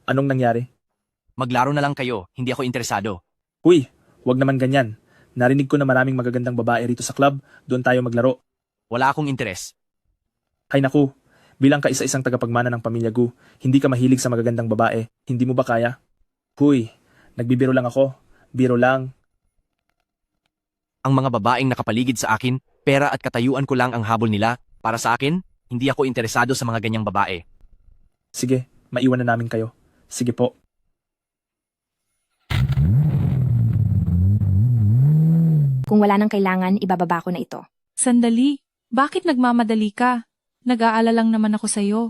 Anong nangyari? Maglaro na lang kayo, hindi ako interesado. Uy, wag naman ganyan. Narinig ko na maraming magagandang babae rito sa club, doon tayo maglaro. Wala akong interes. Hay naku, bilang ka isa-isang tagapagmana ng pamilya Gu, hindi ka mahilig sa magagandang babae. Hindi mo ba kaya? Huy, nagbibiro lang ako. Biro lang. Ang mga babaeng nakapaligid sa akin, pera at katayuan ko lang ang habol nila. Para sa akin, hindi ako interesado sa mga ganyang babae. Sige, maiwan na namin kayo. Sige po. Kung wala nang kailangan, ibababa ko na ito. Sandali, bakit nagmamadali ka? Nag-aalala lang naman ako sa'yo.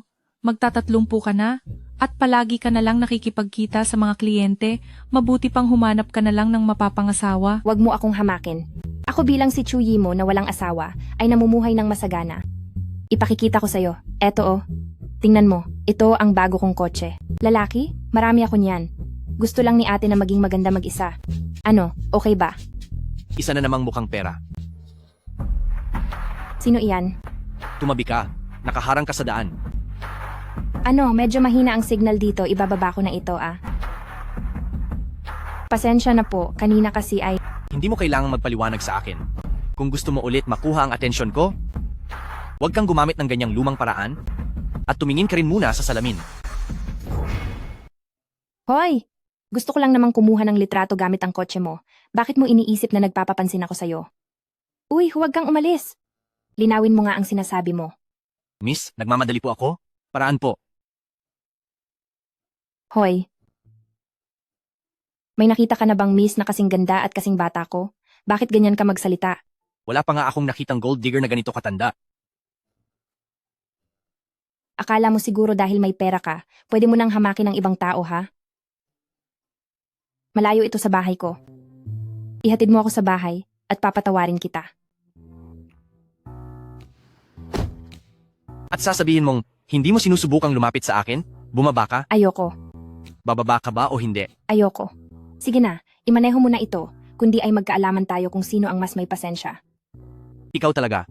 Magtatatlumpu ka na? At palagi ka na lang nakikipagkita sa mga kliyente, mabuti pang humanap ka na lang ng mapapangasawa. Huwag mo akong hamakin. Ako bilang si Chuyi mo na walang asawa, ay namumuhay ng masagana. Ipakikita ko sa'yo. Eto oh. Tingnan mo, ito ang bago kong kotse. Lalaki? Marami ako niyan. Gusto lang ni ate na maging maganda mag-isa. Ano, okay ba? Isa na namang mukhang pera. Sino iyan? Tumabi ka. Nakaharang ka sa daan. Ano, medyo mahina ang signal dito, ibababa ko na ito ah. Pasensya na po, kanina kasi ay... Hindi mo kailangang magpaliwanag sa akin. Kung gusto mo ulit makuha ang atensyon ko, huwag kang gumamit ng ganyang lumang paraan at tumingin ka rin muna sa salamin. Hoy! Gusto ko lang namang kumuha ng litrato gamit ang kotse mo. Bakit mo iniisip na nagpapapansin ako sa'yo? Uy, huwag kang umalis! Linawin mo nga ang sinasabi mo. Miss, nagmamadali po ako? Paraan po. Hoy! May nakita ka na bang miss na kasing ganda at kasing bata ko? Bakit ganyan ka magsalita? Wala pa nga akong nakitang gold digger na ganito katanda. Akala mo siguro dahil may pera ka, pwede mo nang hamakin ng ibang tao ha? Malayo ito sa bahay ko. Ihatid mo ako sa bahay at papatawarin kita. At sasabihin mong, hindi mo sinusubukang lumapit sa akin? Bumaba ka? Ayoko. Bababa ka ba o hindi? Ayoko. Sige na, imaneho mo na ito, kundi ay magkaalaman tayo kung sino ang mas may pasensya. Ikaw talaga.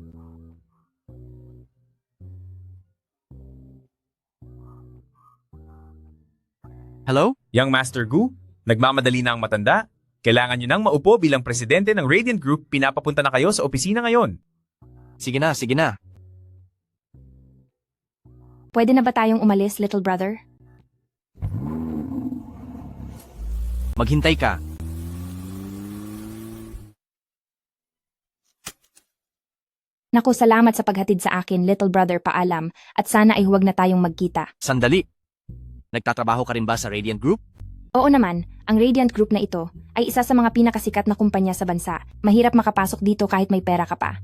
Hello? Young Master Gu, nagmamadali na ang matanda. Kailangan nyo nang maupo bilang presidente ng Radiant Group, pinapapunta na kayo sa opisina ngayon. Sige na, sige na. Pwede na ba tayong umalis, little brother? Maghintay ka. Naku, salamat sa paghatid sa akin, little brother, paalam, at sana ay huwag na tayong magkita. Sandali. Nagtatrabaho ka rin ba sa Radiant Group? Oo naman, ang Radiant Group na ito ay isa sa mga pinakasikat na kumpanya sa bansa. Mahirap makapasok dito kahit may pera ka pa.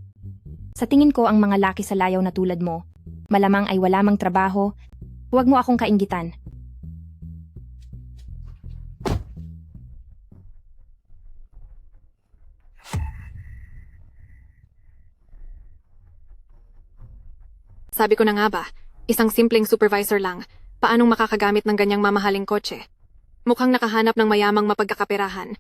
Sa tingin ko ang mga laki sa layaw na tulad mo, malamang ay wala mang trabaho. Huwag mo akong kainggitan. Sabi ko na nga ba, isang simpleng supervisor lang, paanong makakagamit ng ganyang mamahaling kotse? Mukhang nakahanap ng mayamang mapagkakaperahan.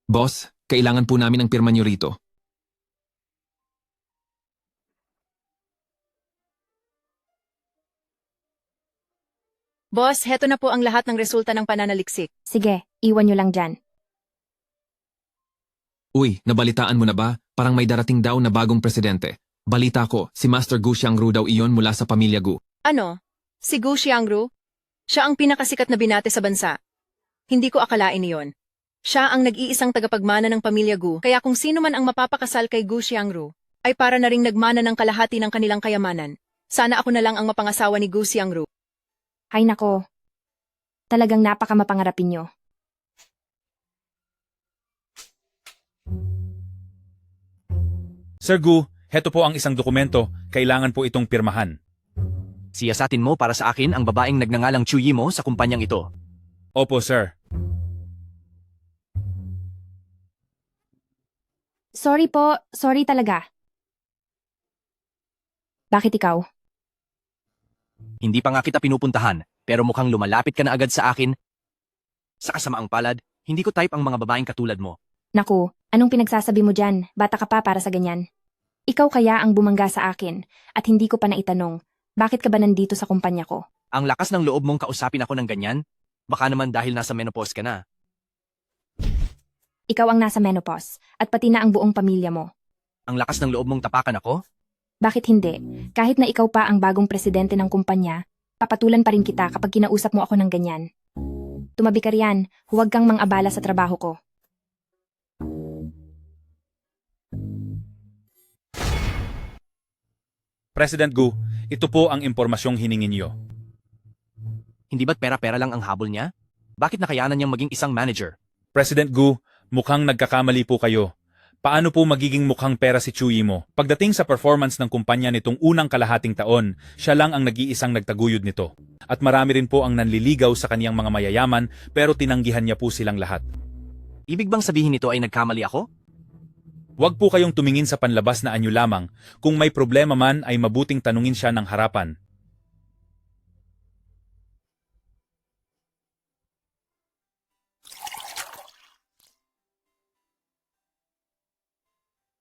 Boss, kailangan po namin ang pirma niyo rito. Boss, heto na po ang lahat ng resulta ng pananaliksik. Sige, iwan nyo lang dyan. Uy, nabalitaan mo na ba? Parang may darating daw na bagong presidente. Balita ko, si Master Gu Xiangru daw iyon mula sa pamilya Gu. Ano? Si Gu Xiangru? Siya ang pinakasikat na binate sa bansa. Hindi ko akalain iyon. Siya ang nag-iisang tagapagmana ng pamilya Gu, kaya kung sino man ang mapapakasal kay Gu Xiangru, ay para na ring nagmana ng kalahati ng kanilang kayamanan. Sana ako na lang ang mapangasawa ni Gu Xiangru. Ay nako, talagang napakamapangarapin nyo. Sir Gu, heto po ang isang dokumento. Kailangan po itong pirmahan. Siyasatin mo para sa akin ang babaeng nagngangalang Chuyi mo sa kumpanyang ito. Opo, sir. Sorry po, sorry talaga. Bakit ikaw? Hindi pa nga kita pinupuntahan, pero mukhang lumalapit ka na agad sa akin. Sa kasamaang palad, hindi ko type ang mga babaeng katulad mo. Naku, Anong pinagsasabi mo dyan? Bata ka pa para sa ganyan. Ikaw kaya ang bumangga sa akin at hindi ko pa naitanong, bakit ka ba nandito sa kumpanya ko? Ang lakas ng loob mong kausapin ako ng ganyan? Baka naman dahil nasa menopause ka na. Ikaw ang nasa menopause at pati na ang buong pamilya mo. Ang lakas ng loob mong tapakan ako? Bakit hindi? Kahit na ikaw pa ang bagong presidente ng kumpanya, papatulan pa rin kita kapag kinausap mo ako ng ganyan. Tumabi ka riyan, huwag kang mang-abala sa trabaho ko. President Gu, ito po ang impormasyong hiningin niyo. Hindi ba't pera-pera lang ang habol niya? Bakit nakayanan niyang maging isang manager? President Gu, mukhang nagkakamali po kayo. Paano po magiging mukhang pera si Chu Yimo? Pagdating sa performance ng kumpanya nitong unang kalahating taon, siya lang ang nag-iisang nagtaguyod nito. At marami rin po ang nanliligaw sa kaniyang mga mayayaman pero tinanggihan niya po silang lahat. Ibig bang sabihin nito ay nagkamali ako? Huwag po kayong tumingin sa panlabas na anyo lamang. Kung may problema man ay mabuting tanungin siya ng harapan.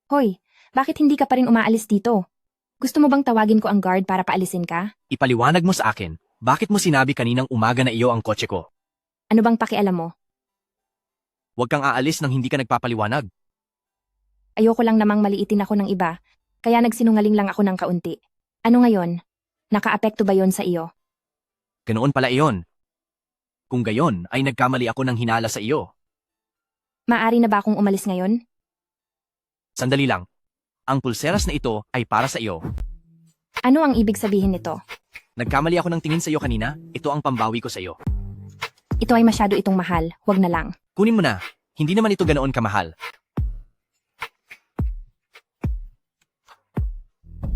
Hoy, bakit hindi ka pa rin umaalis dito? Gusto mo bang tawagin ko ang guard para paalisin ka? Ipaliwanag mo sa akin, bakit mo sinabi kaninang umaga na iyo ang kotse ko? Ano bang pakialam mo? Huwag kang aalis nang hindi ka nagpapaliwanag. Ayoko lang namang maliitin ako ng iba, kaya nagsinungaling lang ako ng kaunti. Ano ngayon? Nakaapekto ba yon sa iyo? Ganoon pala iyon. Kung gayon, ay nagkamali ako ng hinala sa iyo. Maari na ba akong umalis ngayon? Sandali lang. Ang pulseras na ito ay para sa iyo. Ano ang ibig sabihin nito? Nagkamali ako ng tingin sa iyo kanina, ito ang pambawi ko sa iyo. Ito ay masyado itong mahal, wag na lang. Kunin mo na, hindi naman ito ganoon kamahal.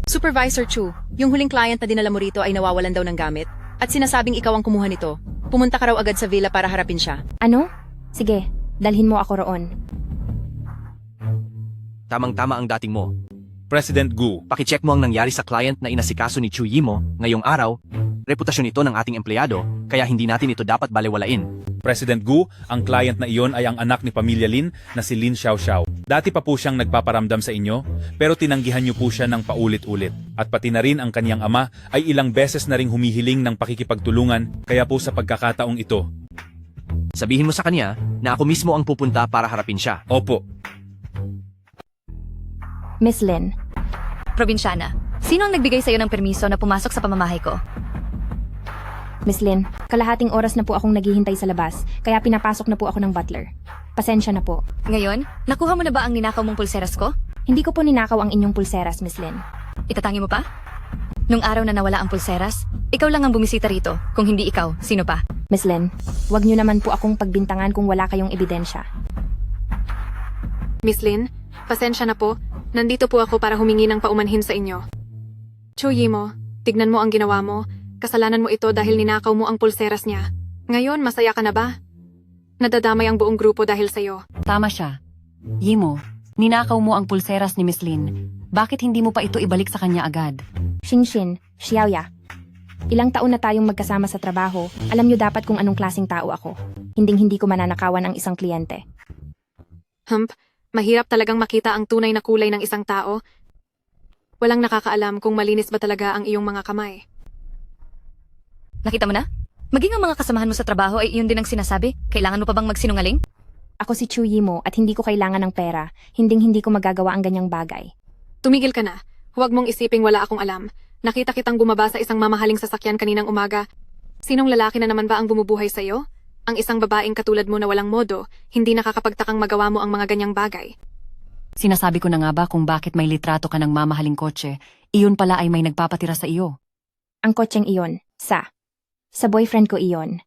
Supervisor Chu, yung huling client na dinala mo rito ay nawawalan daw ng gamit at sinasabing ikaw ang kumuha nito. Pumunta ka raw agad sa villa para harapin siya. Ano? Sige, dalhin mo ako roon. Tamang-tama ang dating mo. President Gu, Pakicheck mo ang nangyari sa client na inasikaso ni Chu Yimo ngayong araw. Reputasyon ito ng ating empleyado, kaya hindi natin ito dapat balewalain. President Gu, ang client na iyon ay ang anak ni Pamilya Lin na si Lin Xiaoxiao. Dati pa po siyang nagpaparamdam sa inyo, pero tinanggihan niyo po siya ng paulit-ulit. At pati na rin ang kaniyang ama ay ilang beses na ring humihiling ng pakikipagtulungan, kaya po sa pagkakataong ito. Sabihin mo sa kanya na ako mismo ang pupunta para harapin siya. Opo, Miss Lin, Probinsyana, sino ang nagbigay sa'yo ng permiso na pumasok sa pamamahay ko? Miss Lin, kalahating oras na po akong naghihintay sa labas, kaya pinapasok na po ako ng butler. Pasensya na po. Ngayon, nakuha mo na ba ang ninakaw mong pulseras ko? Hindi ko po ninakaw ang inyong pulseras, Miss Lin. Itatangi mo pa? Nung araw na nawala ang pulseras, ikaw lang ang bumisita rito. Kung hindi ikaw, sino pa? Miss Lin, wag niyo naman po akong pagbintangan kung wala kayong ebidensya. Miss Lin, pasensya na po. Nandito po ako para humingi ng paumanhin sa inyo. Chu Yimo, tignan mo ang ginawa mo. Kasalanan mo ito dahil ninakaw mo ang pulseras niya. Ngayon, masaya ka na ba? Nadadamay ang buong grupo dahil sa'yo. Tama siya. Yimo, ninakaw mo ang pulseras ni Miss Lin. Bakit hindi mo pa ito ibalik sa kanya agad? Xinxin, Xiaoya. Ilang taon na tayong magkasama sa trabaho, alam niyo dapat kung anong klaseng tao ako. Hinding-hindi ko mananakawan ang isang kliyente. Mahirap talagang makita ang tunay na kulay ng isang tao. Walang nakakaalam kung malinis ba talaga ang iyong mga kamay. Nakita mo na? Maging ang mga kasamahan mo sa trabaho ay iyon din ang sinasabi? Kailangan mo pa bang magsinungaling? Ako si Chu Yimo at hindi ko kailangan ng pera. Hinding-hindi ko magagawa ang ganyang bagay. Tumigil ka na. Huwag mong isiping wala akong alam. Nakita kitang bumaba sa isang mamahaling sasakyan kaninang umaga. Sinong lalaki na naman ba ang bumubuhay sa'yo? Ang isang babaeng katulad mo na walang modo, hindi nakakapagtakang magawa mo ang mga ganyang bagay. Sinasabi ko na nga ba kung bakit may litrato ka ng mamahaling kotse, iyon pala ay may nagpapatira sa iyo. Ang kotseng iyon, sa boyfriend ko iyon.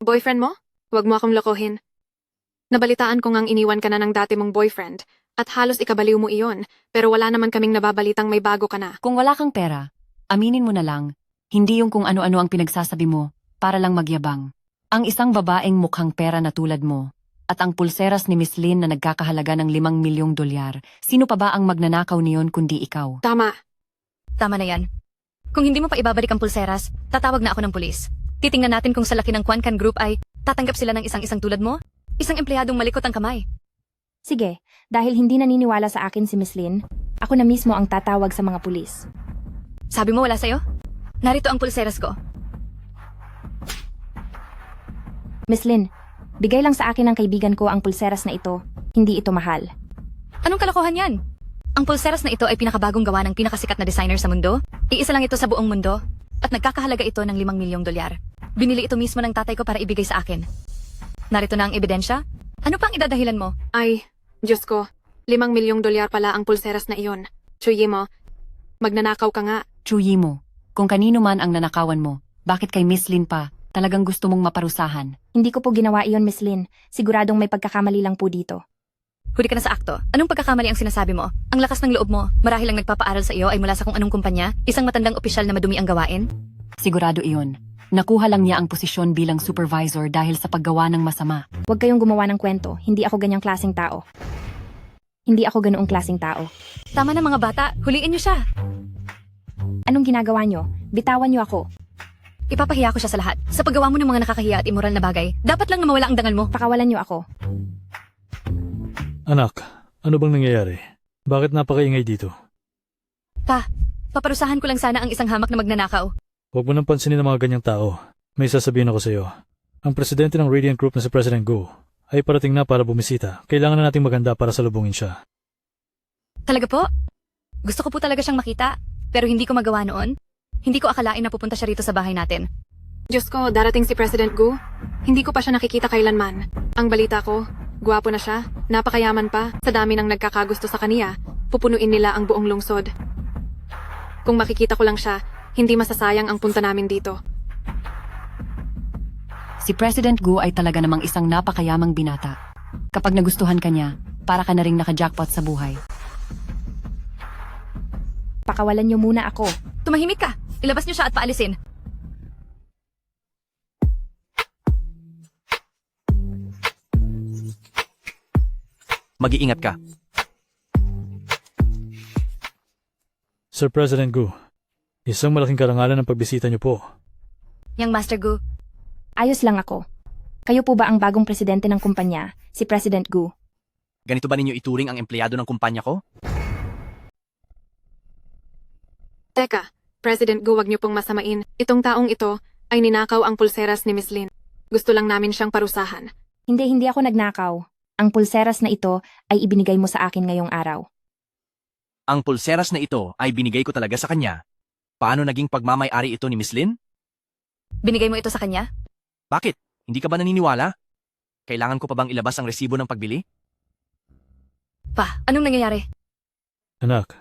Boyfriend mo? Huwag mo akong lokohin. Nabalitaan ko ngang iniwan ka na ng dati mong boyfriend at halos ikabaliw mo iyon, pero wala naman kaming nababalitang may bago ka na. Kung wala kang pera, aminin mo na lang, hindi yung kung ano-ano ang pinagsasabi mo para lang magyabang. Ang isang babaeng mukhang pera na tulad mo at ang pulseras ni Miss Lin na nagkakahalaga ng 5 milyong dolyar, sino pa ba ang magnanakaw niyon kundi ikaw? Tama. Tama na yan. Kung hindi mo pa ibabalik ang pulseras, tatawag na ako ng pulis. Titingnan natin kung sa laki ng Kwankan Group ay tatanggap sila ng isang-isang tulad mo? Isang empleyadong malikot ang kamay. Sige, dahil hindi naniniwala sa akin si Miss Lin, ako na mismo ang tatawag sa mga pulis. Sabi mo wala sa'yo? Narito ang pulseras ko. Miss Lin, bigay lang sa akin ng kaibigan ko ang pulseras na ito. Hindi ito mahal. Anong kalokohan yan? Ang pulseras na ito ay pinakabagong gawa ng pinakasikat na designer sa mundo. Iisa lang ito sa buong mundo. At nagkakahalaga ito ng 5 milyong dolyar. Binili ito mismo ng tatay ko para ibigay sa akin. Narito na ang ebidensya. Ano pang idadahilan mo? Ay, Diyos ko, 5 milyong dolyar pala ang pulseras na iyon. Chuyimo, magnanakaw ka nga. Chuyi mo, kung kanino man ang nanakawan mo, bakit kay Miss Lin pa, talagang gusto mong maparusahan? Hindi ko po ginawa iyon, Miss Lin. Siguradong may pagkakamali lang po dito. Huli ka na sa akto. Anong pagkakamali ang sinasabi mo? Ang lakas ng loob mo, marahil ang nagpapaaral sa iyo ay mula sa kung anong kumpanya, isang matandang opisyal na madumi ang gawain? Sigurado iyon. Nakuha lang niya ang posisyon bilang supervisor dahil sa paggawa ng masama. Huwag kayong gumawa ng kwento. Hindi ako ganyang klaseng tao. Hindi ako ganoong klaseng tao. Tama na mga bata, huliin niyo siya. Anong ginagawa nyo? Bitawan nyo ako. Ipapahiya ko siya sa lahat. Sa paggawa mo ng mga nakakahiya at immoral na bagay, dapat lang na mawala ang dangal mo. Pakawalan nyo ako. Anak, ano bang nangyayari? Bakit napakaingay dito? Pa, paparusahan ko lang sana ang isang hamak na magnanakaw. Huwag mo nang pansinin ang mga ganyang tao. May sasabihin ako sa iyo. Ang presidente ng Radiant Group na si President Gu ay parating na para bumisita. Kailangan na nating maganda para salubungin siya. Talaga po? Gusto ko po talaga siyang makita, pero hindi ko magawa noon. Hindi ko akalain na pupunta siya rito sa bahay natin. Diyos ko, darating si President Gu. Hindi ko pa siya nakikita kailanman. Ang balita ko, gwapo na siya, napakayaman pa, sa dami ng nagkakagusto sa kaniya, pupunuin nila ang buong lungsod. Kung makikita ko lang siya, hindi masasayang ang punta namin dito. Si President Gu ay talaga namang isang napakayamang binata. Kapag nagustuhan ka niya, para ka na ring naka-jackpot sa buhay. Pakawalan nyo muna ako. Tumahimik ka! Ilabas niyo siya at paalisin. Mag-iingat ka. Sir President Gu, isang malaking karangalan ang pagbisita niyo po. Yang Master Gu, Ayos lang ako. Kayo po ba ang bagong presidente ng kumpanya, si President Gu? Ganito ba ninyo ituring ang empleyado ng kumpanya ko? Teka, President Gu, wag niyo pong masamain. Itong taong ito ay ninakaw ang pulseras ni Miss Lin. Gusto lang namin siyang parusahan. Hindi ako nagnakaw. Ang pulseras na ito ay ibinigay mo sa akin ngayong araw. Ang pulseras na ito ay binigay ko talaga sa kanya. Paano naging pagmamay-ari ito ni Miss Lin? binigay mo ito sa kanya? Bakit? Hindi ka ba naniniwala? Kailangan ko pa bang ilabas ang resibo ng pagbili? Pa, anong nangyayari? Anak,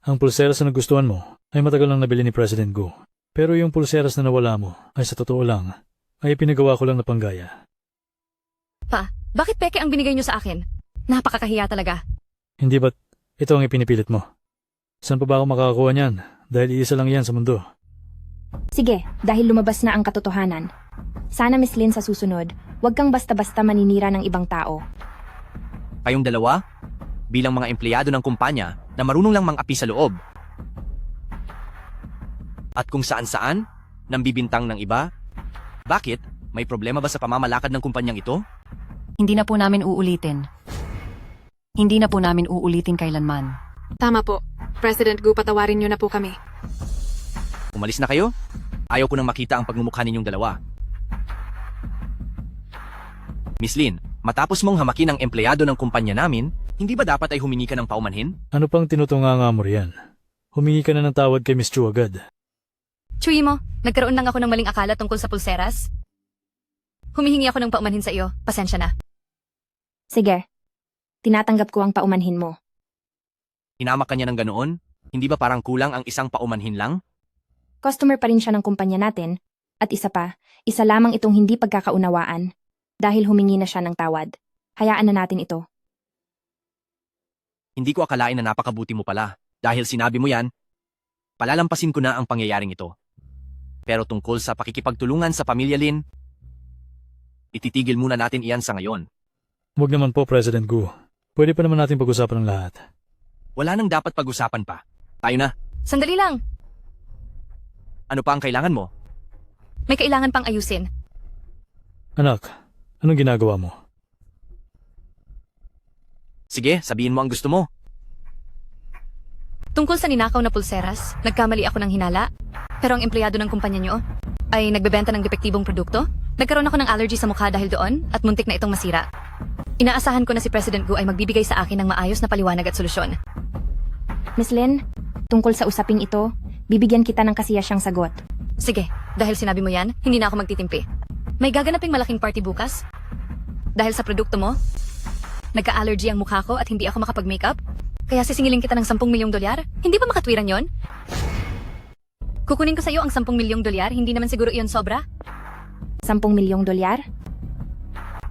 ang pulseras na nagustuhan mo ay matagal lang nabili ni President Gu. Pero yung pulseras na nawala mo ay sa totoo lang ay pinagawa ko lang na panggaya. Pa, bakit peke ang binigay niyo sa akin? Napakakahiya talaga. Hindi ba't ito ang ipinipilit mo? Saan pa ba ako makakakuha niyan? Dahil iisa lang yan sa mundo. Sige, dahil lumabas na ang katotohanan. Sana Miss Lin sa susunod, huwag kang basta-basta maninira ng ibang tao. Kayong dalawa, bilang mga empleyado ng kumpanya na marunong lang mang-api sa loob. At kung saan-saan, nambibintang ng iba, bakit? May problema ba sa pamamalakad ng kumpanyang ito? Hindi na po namin uulitin. Hindi na po namin uulitin kailanman. Tama po. President Gu, patawarin niyo na po kami. Umalis na kayo? Ayaw ko nang makita ang pagmumukha ninyong dalawa. Miss Lin, matapos mong hamakin ang empleyado ng kumpanya namin, hindi ba dapat ay humingi ka ng paumanhin? Ano pang tinutunganga mo riyan? Humingi ka na ng tawad kay Miss Chu agad. Chuy mo, nagkaroon lang ako ng maling akala tungkol sa pulseras. Humihingi ako ng paumanhin sa iyo, pasensya na. Sige, tinatanggap ko ang paumanhin mo. Inamak ka niya ng ganoon? Hindi ba parang kulang ang isang paumanhin lang? Customer pa rin siya ng kumpanya natin. At isa pa, isa lamang itong hindi pagkakaunawaan. Dahil humingi na siya ng tawad. Hayaan na natin ito. Hindi ko akalain na napakabuti mo pala. Dahil sinabi mo yan, palalampasin ko na ang pangyayaring ito. Pero tungkol sa pakikipagtulungan sa pamilya Lin, ititigil muna natin iyan sa ngayon. Huwag naman po, President Gu. Pwede pa naman natin pag-usapan ng lahat. Wala nang dapat pag-usapan pa. Tayo na. Sandali lang, Ano pa ang kailangan mo? may kailangan pang ayusin. Anak, anong ginagawa mo? Sige, sabihin mo ang gusto mo. Tungkol sa ninakaw na pulseras, nagkamali ako ng hinala. Pero ang empleyado ng kumpanya nyo ay nagbebenta ng depektibong produkto. Nagkaroon ako ng allergy sa mukha dahil doon at muntik na itong masira. Inaasahan ko na si President Gu ay magbibigay sa akin ng maayos na paliwanag at solusyon. Miss Lin, tungkol sa usaping ito, bibigyan kita ng kasiyasyang sagot. Sige, dahil sinabi mo yan, hindi na ako magtitimpi. May gaganaping malaking party bukas? Dahil sa produkto mo? Nagka-allergy ang mukha ko at hindi ako makapag-makeup? Kaya sisingilin kita ng 10 milyong dolyar? Hindi ba makatwiran yon? Kukunin ko sa iyo ang 10 milyong dolyar, hindi naman siguro iyon sobra? 10 milyong dolyar?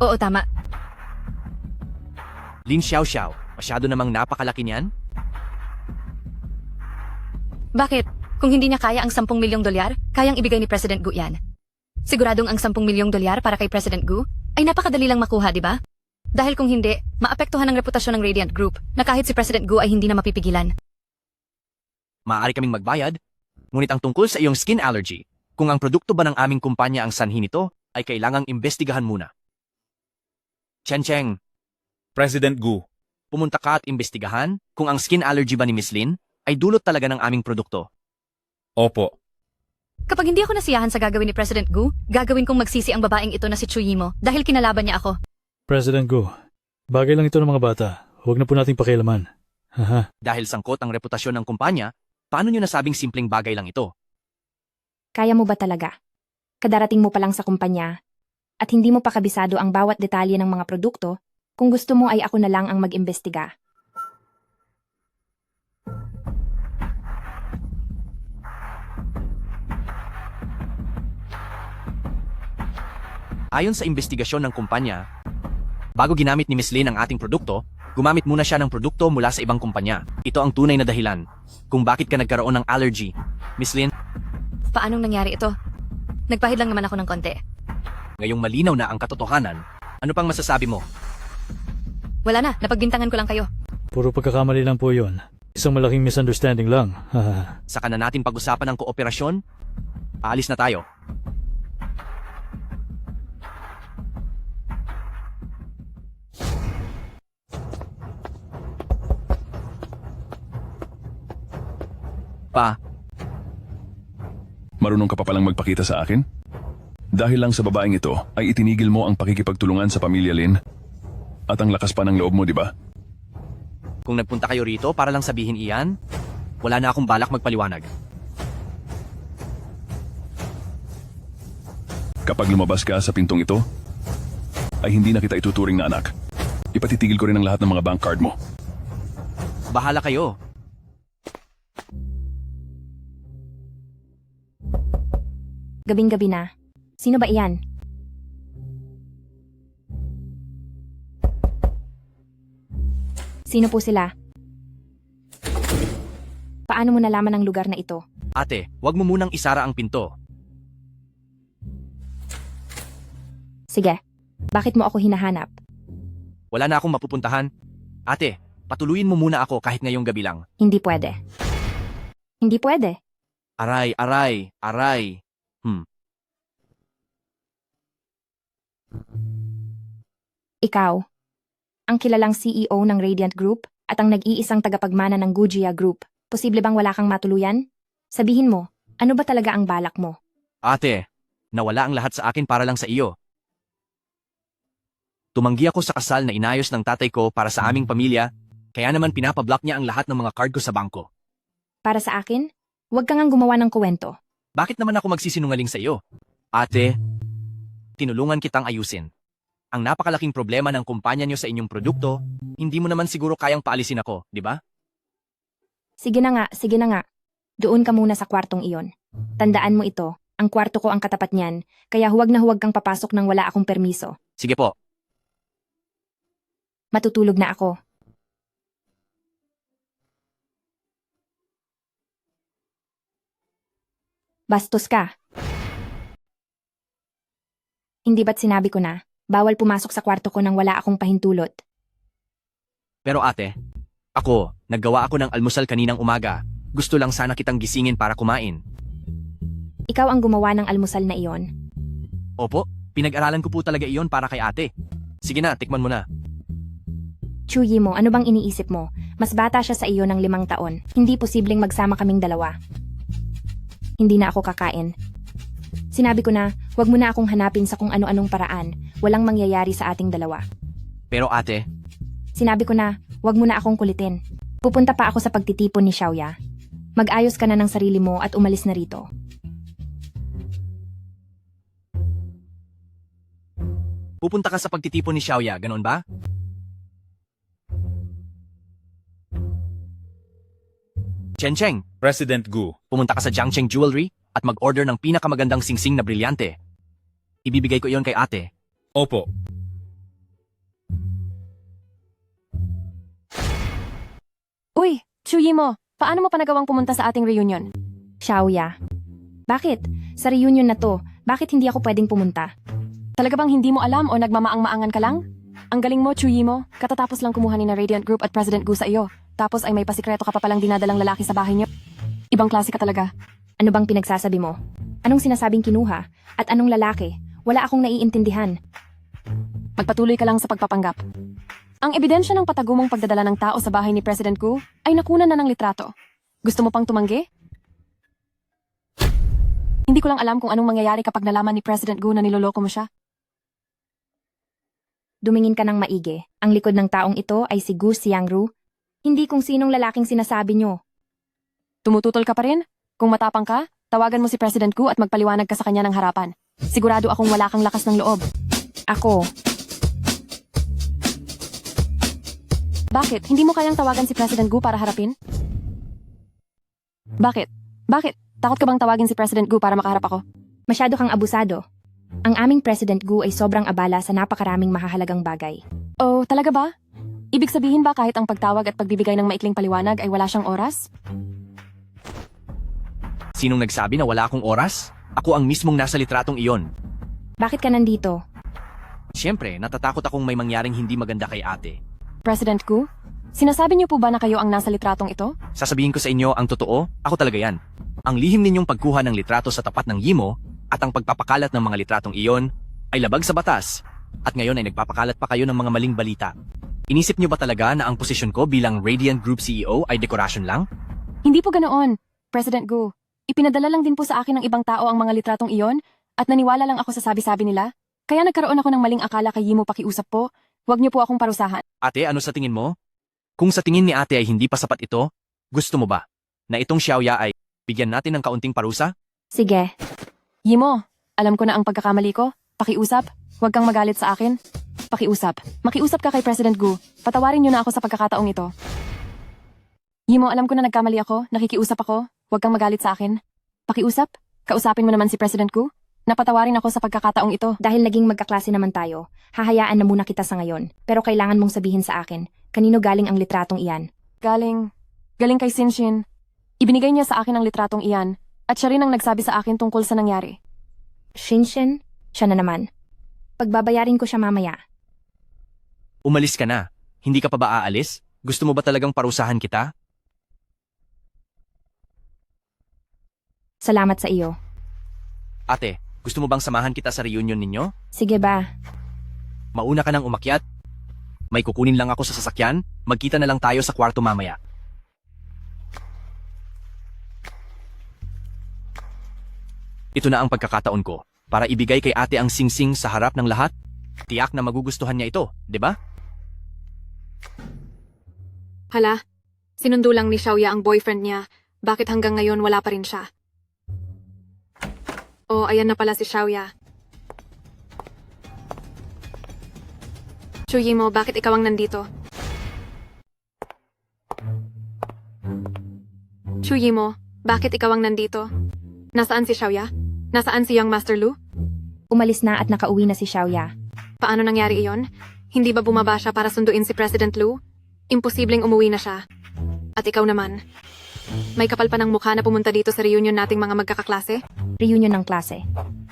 Oo, tama. Lin Xiaoxiao, masyado namang napakalaki niyan? Bakit? Kung hindi niya kaya ang 10 milyong dolyar, kayang ibigay ni President Gu yan. Siguradong ang 10 milyong dolyar para kay President Gu ay napakadali lang makuha, di ba? Dahil kung hindi, maapektuhan ang reputasyon ng Radiant Group na kahit si President Gu ay hindi na mapipigilan. Maaari kaming magbayad, ngunit ang tungkol sa iyong skin allergy, kung ang produkto ba ng aming kumpanya ang sanhi nito, ay kailangang imbestigahan muna. Chen Cheng, President Gu, pumunta ka at imbestigahan kung ang skin allergy ba ni Miss Lin ay dulot talaga ng aming produkto. opo. Kapag hindi ako nasiyahan sa gagawin ni President Gu, gagawin kong magsisi ang babaeng ito na si Chuyimo dahil kinalaban niya ako. President Gu, bagay lang ito ng mga bata. Huwag na po nating pakialaman. Haha. Dahil sangkot ang reputasyon ng kumpanya, paano nyo nasabing simpleng bagay lang ito? Kaya mo ba talaga? Kadarating mo pa lang sa kumpanya at hindi mo pa kabisado ang bawat detalye ng mga produkto, kung gusto mo ay ako na lang ang mag-imbestiga. Ayon sa investigasyon ng kumpanya, bago ginamit ni Miss Lin ang ating produkto, gumamit muna siya ng produkto mula sa ibang kumpanya. Ito ang tunay na dahilan kung bakit ka nagkaroon ng allergy. Miss Lin, Paanong nangyari ito? Nagpahid lang naman ako ng konti. ngayong malinaw na ang katotohanan, ano pang masasabi mo? Wala na, napagbintangan ko lang kayo. Puro pagkakamali lang po yun. Isang malaking misunderstanding lang. Haha. Saka na natin pag-usapan ang kooperasyon? Aalis na tayo. Pa, Marunong ka pa palang magpakita sa akin? Dahil lang sa babaeng ito ay itinigil mo ang pakikipagtulungan sa pamilya Lin at ang lakas pa ng loob mo, di ba? kung nagpunta kayo rito para lang sabihin iyan, wala na akong balak magpaliwanag. Kapag lumabas ka sa pintong ito, ay hindi na kita ituturing na anak. Ipatitigil ko rin ang lahat ng mga bank card mo. Bahala kayo. Gabing-gabi na. Sino ba iyan? Sino po sila? Paano mo nalaman ang lugar na ito? Ate, wag mo munang isara ang pinto. Sige, bakit mo ako hinahanap? Wala na akong mapupuntahan. Ate, patuluyin mo muna ako kahit ngayong gabi lang. Hindi pwede. Hindi pwede. Aray, aray, aray. Ikaw, ang kilalang CEO ng Radiant Group at ang nag-iisang tagapagmana ng Gujia Group. Posible bang wala kang matuluyan? Sabihin mo, ano ba talaga ang balak mo? Ate, nawala ang lahat sa akin para lang sa iyo. Tumanggi ako sa kasal na inayos ng tatay ko para sa aming pamilya, kaya naman pinapablock niya ang lahat ng mga card ko sa bangko. Para sa akin, huwag kang ang gumawa ng kuwento. Bakit naman ako magsisinungaling sa iyo? Ate, tinulungan kitang ayusin. Ang napakalaking problema ng kumpanya niyo sa inyong produkto, hindi mo naman siguro kayang paalisin ako, di ba? Sige na nga, sige na nga. Doon ka muna sa kwartong iyon. Tandaan mo ito, ang kwarto ko ang katapat niyan, kaya huwag na huwag kang papasok nang wala akong permiso. Sige po. Matutulog na ako. Bastos ka. Hindi ba't sinabi ko na, bawal pumasok sa kwarto ko nang wala akong pahintulot? Pero ate, naggawa ako ng almusal kaninang umaga. Gusto lang sana kitang gisingin para kumain. Ikaw ang gumawa ng almusal na iyon. Opo, pinag-aralan ko po talaga iyon para kay ate. Sige na, tikman mo na. Chu Yimo, ano bang iniisip mo? Mas bata siya sa iyo ng 5 taon. Hindi posibleng magsama kaming dalawa. Hindi na ako kakain. Sinabi ko na, huwag mo na akong hanapin sa kung ano-anong paraan. Walang mangyayari sa ating dalawa. Pero ate, Sinabi ko na, huwag mo na akong kulitin. Pupunta pa ako sa pagtitipon ni Xiaoya. Mag-ayos ka na ng sarili mo at umalis na rito. pupunta ka sa pagtitipon ni Xiaoya, ganon ba? Chen Cheng, President Gu, pumunta ka sa Jiangcheng Jewelry at mag-order ng pinakamagandang singsing na brilyante. Ibibigay ko iyon kay ate. opo. Uy, Chuyimo, paano mo pa nagawang pumunta sa ating reunion? Xiaoya. Bakit? Sa reunion na to, bakit hindi ako pwedeng pumunta? Talaga bang hindi mo alam o nagmamaang-maangan ka lang? Ang galing mo, Chuyimo. Katatapos lang kumuha ni na Radiant Group at President Gu sa iyo. Tapos ay may pasikreto ka pa palang dinadalang lalaki sa bahay niyo. Ibang klase ka talaga. Ano bang pinagsasabi mo? Anong sinasabing kinuha? At anong lalaki? Wala akong naiintindihan. Magpatuloy ka lang sa pagpapanggap. Ang ebidensya ng patagumong pagdadala ng tao sa bahay ni President Gu ay nakunan na ng litrato. Gusto mo pang tumanggi? Hindi ko lang alam kung anong mangyayari kapag nalaman ni President Gu na niloloko mo siya. Dumingin ka ng maigi. Ang likod ng taong ito ay si Gu Xiangru. Hindi kung sinong lalaking sinasabi nyo. Tumututol ka pa rin? Kung matapang ka, tawagan mo si President Gu at magpaliwanag ka sa kanya ng harapan. Sigurado akong wala kang lakas ng loob. Ako, Bakit? Hindi mo kayang tawagan si President Gu para harapin? Bakit? Bakit? Takot ka bang tawagin si President Gu para makaharap ako? masyado kang abusado. Ang aming President Gu ay sobrang abala sa napakaraming mahahalagang bagay. Oh, talaga ba? Ibig sabihin ba kahit ang pagtawag at pagbibigay ng maikling paliwanag ay wala siyang oras? Sinong nagsabi na wala akong oras? Ako ang mismong nasa litratong iyon. Bakit ka nandito? Siyempre, natatakot akong may mangyaring hindi maganda kay ate. President Gu, sinasabi niyo po ba na kayo ang nasa litratong ito? Sasabihin ko sa inyo ang totoo, ako talaga yan. Ang lihim ninyong pagkuha ng litrato sa tapat ng Yimo at ang pagpapakalat ng mga litratong iyon ay labag sa batas at ngayon ay nagpapakalat pa kayo ng mga maling balita. Inisip niyo ba talaga na ang posisyon ko bilang Radiant Group CEO ay dekorasyon lang? Hindi po ganoon, President Gu. Ipinadala lang din po sa akin ng ibang tao ang mga litratong iyon at naniwala lang ako sa sabi-sabi nila. Kaya nagkaroon ako ng maling akala kay Yimo pakiusap po. Huwag niyo po akong parusahan. Ate, ano sa tingin mo? Kung sa tingin ni ate ay hindi pa sapat ito, gusto mo ba na itong Xiaoya ay bigyan natin ng kaunting parusa? Sige. Yimo, alam ko na ang pagkakamali ko. Pakiusap. Huwag kang magalit sa akin. Pakiusap. Makiusap ka kay President Gu. Patawarin niyo na ako sa pagkakataong ito. Yimo, alam ko na nagkamali ako. Nakikiusap ako. Huwag kang magalit sa akin. Pakiusap. Kausapin mo naman si President Gu. Napatawarin ako sa pagkakataong ito. Dahil naging magkaklase naman tayo, hahayaan na muna kita sa ngayon. Pero kailangan mong sabihin sa akin, kanino galing ang litratong iyan? Galing kay Sinshin. Ibinigay niya sa akin ang litratong iyan at siya rin ang nagsabi sa akin tungkol sa nangyari. Shinshin? Siya na naman. Pagbabayarin ko siya mamaya. Umalis ka na. Hindi ka pa ba aalis? Gusto mo ba talagang parusahan kita? Salamat sa iyo. Ate, gusto mo bang samahan kita sa reunion ninyo? Sige ba? Mauna ka nang umakyat? May kukunin lang ako sa sasakyan? Magkita na lang tayo sa kwarto mamaya. Ito na ang pagkakataon ko para ibigay kay ate ang singsing sa harap ng lahat. Tiyak na magugustuhan niya ito, di ba? Hala, sinundo lang ni Xiaoya ang boyfriend niya. Bakit hanggang ngayon wala pa rin siya? Oh, ayan na pala si Xiaoya. Chuyimo, bakit ikaw ang nandito? Chuyimo, bakit ikaw ang nandito? Nasaan si Xiaoya? Nasaan si Young Master Lu? Umalis na at nakauwi na si Xiaoya. Paano nangyari iyon? Hindi ba bumaba siya para sunduin si President Lu? Imposibleng umuwi na siya. At ikaw naman. May kapal pa ng mukha na pumunta dito sa reunion nating mga magkakaklase? Reunion ng klase.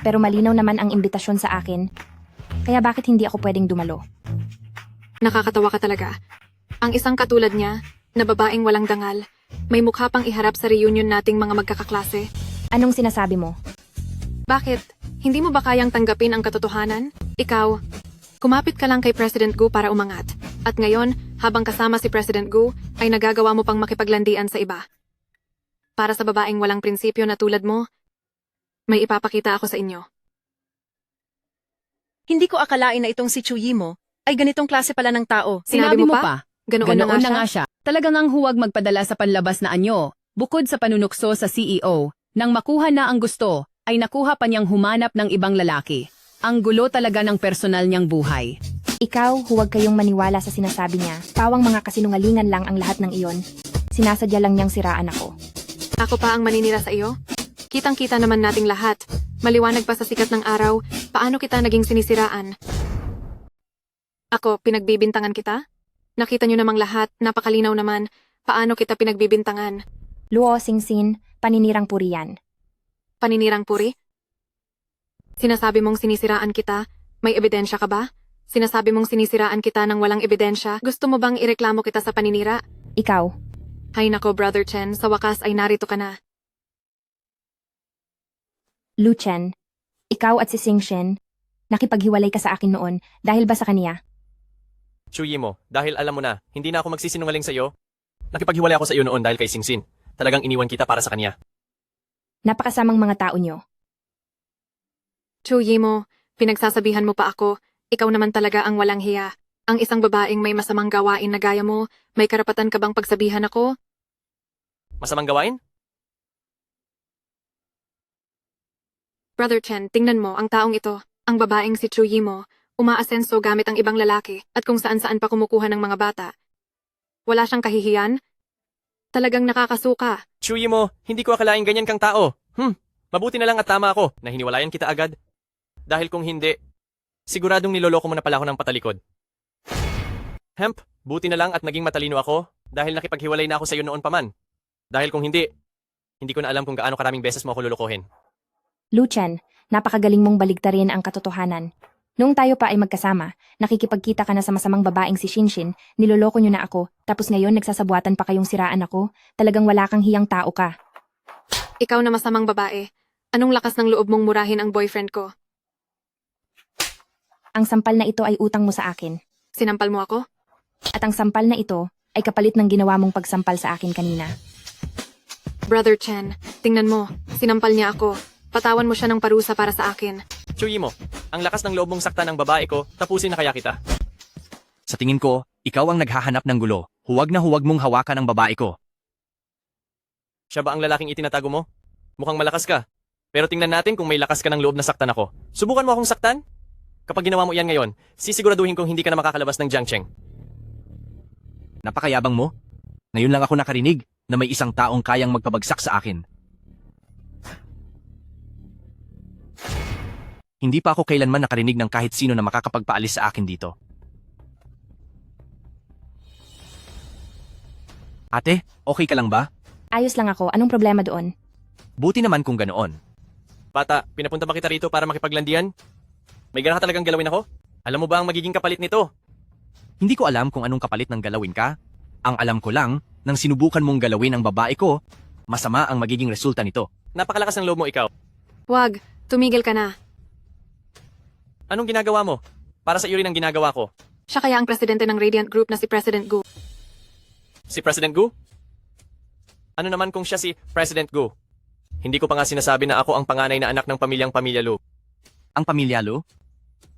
Pero malinaw naman ang imbitasyon sa akin. Kaya bakit hindi ako pwedeng dumalo? Nakakatawa ka talaga. Ang isang katulad niya, na babaeng walang dangal, may mukha pang iharap sa reunion nating mga magkakaklase. Anong sinasabi mo? Bakit? Hindi mo ba kayang tanggapin ang katotohanan? Ikaw, kumapit ka lang kay President Gu para umangat. At ngayon, habang kasama si President Gu, ay nagagawa mo pang makipaglandian sa iba. Para sa babaeng walang prinsipyo na tulad mo, may ipapakita ako sa inyo. Hindi ko akalain na itong si Chu Yimo ay ganitong klase pala ng tao. Sinabi mo pa? Ganoon na nga siya? Talagang ang huwag magpadala sa panlabas na anyo. Bukod sa panunukso sa CEO, nang makuha na ang gusto, ay nakuha pa niyang humanap ng ibang lalaki. Ang gulo talaga ng personal niyang buhay. Ikaw, huwag kayong maniwala sa sinasabi niya. Pawang mga kasinungalingan lang ang lahat ng iyon. Sinasadya lang niyang siraan ako. Ako pa ang maninira sa iyo? Kitang-kita naman nating lahat. Maliwanag pa sa sikat ng araw, paano kita naging sinisiraan? Ako, pinagbibintangan kita? Nakita niyo namang lahat, napakalinaw naman, paano kita pinagbibintangan? Luo Singsin, paninirang puri yan. Paninirang puri? Sinasabi mong sinisiraan kita, may ebidensya ka ba? Sinasabi mong sinisiraan kita nang walang ebidensya, gusto mo bang ireklamo kita sa paninira? Ikaw. Hay nako, Brother Chen, sa wakas ay narito ka na. Lu Chen, ikaw at si Singsin, nakipaghiwalay ka sa akin noon dahil ba sa kaniya? Chu Yimo, dahil alam mo na, hindi na ako magsisinungaling sa iyo. Nakipaghiwalay ako sa iyo noon dahil kay Singsin. Talagang iniwan kita para sa kanya. Napakasamang mga tao niyo. Chu Yimo, pinagsasabihan mo pa ako, ikaw naman talaga ang walang hiya. Ang isang babaeng may masamang gawain na gaya mo, may karapatan ka bang pagsabihan ako? Masamang gawain? Brother Chen, tingnan mo ang taong ito, ang babaeng si Chu Yimo, umaasenso gamit ang ibang lalaki at kung saan-saan pa kumukuha ng mga bata. Wala siyang kahihiyan? Talagang nakakasuka. Chu Yimo, hindi ko akalaing ganyan kang tao. Mabuti na lang at tama ako na hiniwalayan kita agad. Dahil kung hindi, siguradong niloloko mo na pala ako ng patalikod. Hemp, buti na lang at naging matalino ako dahil nakipaghiwalay na ako sa iyo noon pa man. Dahil kung hindi ko na alam kung gaano karaming beses mo ako lulukohin. Lu Chen, napakagaling mong baligtarin ang katotohanan. Noong tayo pa ay magkasama, nakikipagkita ka na sa masamang babaeng si Shinshin, niloloko niyo na ako, tapos ngayon nagsasabuatan pa kayong siraan ako, talagang wala kang hiyang tao ka. Ikaw na masamang babae, anong lakas ng loob mong murahin ang boyfriend ko? Ang sampal na ito ay utang mo sa akin. Sinampal mo ako? At ang sampal na ito ay kapalit ng ginawa mong pagsampal sa akin kanina. Brother Chen, tingnan mo, sinampal niya ako. Patawan mo siya ng parusa para sa akin. Chu Yimo, ang lakas ng loob mong sakta ng babae ko, tapusin na kaya kita. Sa tingin ko, ikaw ang naghahanap ng gulo. Huwag na huwag mong hawakan ang babae ko. Siya ba ang lalaking itinatago mo? Mukhang malakas ka. Pero tingnan natin kung may lakas ka ng loob na saktan ako. Subukan mo akong saktan? Kapag ginawa mo iyan ngayon, sisiguraduhin kong hindi ka na makakalabas ng Jiangcheng. Napakayabang mo? Ngayon lang ako nakarinig na may isang taong kayang magpabagsak sa akin. Hindi pa ako kailanman nakarinig ng kahit sino na makakapagpaalis sa akin dito. Ate, okay ka lang ba? Ayos lang ako, anong problema doon? Buti naman kung ganoon. Bata, pinapunta ba kita rito para makipaglandian? May gana ka talagang galawin ako? Alam mo ba ang magiging kapalit nito? Hindi ko alam kung anong kapalit ng galawin ka. Ang alam ko lang, nang sinubukan mong galawin ang babae ko, masama ang magiging resulta nito. Napakalakas ng loob mo ikaw. Wag, tumigil ka na. Anong ginagawa mo? Para sa iyo rin ang ginagawa ko. Siya kaya ang presidente ng Radiant Group na si President Gu. Si President Gu? Ano naman kung siya si President Gu? Hindi ko pa nga sinasabi na ako ang panganay na anak ng Pamilya Lu. Ang Pamilya Lu?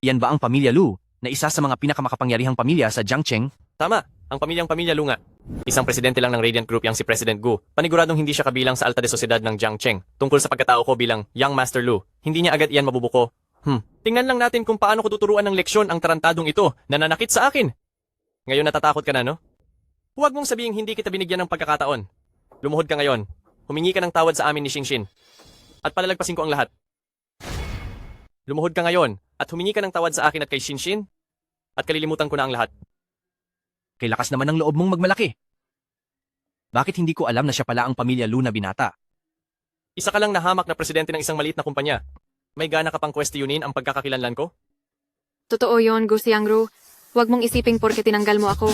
Yan ba ang Pamilya Lu, na isa sa mga pinakamakapangyarihang pamilya sa Jiangcheng? Tama, ang Pamilya Lu nga. Isang presidente lang ng Radiant Group yang si President Gu. Paniguradong hindi siya kabilang sa alta de sosyedad ng Jiangcheng. Tungkol sa pagkatao ko bilang Young Master Lu, hindi niya agad iyan mabubuko. Tingnan lang natin kung paano ko tuturuan ng leksyon ang tarantadong ito na nanakit sa akin. Ngayon natatakot ka na, no? Huwag mong sabihing hindi kita binigyan ng pagkakataon. Lumuhod ka ngayon. Humingi ka ng tawad sa amin ni Shinshin. At palalagpasin ko ang lahat. Lumuhod ka ngayon at humingi ka ng tawad sa akin at kay Shinshin. At kalilimutan ko na ang lahat. Kay lakas naman ng loob mong magmalaki. Bakit hindi ko alam na siya pala ang Pamilya Lu na binata? Isa ka lang nahamak na presidente ng isang maliit na kumpanya. May gana ka pang kwestiyunin ang pagkakakilanlan ko? Totoo yon, Gu Xiangru. Huwag mong isiping porke tinanggal mo ako,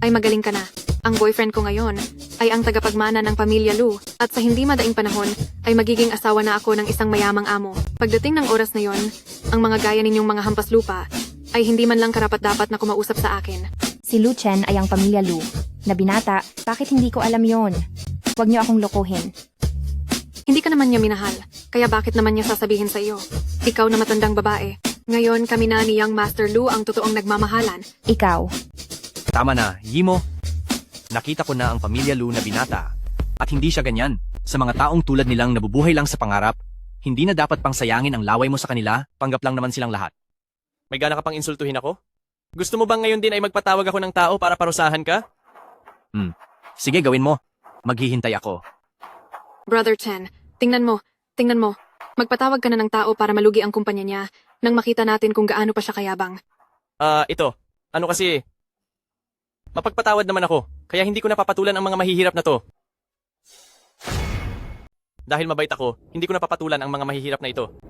ay magaling ka na. Ang boyfriend ko ngayon ay ang tagapagmana ng Pamilya Lu at sa hindi madaing panahon ay magiging asawa na ako ng isang mayamang amo. Pagdating ng oras na yon, ang mga gaya ninyong mga hampas lupa ay hindi man lang karapat-dapat na kumausap sa akin. Si Lu Chen ay ang pamilya Lu. Na binata, bakit hindi ko alam yon? Huwag niyo akong lokohin. Hindi ka naman niya minahal, kaya bakit naman niya sasabihin sa iyo? Ikaw na matandang babae. Ngayon kami na ni Young Master Lu ang totoong nagmamahalan. Ikaw. Tama na, Yimo. Nakita ko na ang pamilya Lu na binata. At hindi siya ganyan. Sa mga taong tulad nilang nabubuhay lang sa pangarap, hindi na dapat pang sayangin ang laway mo sa kanila, panggap lang naman silang lahat. May gana ka pang insultuhin ako? Gusto mo bang ngayon din ay magpatawag ako ng tao para parusahan ka? Sige, gawin mo. Maghihintay ako. Brother Chen, tingnan mo. Magpatawag ka na ng tao para malugi ang kumpanya niya nang makita natin kung gaano pa siya kayabang. Ito. Ano kasi? Mapagpatawad naman ako, kaya hindi ko napapatulan ang mga mahihirap na to. Dahil mabait ako, hindi ko napapatulan ang mga mahihirap na ito.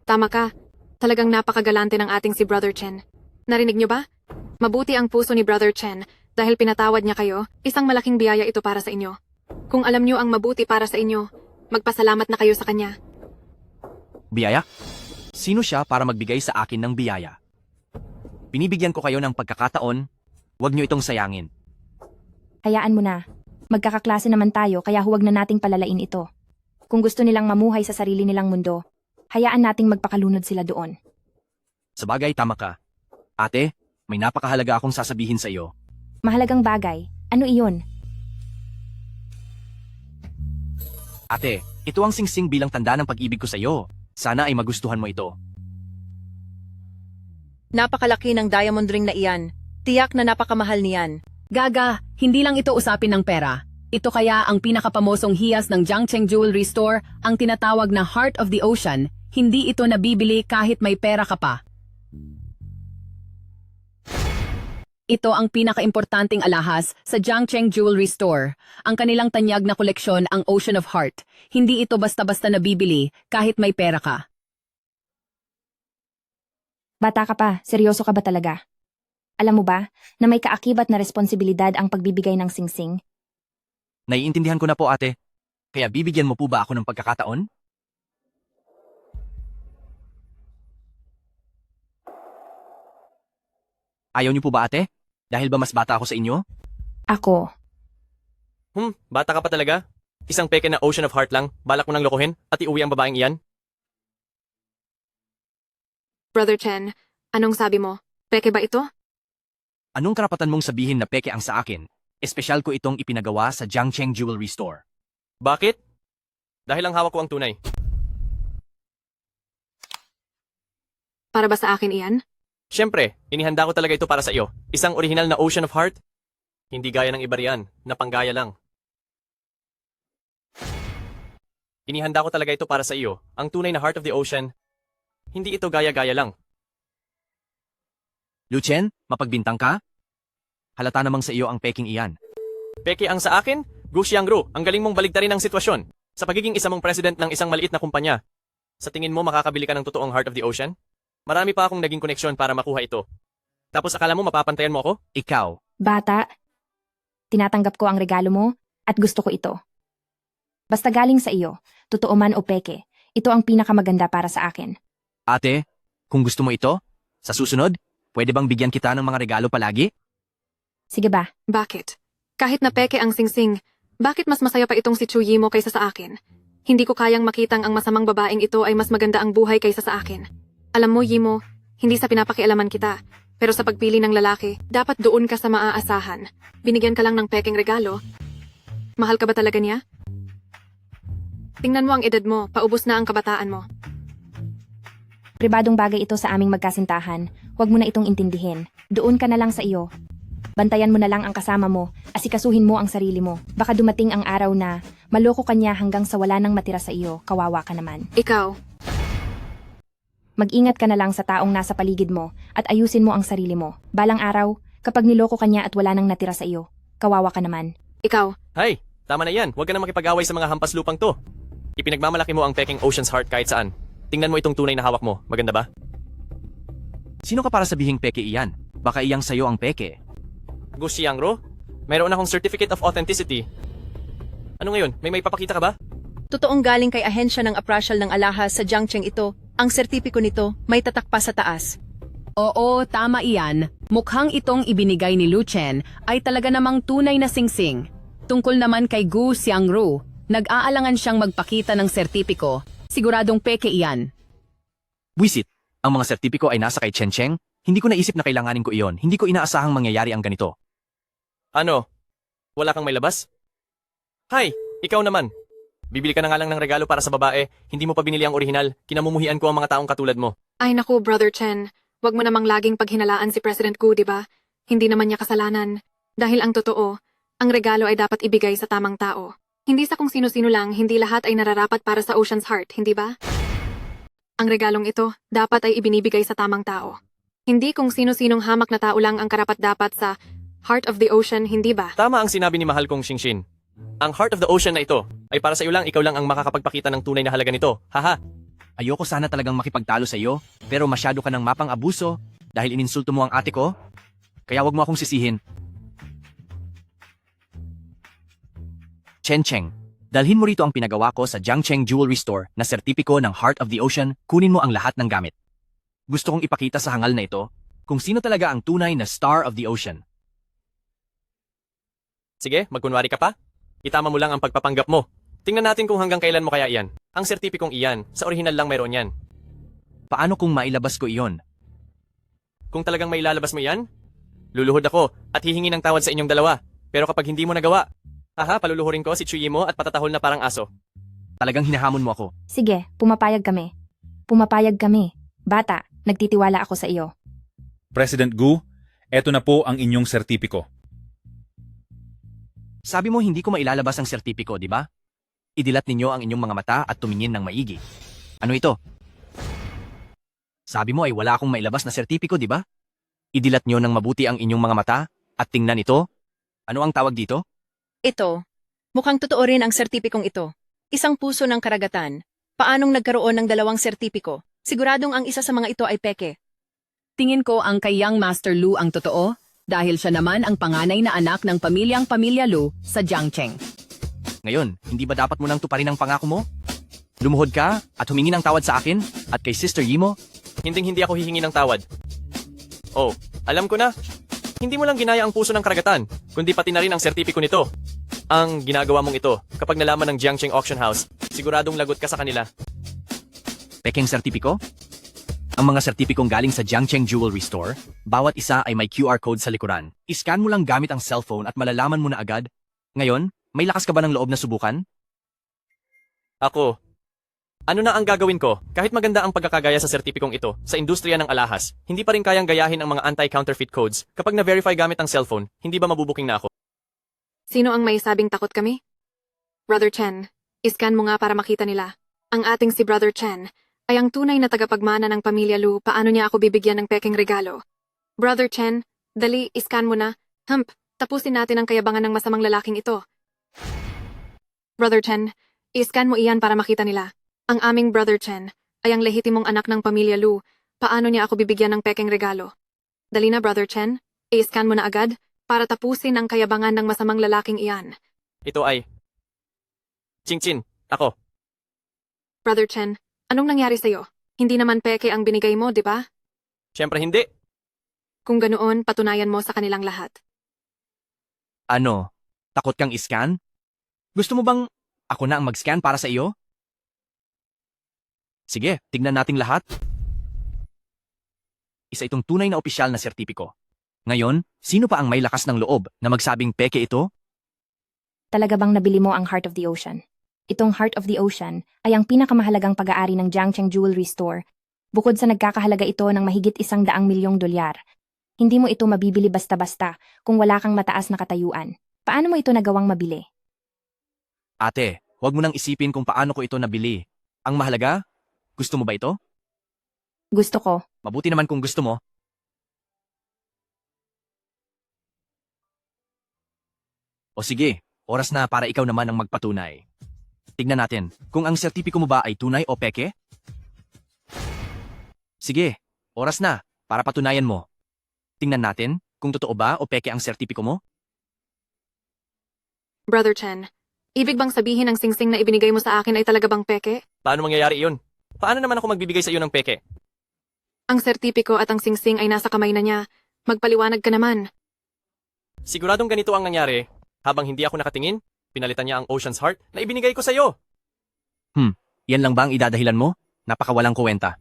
Tama ka. Talagang napakagalante ng ating si Brother Chen. Narinig niyo ba? Mabuti ang puso ni Brother Chen dahil pinatawad niya kayo, isang malaking biyaya ito para sa inyo. Kung alam niyo ang mabuti para sa inyo, magpasalamat na kayo sa kanya. Biyaya? Sino siya para magbigay sa akin ng biyaya? Binibigyan ko kayo ng pagkakataon, huwag niyo itong sayangin. Hayaan mo na. Magkakaklase naman tayo kaya huwag na nating palalain ito. Kung gusto nilang mamuhay sa sarili nilang mundo, hayaan nating magpakalunod sila doon. Sabagay, tama ka. Ate, may napakahalaga akong sasabihin sa iyo. Mahalagang bagay. Ano iyon? Ate, ito ang singsing bilang tanda ng pag-ibig ko sa iyo. Sana ay magustuhan mo ito. Napakalaki ng diamond ring na iyan. Tiyak na napakamahal niyan. Gaga, hindi lang ito usapin ng pera. Ito kaya ang pinakapamosong hiyas ng Jiangcheng Jewelry Store, ang tinatawag na Heart of the Ocean. Hindi ito nabibili kahit may pera ka pa. Ito ang pinakaimportanteng alahas sa Jiangcheng Jewelry Store. Ang kanilang tanyag na koleksyon ang Ocean of Heart. Hindi ito basta-basta nabibili kahit may pera ka. Bata ka pa, seryoso ka ba talaga? Alam mo ba na may kaakibat na responsibilidad ang pagbibigay ng singsing? Naiintindihan ko na po, ate. Kaya bibigyan mo po ba ako ng pagkakataon? Ayaw niyo po ba, ate? Dahil ba mas bata ako sa inyo? Ako. Bata ka pa talaga? Isang peke na Ocean of Heart lang, balak mo nang lokohin at iuwi ang babaeng iyan? Brother Chen, anong sabi mo? Peke ba ito? Anong karapatan mong sabihin na peke ang sa akin? Espesyal ko itong ipinagawa sa Jiangcheng Jewelry Store. Bakit? Dahil ang hawak ko ang tunay. Para ba sa akin iyan? Siyempre, inihanda ko talaga ito para sa iyo. Isang orihinal na Ocean of Heart. Hindi gaya ng iba riyan, na panggaya lang. Inihanda ko talaga ito para sa iyo. Ang tunay na Heart of the Ocean. Hindi ito gaya-gaya lang. Lu Chen, mapagbintang ka? Halata namang sa iyo ang peking iyan. Peke ang sa akin? Gu Xiangru, ang galing mong baligtarin ang sitwasyon. Sa pagiging isa mong president ng isang maliit na kumpanya. Sa tingin mo makakabili ka ng totoong Heart of the Ocean? Marami pa akong naging koneksyon para makuha ito. Tapos akala mo mapapantayan mo ako? Ikaw. Bata, tinatanggap ko ang regalo mo at gusto ko ito. Basta galing sa iyo, totoo man o peke, ito ang pinakamaganda para sa akin. Ate, kung gusto mo ito, sa susunod, pwede bang bigyan kita ng mga regalo palagi? Sige ba? Bakit? Kahit na peke ang singsing, bakit mas masaya pa itong si Chu Yimo kaysa sa akin? Hindi ko kayang makitang ang masamang babaeng ito ay mas maganda ang buhay kaysa sa akin. Alam mo, Yimo, hindi sa pinapakialaman kita, pero sa pagpili ng lalaki, dapat doon ka sa maaasahan. Binigyan ka lang ng pekeng regalo. Mahal ka ba talaga niya? Tingnan mo ang edad mo, paubos na ang kabataan mo. Pribadong bagay ito sa aming magkasintahan. Huwag mo na itong intindihin. Doon ka na lang sa iyo. Bantayan mo na lang ang kasama mo, asikasuhin mo ang sarili mo. Baka dumating ang araw na maloko ka niya hanggang sa wala nang matira sa iyo, kawawa ka naman. Ikaw. Mag-ingat ka na lang sa taong nasa paligid mo at ayusin mo ang sarili mo. Balang araw, kapag niloko ka niya at wala nang natira sa iyo, kawawa ka naman. Ikaw. Hay, tama na yan. Huwag ka na makipag-away sa mga hampas lupang to. Ipinagmamalaki mo ang peking Ocean's Heart kahit saan. Tingnan mo itong tunay na hawak mo. Maganda ba? Sino ka para sabihing peke iyan? Baka iyang sayo ang peke. Gu Xiangru, mayroon akong Certificate of Authenticity. Ano ngayon? May papakita ka ba? Totoong galing kay ahensya ng appraisal ng alahas sa Jiangcheng ito. Ang sertipiko nito may tatak pa sa taas. Oo, tama iyan. Mukhang itong ibinigay ni Lu Chen ay talaga namang tunay na singsing. Tungkol naman kay Gu Xiangru, nag-aalangan siyang magpakita ng sertipiko. Siguradong peke iyan. Buisit, ang mga sertipiko ay nasa kay Chen Cheng. Hindi ko naisip na kailanganin ko iyon. Hindi ko inaasahang mangyayari ang ganito. Ano? Wala kang may labas? Hay, ikaw naman. Bibili ka na nga lang ng regalo para sa babae, hindi mo pa binili ang orihinal, kinamumuhian ko ang mga taong katulad mo. Ay naku, Brother Chen. Wag mo namang laging paghinalaan si President Gu, di ba? Hindi naman niya kasalanan. Dahil ang totoo, ang regalo ay dapat ibigay sa tamang tao. Hindi sa kung sino-sino lang, hindi lahat ay nararapat para sa Ocean's Heart, hindi ba? Ang regalong ito, dapat ay ibinibigay sa tamang tao. Hindi kung sino-sinong hamak na tao lang ang karapat-dapat sa Heart of the Ocean, hindi ba? Tama ang sinabi ni mahal kong Xingshin. Ang Heart of the Ocean na ito ay para sa iyo lang, ikaw lang ang makakapagpakita ng tunay na halaga nito. Haha. Ayoko sana talagang makipagtalo sa iyo, pero masyado ka ng mapang-abuso dahil ininsulto mo ang ate ko. Kaya wag mo akong sisihin. Chen Cheng, dalhin mo rito ang pinagawa ko sa Jiangcheng Jewelry Store na sertipiko ng Heart of the Ocean, kunin mo ang lahat ng gamit. Gusto kong ipakita sa hangal na ito kung sino talaga ang tunay na Star of the Ocean. Sige, magkunwari ka pa. Itama mo lang ang pagpapanggap mo. Tingnan natin kung hanggang kailan mo kaya iyan. Ang sertipikong iyan, sa orihinal lang mayroon yan. Paano kung mailabas ko iyon? Kung talagang mailalabas mo iyan, luluhod ako at hihingi ng tawad sa inyong dalawa. Pero kapag hindi mo nagawa, paluluhurin ko si Chuyi mo at patatahol na parang aso. Talagang hinahamon mo ako. Sige, pumapayag kami. Pumapayag kami. Bata, nagtitiwala ako sa iyo. President Gu, eto na po ang inyong sertipiko. Sabi mo hindi ko mailalabas ang sertipiko, di ba? Idilat ninyo ang inyong mga mata at tumingin ng maigi. Ano ito? Sabi mo ay wala akong mailabas na sertipiko, di ba? Idilat nyo ng mabuti ang inyong mga mata at tingnan ito. Ano ang tawag dito? Ito, mukhang totoo rin ang sertipikong ito. Isang puso ng karagatan. Paanong nagkaroon ng dalawang sertipiko? Siguradong ang isa sa mga ito ay peke. Tingin ko ang kay Young Master Lu ang totoo dahil siya naman ang panganay na anak ng Pamilya Lu sa Jiangcheng. Ngayon, hindi ba dapat mo nang tuparin ang pangako mo? Lumuhod ka at humingi ng tawad sa akin at kay Sister Yimo? Hindi ako hihingi ng tawad. Oh, alam ko na. Hindi mo lang ginaya ang puso ng karagatan, kundi pati na rin ang sertipiko nito. Ang ginagawa mong ito, kapag nalaman ng Jiangcheng Auction House, siguradong lagot ka sa kanila. Pekeng sertipiko? Ang mga sertipikong galing sa Jiangcheng Jewelry Store, bawat isa ay may QR code sa likuran. I-scan mo lang gamit ang cellphone at malalaman mo na agad. Ngayon, may lakas ka ba ng loob na subukan? Ako. Ano na ang gagawin ko? Kahit maganda ang pagkakagaya sa sertipikong ito, sa industriya ng alahas, hindi pa rin kayang gayahin ang mga anti-counterfeit codes. Kapag na-verify gamit ang cellphone, hindi ba mabubuking na ako? Sino ang may sabing takot kami? Brother Chen, iscan mo nga para makita nila. Ang ating si Brother Chen ay ang tunay na tagapagmana ng pamilya Lu. Paano niya ako bibigyan ng pekeng regalo? Brother Chen, dali, iscan mo na. Tapusin natin ang kayabangan ng masamang lalaking ito. Brother Chen, iscan mo iyan para makita nila. Ang aming Brother Chen ay ang lehitimong anak ng pamilya Lu. Paano niya ako bibigyan ng pekeng regalo? Dali na, Brother Chen. I-scan mo na agad para tapusin ang kayabangan ng masamang lalaking iyan. Ito ay... Chin, ako. Brother Chen, anong nangyari sa'yo? Hindi naman peke ang binigay mo, di ba? Siyempre hindi. Kung ganoon, patunayan mo sa kanilang lahat. Ano? Takot kang iscan? Gusto mo bang ako na ang mag-scan para sa iyo? Sige, tignan nating lahat. Isa itong tunay na opisyal na sertipiko. Ngayon, sino pa ang may lakas ng loob na magsabing peke ito? Talaga bang nabili mo ang Heart of the Ocean? Itong Heart of the Ocean ay ang pinakamahalagang pag-aari ng Jiangcheng Jewelry Store. Bukod sa nagkakahalaga ito ng mahigit $100 milyong. Hindi mo ito mabibili basta-basta kung wala kang mataas na katayuan. Paano mo ito nagawang mabili? Ate, huwag mo nang isipin kung paano ko ito nabili. Ang mahalaga, gusto mo ba ito? Gusto ko. Mabuti naman kung gusto mo. O sige, oras na para ikaw naman ang magpatunay. Tignan natin kung ang sertipiko mo ba ay tunay o peke. Sige, oras na para patunayan mo. Tingnan natin kung totoo ba o peke ang sertipiko mo. Brother Chen, ibig bang sabihin ang singsing na ibinigay mo sa akin ay talaga bang peke? Paano mangyayari iyon? Paano naman ako magbibigay sa iyo ng peke? Ang sertipiko at ang singsing ay nasa kamay na niya. Magpaliwanag ka naman. Siguradong ganito ang nangyari. Habang hindi ako nakatingin, pinalitan niya ang Ocean's Heart na ibinigay ko sa'yo. Yan lang ba ang idadahilan mo? Napakawalang kuwenta.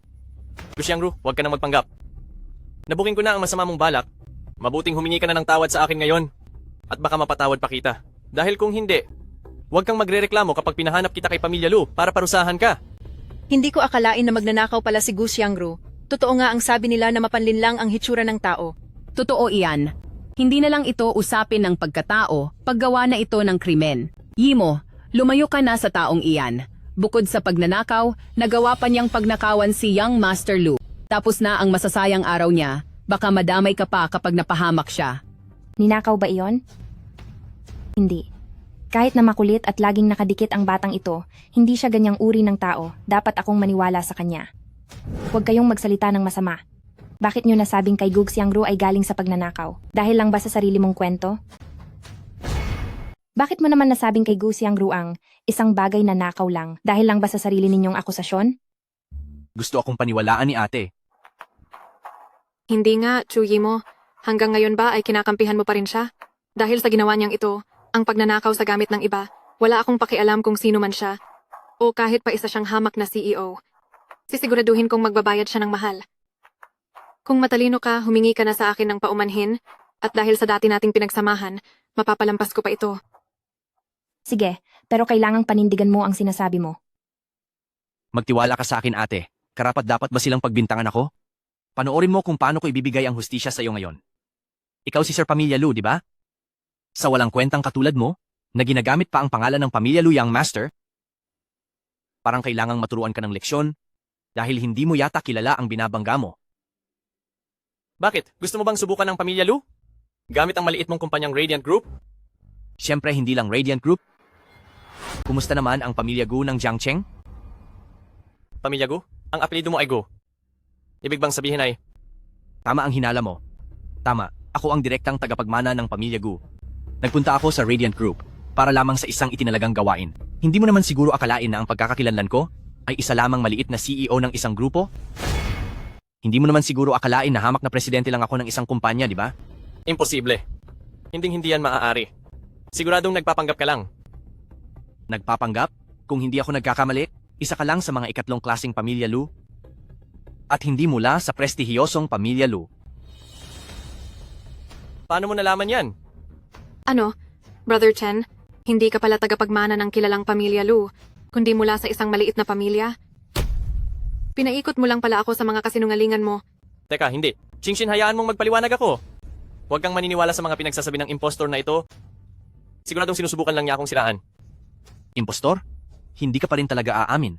Gu Xiangru, huwag ka nang magpanggap. Nabuking ko na ang masama mong balak. Mabuting humingi ka na ng tawad sa akin ngayon. At baka mapatawad pa kita. Dahil kung hindi, huwag kang magrereklamo kapag pinahanap kita kay Pamilya Lu para parusahan ka. Hindi ko akalain na magnanakaw pala si Gu Xiangru. Totoo nga ang sabi nila na mapanlinlang ang hitsura ng tao. Totoo iyan. Hindi na lang ito usapin ng pagkatao, paggawa na ito ng krimen. Yimo, lumayo ka na sa taong iyan. Bukod sa pagnanakaw, nagawa pa niyang pagnakawan si Young Master Lu. Tapos na ang masasayang araw niya, baka madamay ka pa kapag napahamak siya. Ninakaw ba iyon? Hindi. Kahit na makulit at laging nakadikit ang batang ito, hindi siya ganyang uri ng tao, dapat akong maniwala sa kanya. Huwag kayong magsalita ng masama. Bakit niyo nasabing kay Gu Xiangru ay galing sa pagnanakaw? Dahil lang ba sa sarili mong kwento? Bakit mo naman nasabing kay Gu Xiangru ang isang bagay na nakaw lang dahil lang ba sa sarili ninyong akusasyon? Gusto akong paniwalaan ni ate. Hindi nga, Chu Yimo. Hanggang ngayon ba ay kinakampihan mo pa rin siya? Dahil sa ginawa niyang ito, ang pagnanakaw sa gamit ng iba, wala akong pakialam kung sino man siya. O kahit pa isa siyang hamak na CEO. Sisiguraduhin kong magbabayad siya ng mahal. Kung matalino ka, humingi ka na sa akin ng paumanhin, at dahil sa dati nating pinagsamahan, mapapalampas ko pa ito. Sige, pero kailangang panindigan mo ang sinasabi mo. Magtiwala ka sa akin ate. Karapat dapat ba silang pagbintangan ako? Panoorin mo kung paano ko ibibigay ang hustisya sa iyo ngayon. Ikaw si Sir Pamilya Lu, di ba? Sa walang kwentang katulad mo, na ginagamit pa ang pangalan ng Pamilya Lu Young Master, parang kailangang maturuan ka ng leksyon dahil hindi mo yata kilala ang binabangga mo. Bakit? Gusto mo bang subukan ng Pamilya Lu? Gamit ang maliit mong kumpanyang Radiant Group? Siyempre hindi lang Radiant Group. Kumusta naman ang Pamilya Gu ng Jiangcheng? Pamilya Gu? Ang apelido mo ay Gu. Ibig bang sabihin ay... Tama ang hinala mo. Tama, ako ang direktang tagapagmana ng Pamilya Gu. Nagpunta ako sa Radiant Group para lamang sa isang itinalagang gawain. Hindi mo naman siguro akalain na ang pagkakakilanlan ko ay isa lamang maliit na CEO ng isang grupo? Hindi mo naman siguro akalain na hamak na presidente lang ako ng isang kumpanya, di ba? Imposible. Hinding-hindi yan maaari. Siguradong nagpapanggap ka lang. Nagpapanggap? Kung hindi ako nagkakamali, isa ka lang sa mga ikatlong klaseng Pamilya Lu. At hindi mula sa prestihiyosong Pamilya Lu. Paano mo nalaman yan? Ano, Brother Chen, hindi ka pala tagapagmana ng kilalang Pamilya Lu, kundi mula sa isang maliit na pamilya? Pinaikot mo lang pala ako sa mga kasinungalingan mo. Teka, hindi. Chingshin, hayaan mong magpaliwanag ako. Huwag kang maniniwala sa mga pinagsasabi ng impostor na ito. Siguradong sinusubukan lang niya akong siraan. Impostor? Hindi ka pa rin talaga aamin.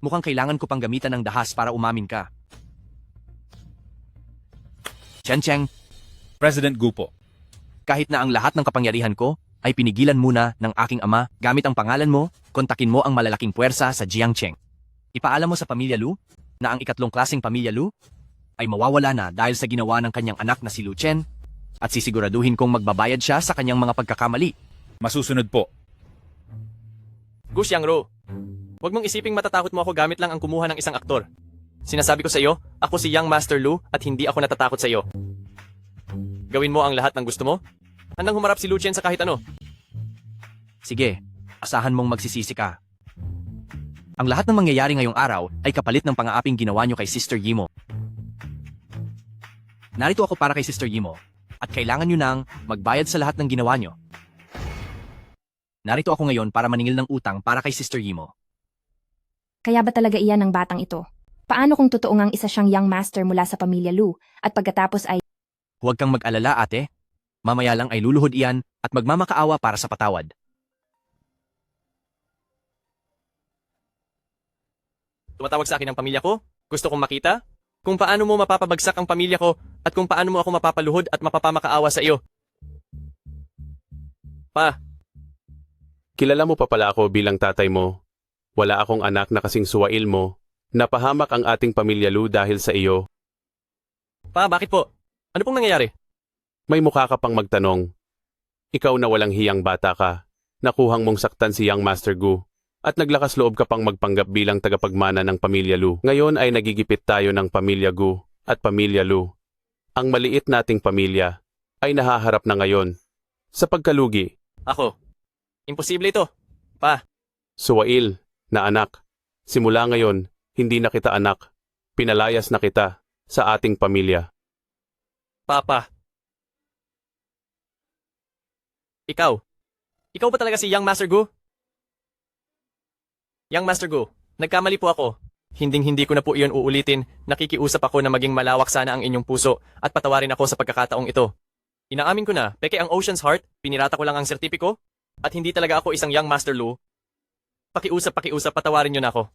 Mukhang kailangan ko pang gamitan ng dahas para umamin ka. Chen Cheng, President Gu po. kahit na ang lahat ng kapangyarihan ko ay pinigilan muna ng aking ama gamit ang pangalan mo, kontakin mo ang malalaking puwersa sa Jiangcheng. Ipaalam mo sa Pamilya Lu na ang ikatlong klaseng Pamilya Lu ay mawawala na dahil sa ginawa ng kanyang anak na si Lu Chen at sisiguraduhin kong magbabayad siya sa kanyang mga pagkakamali. Masusunod po. Gu Xiangru, huwag mong isiping matatakot mo ako gamit lang ang kumuha ng isang aktor. Sinasabi ko sa iyo, ako si Young Master Lu at hindi ako natatakot sa iyo. Gawin mo ang lahat ng gusto mo? Handang humarap si Lu Chen sa kahit ano. Sige, asahan mong magsisisi ka. Ang lahat ng mangyayari ngayong araw ay kapalit ng pang-aaping ginawa niyo kay Sister Yimo. Narito ako para kay Sister Yimo at kailangan niyo nang magbayad sa lahat ng ginawa niyo. Narito ako ngayon para maningil ng utang para kay Sister Yimo. Kaya ba talaga iyan ang batang ito? Paano kung totoo ngang isa siyang young master mula sa Pamilya Lu at pagkatapos ay... Huwag kang mag-alala ate. Mamaya lang ay luluhod iyan at magmamakaawa para sa patawad. Tumatawag sa akin ang pamilya ko? Gusto kong makita? Kung paano mo mapapabagsak ang pamilya ko at kung paano mo ako mapapaluhod at mapapamakaawa sa iyo. Pa, kilala mo pa pala ako bilang tatay mo. Wala akong anak na kasing suwail mo. Napahamak ang ating Pamilya Lu dahil sa iyo. Pa, bakit po? Ano pong nangyayari? May mukha ka pang magtanong. Ikaw na walang hiyang bata ka. Nakuhang mong saktan si Young Master Gu. At naglakas loob ka pang magpanggap bilang tagapagmana ng Pamilya Lu. Ngayon ay nagigipit tayo ng Pamilya Gu. at Pamilya Lu. Ang maliit nating pamilya ay nahaharap na ngayon sa pagkalugi. Ako. Imposible ito. Pa. Suwail, na anak, simula ngayon, hindi na kita anak. Pinalayas na kita sa ating pamilya. Papa. Ikaw. Ikaw ba talaga si Young Master Gu? Young Master Gu, nagkamali po ako. Hinding-hindi ko na po iyon uulitin. Nakikiusap ako na maging malawak sana ang inyong puso at patawarin ako sa pagkakataong ito. Inaamin ko na, peke ang Ocean's Heart, pinirata ko lang ang sertipiko, at hindi talaga ako isang Young Master Lu. Pakiusap, patawarin niyo na ako.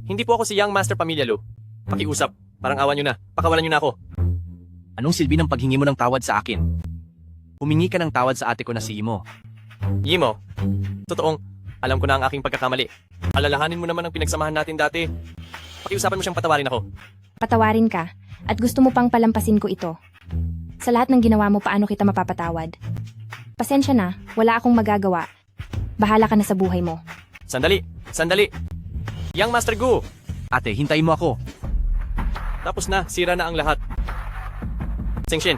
Hindi po ako si Young Master Pamilya Lu. Pakiusap, parang awan niyo na, pakawalan niyo na ako. Anong silbi ng paghingi mo ng tawad sa akin? Humingi ka ng tawad sa ate ko na si Imo. Yimo, totoong, alam ko na ang aking pagkakamali. Alalahanin mo naman ang pinagsamahan natin dati. Pakiusapan mo siyang patawarin ako. Patawarin ka, at gusto mo pang palampasin ko ito. Sa lahat ng ginawa mo, paano kita mapapatawad? Pasensya na, wala akong magagawa. Bahala ka na sa buhay mo. Sandali! Young Master Gu! Ate, hintayin mo ako. Tapos na, sira na ang lahat. Singshin,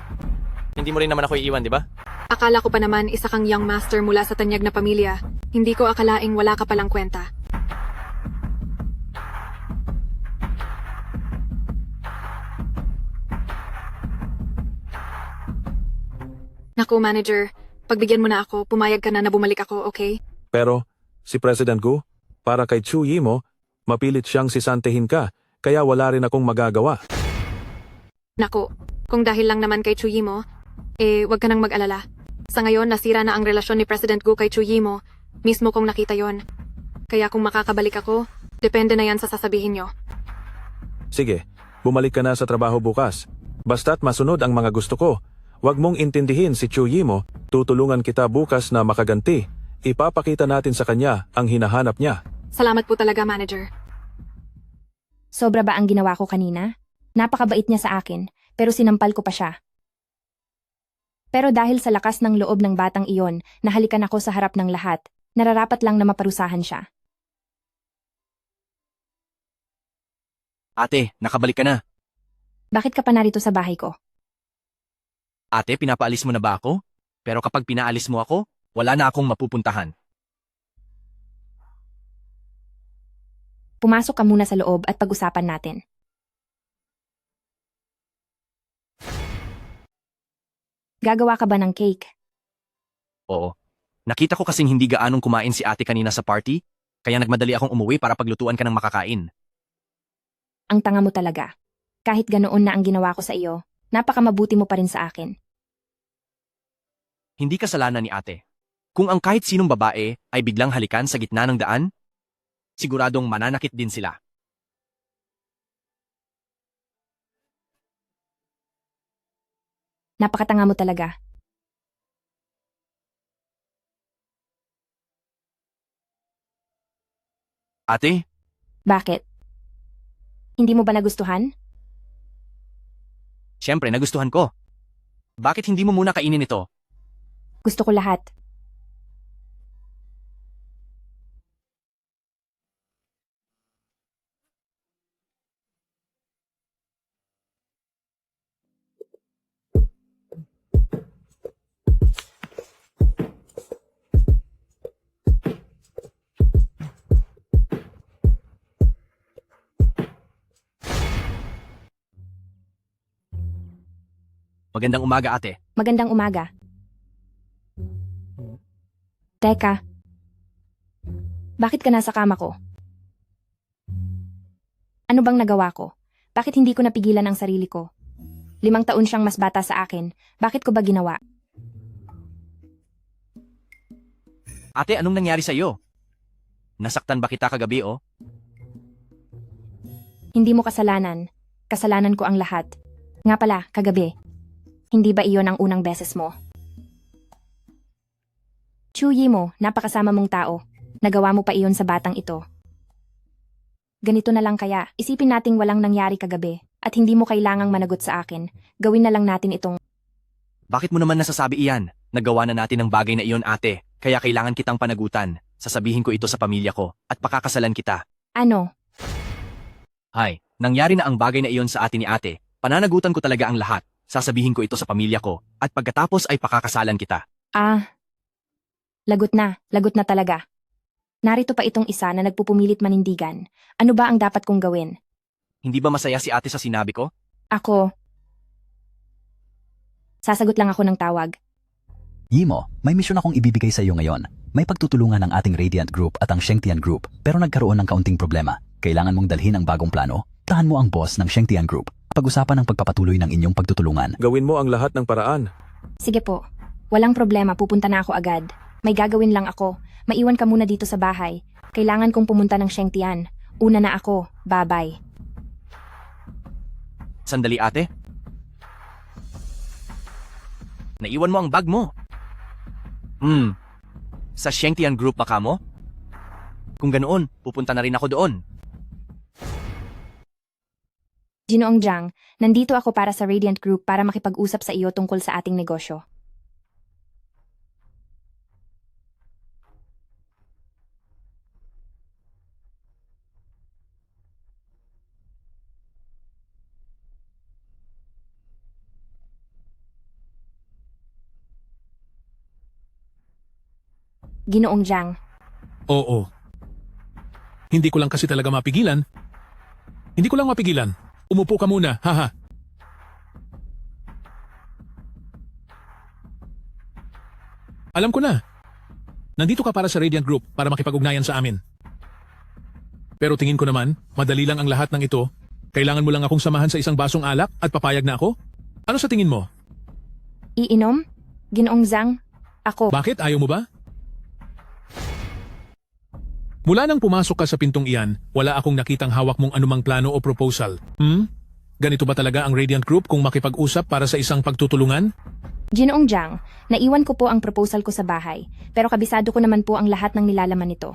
hindi mo rin naman ako iiwan, di ba? Akala ko pa naman isa kang young master mula sa tanyag na pamilya. Hindi ko akalaing wala ka palang kwenta. Naku, manager. Pagbigyan mo na ako, pumayag ka na bumalik ako, okay? Pero, si President Gu, para kay Chu Yimo, mapilit siyang sisantehin ka, kaya wala rin akong magagawa. Naku, kung dahil lang naman kay Chu Yimo, wag ka nang mag-alala. Sa ngayon, nasira na ang relasyon ni President Gu kay Chu Yimo. Mismo kong nakita yon. Kaya kung makakabalik ako, depende na yan sa sasabihin nyo. Sige, bumalik ka na sa trabaho bukas. Basta't masunod ang mga gusto ko. Huwag mong intindihin si Chu Yimo, tutulungan kita bukas na makaganti. Ipapakita natin sa kanya ang hinahanap niya. Salamat po talaga, manager. Sobra ba ang ginawa ko kanina? Napakabait niya sa akin, pero sinampal ko pa siya. Pero dahil sa lakas ng loob ng batang iyon, nahalikan ako sa harap ng lahat, nararapat lang na maparusahan siya. Ate, nakabalik ka na. Bakit ka pa narito sa bahay ko? Ate, pinapaalis mo na ba ako? Pero kapag pinaalis mo ako, wala na akong mapupuntahan. Pumasok ka muna sa loob at pag-usapan natin. Gagawa ka ba ng cake? Oo. Nakita ko kasing hindi gaanong kumain si ate kanina sa party, kaya nagmadali akong umuwi para paglutuan ka ng makakain. Ang tanga mo talaga. Kahit ganoon na ang ginawa ko sa iyo, napakamabuti mo pa rin sa akin. Hindi kasalanan ni ate. Kung ang kahit sinong babae ay biglang halikan sa gitna ng daan, siguradong mananakit din sila. Napakatanga mo talaga. Ate? Bakit? Hindi mo ba nagustuhan? Siyempre, nagustuhan ko. Bakit hindi mo muna kainin ito? Gusto ko lahat. Magandang umaga, ate. Magandang umaga. Teka. Bakit ka nasa kama ko? Ano bang nagawa ko? Bakit hindi ko napigilan ang sarili ko? 5 taon siyang mas bata sa akin. Bakit ko ba ginawa? Ate, anong nangyari sa iyo? Nasaktan ba kita kagabi, oh? Hindi mo kasalanan. Kasalanan ko ang lahat. Nga pala, kagabi. Hindi ba iyon ang unang beses mo? Chu Yimo, napakasama mong tao. Nagawa mo pa iyon sa batang ito. Ganito na lang kaya, isipin nating walang nangyari kagabi at hindi mo kailangang managot sa akin. Gawin na lang natin itong... Bakit mo naman nasasabi iyan? Nagawa na natin ang bagay na iyon, ate. Kaya kailangan kitang panagutan. Sasabihin ko ito sa pamilya ko at pakakasalan kita. Ano? Hay, Nangyari na ang bagay na iyon sa atin ni ate. Pananagutan ko talaga ang lahat. Sasabihin ko ito sa pamilya ko. At pagkatapos ay pakakasalan kita. Lagot na talaga. Narito pa itong isa na nagpupumilit manindigan. Ano ba ang dapat kong gawin? Hindi ba masaya si ate sa sinabi ko? Ako. Sasagot lang ako ng tawag. Yimo, may misyon akong ibibigay sa iyo ngayon. May pagtutulungan ng ating Radiant Group at ang Shengtian Group, pero nagkaroon ng kaunting problema. Kailangan mong dalhin ang bagong plano. Tahan mo ang boss ng Shengtian Group. Pag-usapan ang pagpapatuloy ng inyong pagtutulungan. Gawin mo ang lahat ng paraan. Sige po. Walang problema, pupunta na ako agad. May gagawin lang ako. Maiwan ka muna dito sa bahay. Kailangan kong pumunta ng Shengtian. Una na ako. Bye-bye. Sandali ate. Naiwan mo ang bag mo. Sa Shengtian Group ba ka mo? Kung ganoon, pupunta na rin ako doon. Ginoong Jiang, nandito ako para sa Radiant Group para makipag-usap sa iyo tungkol sa ating negosyo. Ginoong Jiang. Oo. Hindi ko lang kasi talaga mapigilan. Umupo ka muna, haha. Alam ko na. Nandito ka para sa Radiant Group para makipag-ugnayan sa amin. Pero tingin ko naman, madali lang ang lahat ng ito. Kailangan mo lang akong samahan sa isang basong alak at papayag na ako? Ano sa tingin mo? Iinom? Ginoong Jiang, ako. Bakit? Ayaw mo ba? Mula nang pumasok ka sa pintong iyan, wala akong nakitang hawak mong anumang plano o proposal. Ganito ba talaga ang Radiant Group kung makipag-usap para sa isang pagtutulungan? Ginoong Jiang, naiwan ko po ang proposal ko sa bahay, pero kabisado ko naman po ang lahat ng nilalaman nito.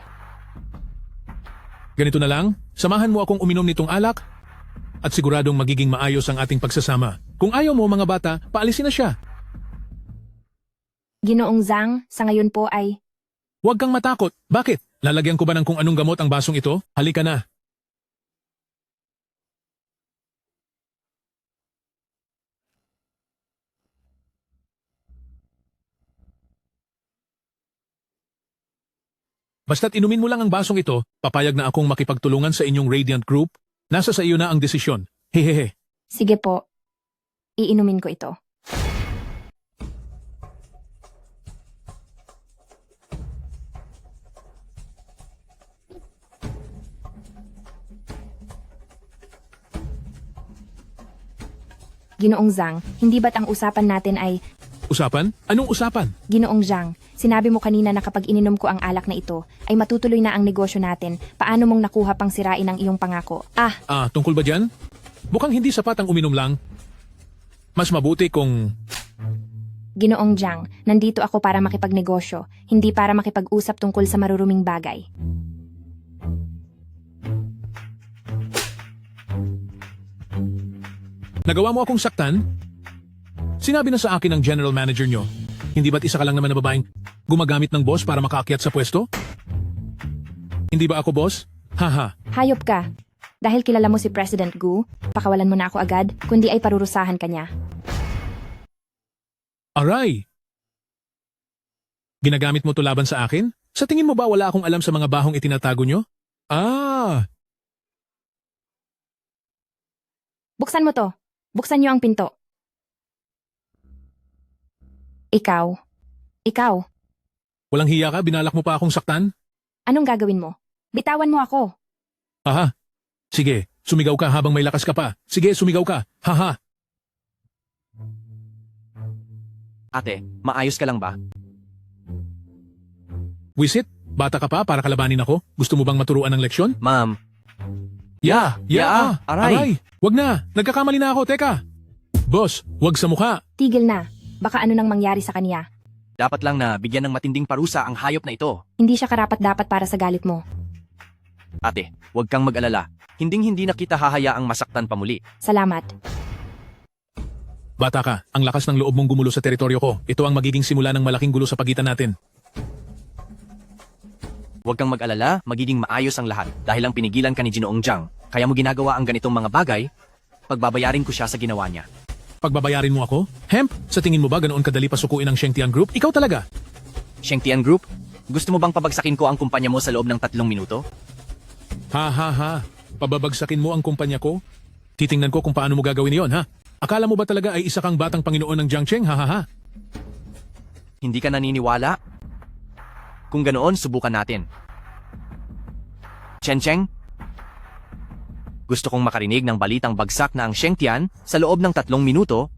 Ganito na lang, samahan mo akong uminom nitong alak at siguradong magiging maayos ang ating pagsasama. Kung ayaw mo mga bata, paalisin na siya. Ginoong Jiang, sa ngayon po ay... Huwag kang matakot. Bakit? Lalagyan ko ba ng kung anong gamot ang basong ito? Halika na. Basta't inumin mo lang ang basong ito, papayag na akong makipagtulungan sa inyong Radiant Group. Nasa sa iyo na ang desisyon. Hehehe. Sige po. Iinumin ko ito. Ginoong Jiang, hindi ba't ang usapan natin ay... Usapan? Anong usapan? Ginoong Jiang, sinabi mo kanina na kapag ininom ko ang alak na ito, ay matutuloy na ang negosyo natin. Paano mong nakuha pang sirain ang iyong pangako? Tungkol ba dyan? Mukhang hindi sapat ang uminom lang. Mas mabuti kung... Ginoong Jiang, nandito ako para makipagnegosyo, hindi para makipag-usap tungkol sa maruruming bagay. Nagawa mo akong saktan? Sinabi na sa akin ng general manager nyo, hindi ba't isa ka lang naman na babaeng gumagamit ng boss para makaakyat sa pwesto? Hindi ba ako boss? Haha. Hayop ka. Dahil kilala mo si President Gu, pakawalan mo na ako agad, kundi ay parurusahan ka niya. Aray! Ginagamit mo to laban sa akin? Sa tingin mo ba wala akong alam sa mga bahong itinatago nyo? Buksan mo to. Buksan niyo ang pinto. Ikaw. Walang hiya ka? Binalak mo pa akong saktan? Anong gagawin mo? Bitawan mo ako. Aha. Sige, sumigaw ka habang may lakas ka pa. Sige, sumigaw ka. Haha. Ate, maayos ka lang ba? Wisit, bata ka pa para kalabanin ako? Gusto mo bang maturuan ng leksyon? Ma'am. Aray. Wag na, nagkakamali na ako, teka. Boss, wag sa mukha. Tigil na. Baka ano nang mangyari sa kanya. Dapat lang na bigyan ng matinding parusa ang hayop na ito. Hindi siya karapat-dapat para sa galit mo. Ate, huwag kang mag-alala. Hinding-hindi na kita hahayaang masaktan pa muli. Salamat. Bata ka, ang lakas ng loob mong gumulo sa teritoryo ko. Ito ang magiging simula ng malaking gulo sa pagitan natin. Huwag kang mag-alala, magiging maayos ang lahat dahil ang pinigilan ka ni Ginoong Jiang. Kaya mo ginagawa ang ganitong mga bagay, pagbabayarin ko siya sa ginawa niya. Pagbabayarin mo ako? Hemp, sa tingin mo ba ganoon kadali pasukuin ang Shengtian Group? Ikaw talaga. Shengtian Group, gusto mo bang pabagsakin ko ang kumpanya mo sa loob ng 3 minuto? Ha ha ha. Pababagsakin mo ang kumpanya ko? Titingnan ko kung paano mo gagawin iyon, ha? Akala mo ba talaga ay isa kang batang Panginoon ng Jiangcheng? Ha ha ha. Hindi ka naniniwala? Kung ganoon, subukan natin. Chen Cheng? Gusto kong makarinig ng balitang bagsak na ang Shengtian sa loob ng 3 minuto.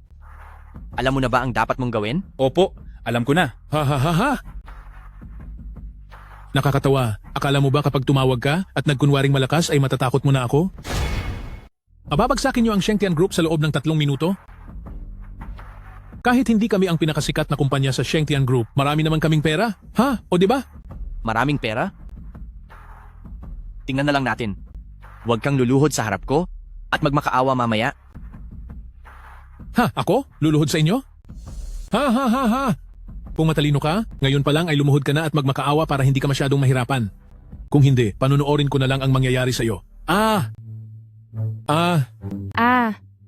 Alam mo na ba ang dapat mong gawin? Opo, alam ko na. Ha ha ha ha. Nakakatawa. Akala mo ba kapag tumawag ka at nagkunwaring malakas ay matatakot mo na ako? Ababagsakin niyo ang Shengtian Group sa loob ng 3 minuto? Kahit hindi kami ang pinakasikat na kumpanya sa Shengtian Group, marami naman kaming pera. Ha? O di ba? Maraming pera? Tingnan na lang natin. Huwag kang luluhod sa harap ko at magmakaawa mamaya. Ha? Ako? Luluhod sa inyo? Ha ha ha ha. Kung matalino ka, ngayon pa lang ay lumuhod ka na at magmakaawa para hindi ka masyadong mahirapan. Kung hindi, panunuorin ko na lang ang mangyayari sa iyo.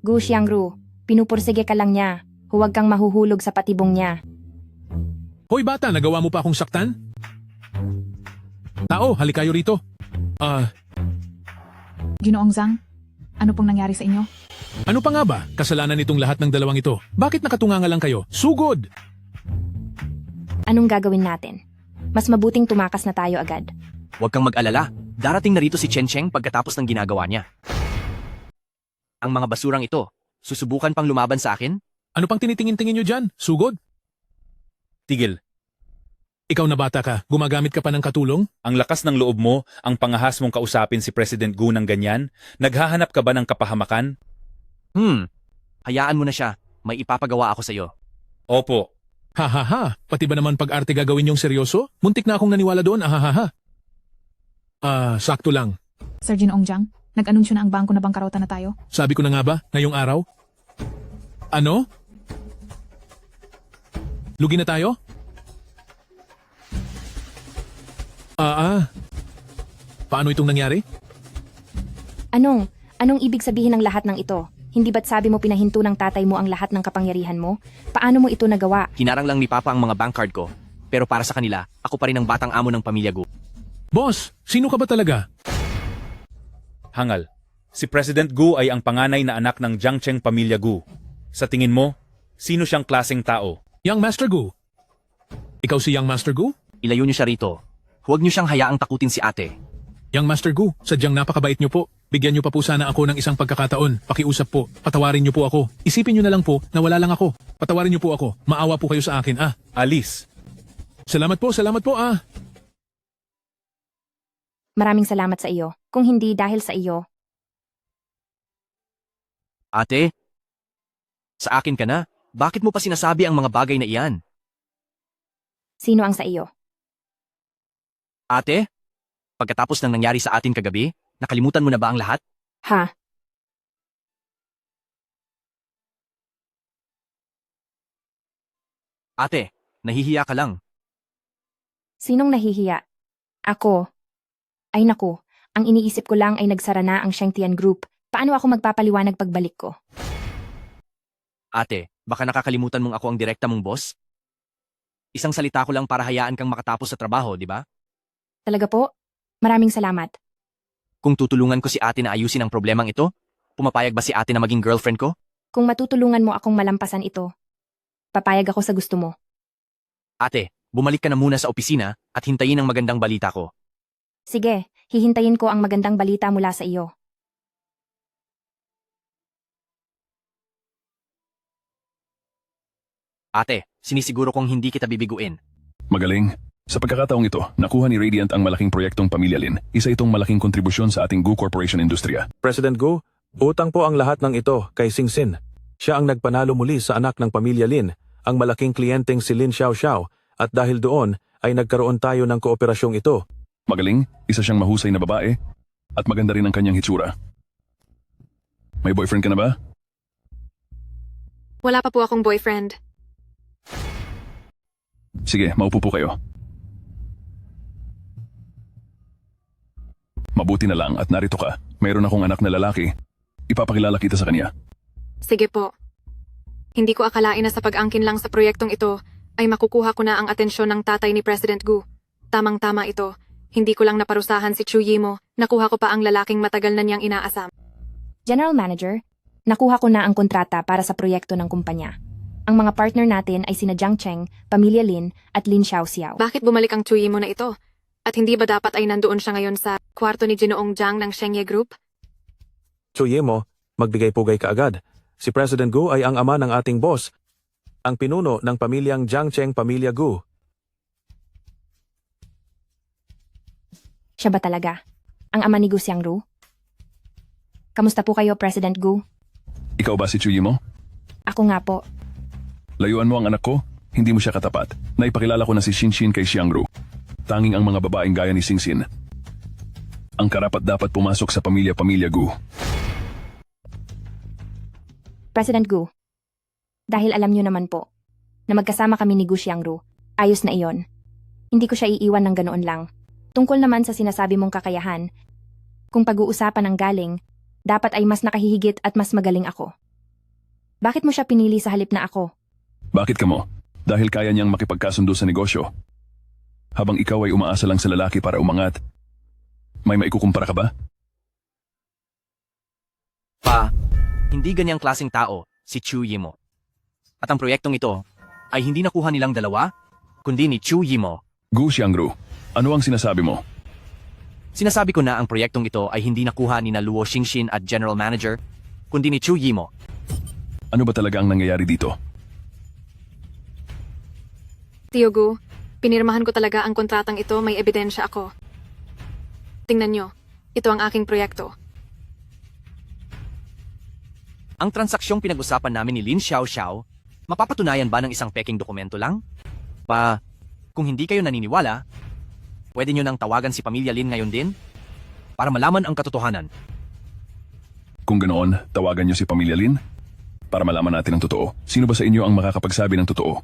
Gu Xiangru, pinupursige ka lang niya. Huwag kang mahuhulog sa patibong niya. Hoy bata, nagawa mo pa akong saktan? Tao, halik kayo rito. Ginoong Zhang, ano pong nangyari sa inyo? Ano pa nga ba? Kasalanan nitong lahat ng dalawang ito. Bakit nakatunganga lang kayo? Sugod! Anong gagawin natin? Mas mabuting tumakas na tayo agad. Huwag kang mag-alala. Darating na rito si Chen Cheng pagkatapos ng ginagawa niya. Ang mga basurang ito, susubukan pang lumaban sa akin? Ano pang tinitingin-tingin nyo dyan? Sugod? Tigil. Ikaw na bata ka, gumagamit ka pa ng katulong? Ang lakas ng loob mo, ang pangahas mong kausapin si President Gu ng ganyan? Naghahanap ka ba ng kapahamakan? Hayaan mo na siya. May ipapagawa ako sa'yo. Opo. Ha ha ha, pati ba naman pag-arte gagawin yung seryoso? Muntik na akong naniwala doon, ha ha ha. Sakto lang. Sir Ginoong Zhang, nag-anunsyo na ang bangko na bangkarota na tayo. Sabi ko na nga ba, ngayong araw? Ano? Lugi na tayo? Paano itong nangyari? Anong ibig sabihin ng lahat ng ito? Hindi ba't sabi mo pinahinto ng tatay mo ang lahat ng kapangyarihan mo? Paano mo ito nagawa? Hinarang lang ni Papa ang mga bank card ko. Pero para sa kanila, ako pa rin ang batang amo ng pamilya Gu. Boss, sino ka ba talaga? Hangal. Si President Gu ay ang panganay na anak ng Jiangcheng pamilya Gu. Sa tingin mo, sino siyang klaseng tao? Young Master Gu. Ikaw si Young Master Gu? Ilayo niyo siya rito. Huwag niyo siyang hayaang takutin si ate. Young Master Gu, sadyang napakabait niyo po. Bigyan niyo pa po sana ako ng isang pagkakataon. Pakiusap po. Patawarin niyo po ako. Isipin niyo na lang po na wala lang ako. Patawarin niyo po ako. Maawa po kayo sa akin, Alice. Salamat po, Maraming salamat sa iyo. Kung hindi dahil sa iyo, Ate? Sa akin ka na? Bakit mo pa sinasabi ang mga bagay na iyan? sino ang sa iyo? Ate? Pagkatapos ng nangyari sa atin kagabi, nakalimutan mo na ba ang lahat? Ha? Ate, nahihiya ka lang. Sinong nahihiya? Ako. Ay naku, ang iniisip ko lang ay nagsara na ang Shengtian Group. Paano ako magpapaliwanag pagbalik ko? Ate, baka nakakalimutan mong ako ang direkta mong boss? Isang salita ko lang para hayaan kang makatapos sa trabaho, di ba? Talaga po? Maraming salamat. Kung tutulungan ko si ate na ayusin ang problemang ito, pumapayag ba si ate na maging girlfriend ko? Kung matutulungan mo akong malampasan ito, papayag ako sa gusto mo. Ate, bumalik ka na muna sa opisina at hintayin ang magandang balita ko. Sige, hihintayin ko ang magandang balita mula sa iyo. Ate, sinisiguro kong hindi kita bibiguin. Magaling. Sa pagkakataong ito, nakuha ni Radiant ang malaking proyektong Pamilya Lin. Isa itong malaking kontribusyon sa ating Gu Corporation industriya. President Gu, utang po ang lahat ng ito kay Sing Sin. Siya ang nagpanalo muli sa anak ng Pamilya Lin, ang malaking kliyenteng si Lin Xiao Xiao, at dahil doon ay nagkaroon tayo ng kooperasyong ito. Magaling, isa siyang mahusay na babae, at maganda rin ang kanyang hitsura. May boyfriend ka na ba? Wala pa po akong boyfriend. Sige, maupo po kayo. Mabuti na lang at narito ka. Mayroon akong anak na lalaki. Ipapakilala kita sa kanya. Sige po. Hindi ko akalain na sa pag-angkin lang sa proyektong ito ay makukuha ko na ang atensyon ng tatay ni President Gu. Tamang-tama ito. Hindi ko lang naparusahan si Chu Yimo. Nakuha ko pa ang lalaking matagal na niyang inaasam. General Manager, nakuha ko na ang kontrata para sa proyekto ng kumpanya. Ang mga partner natin ay sina Jiang Cheng, Pamilya Lin, at Lin Xiaoxiao. Bakit bumalik ang Chu Yimo na ito? At hindi ba dapat ay nandoon siya ngayon sa kwarto ni Ginoong Jiang ng Shengye Group? Chu Yimo, magbigay-pugay ka agad. Si President Gu ay ang ama ng ating boss, ang pinuno ng pamilyang Jiangcheng Pamilya Gu. Siya ba talaga? Ang ama ni Gu Xiangru? Kamusta po kayo, President Gu? Ikaw ba si Chu Yimo? Ako nga po. Layuan mo ang anak ko, hindi mo siya katapat. Naipakilala ko na si Shinshin kay Xiangru. Tanging ang mga babaeng gaya ni Singsin ang karapat-dapat pumasok sa pamilya-pamilya Gu. President Gu, dahil alam niyo naman po na magkasama kami ni Gu Xiangru, ayos na iyon. Hindi ko siya iiwan ng ganoon lang. Tungkol naman sa sinasabi mong kakayahan, kung pag-uusapan ang galing, dapat ay mas nakahihigit at mas magaling ako. Bakit mo siya pinili sa halip na ako? Bakit ka mo? Dahil kaya niyang makipagkasundo sa negosyo. Habang ikaw ay umaasa lang sa lalaki para umangat, may maikukumpara ka ba? Pa, hindi ganyang klaseng tao si Chu Yimo. At ang proyektong ito ay hindi nakuha nilang dalawa, kundi ni Chu Yimo. Gu Xiangru, ano ang sinasabi mo? Sinasabi ko na ang proyektong ito ay hindi nakuha ni na Luo Xingxin at General Manager, kundi ni Chu Yimo. Ano ba talaga ang nangyayari dito? Tio Gu, pinirmahan ko talaga ang kontratang ito, may ebidensya ako. Tingnan nyo, ito ang aking proyekto. Ang transaksyong pinag-usapan namin ni Lin Xiaoxiao, mapapatunayan ba ng isang peking dokumento lang? Pa, kung hindi kayo naniniwala, pwede nyo nang tawagan si Pamilya Lin ngayon din para malaman ang katotohanan. Kung ganoon, tawagan niyo si Pamilya Lin para malaman natin ang totoo. Sino ba sa inyo ang makakapagsabi ng totoo?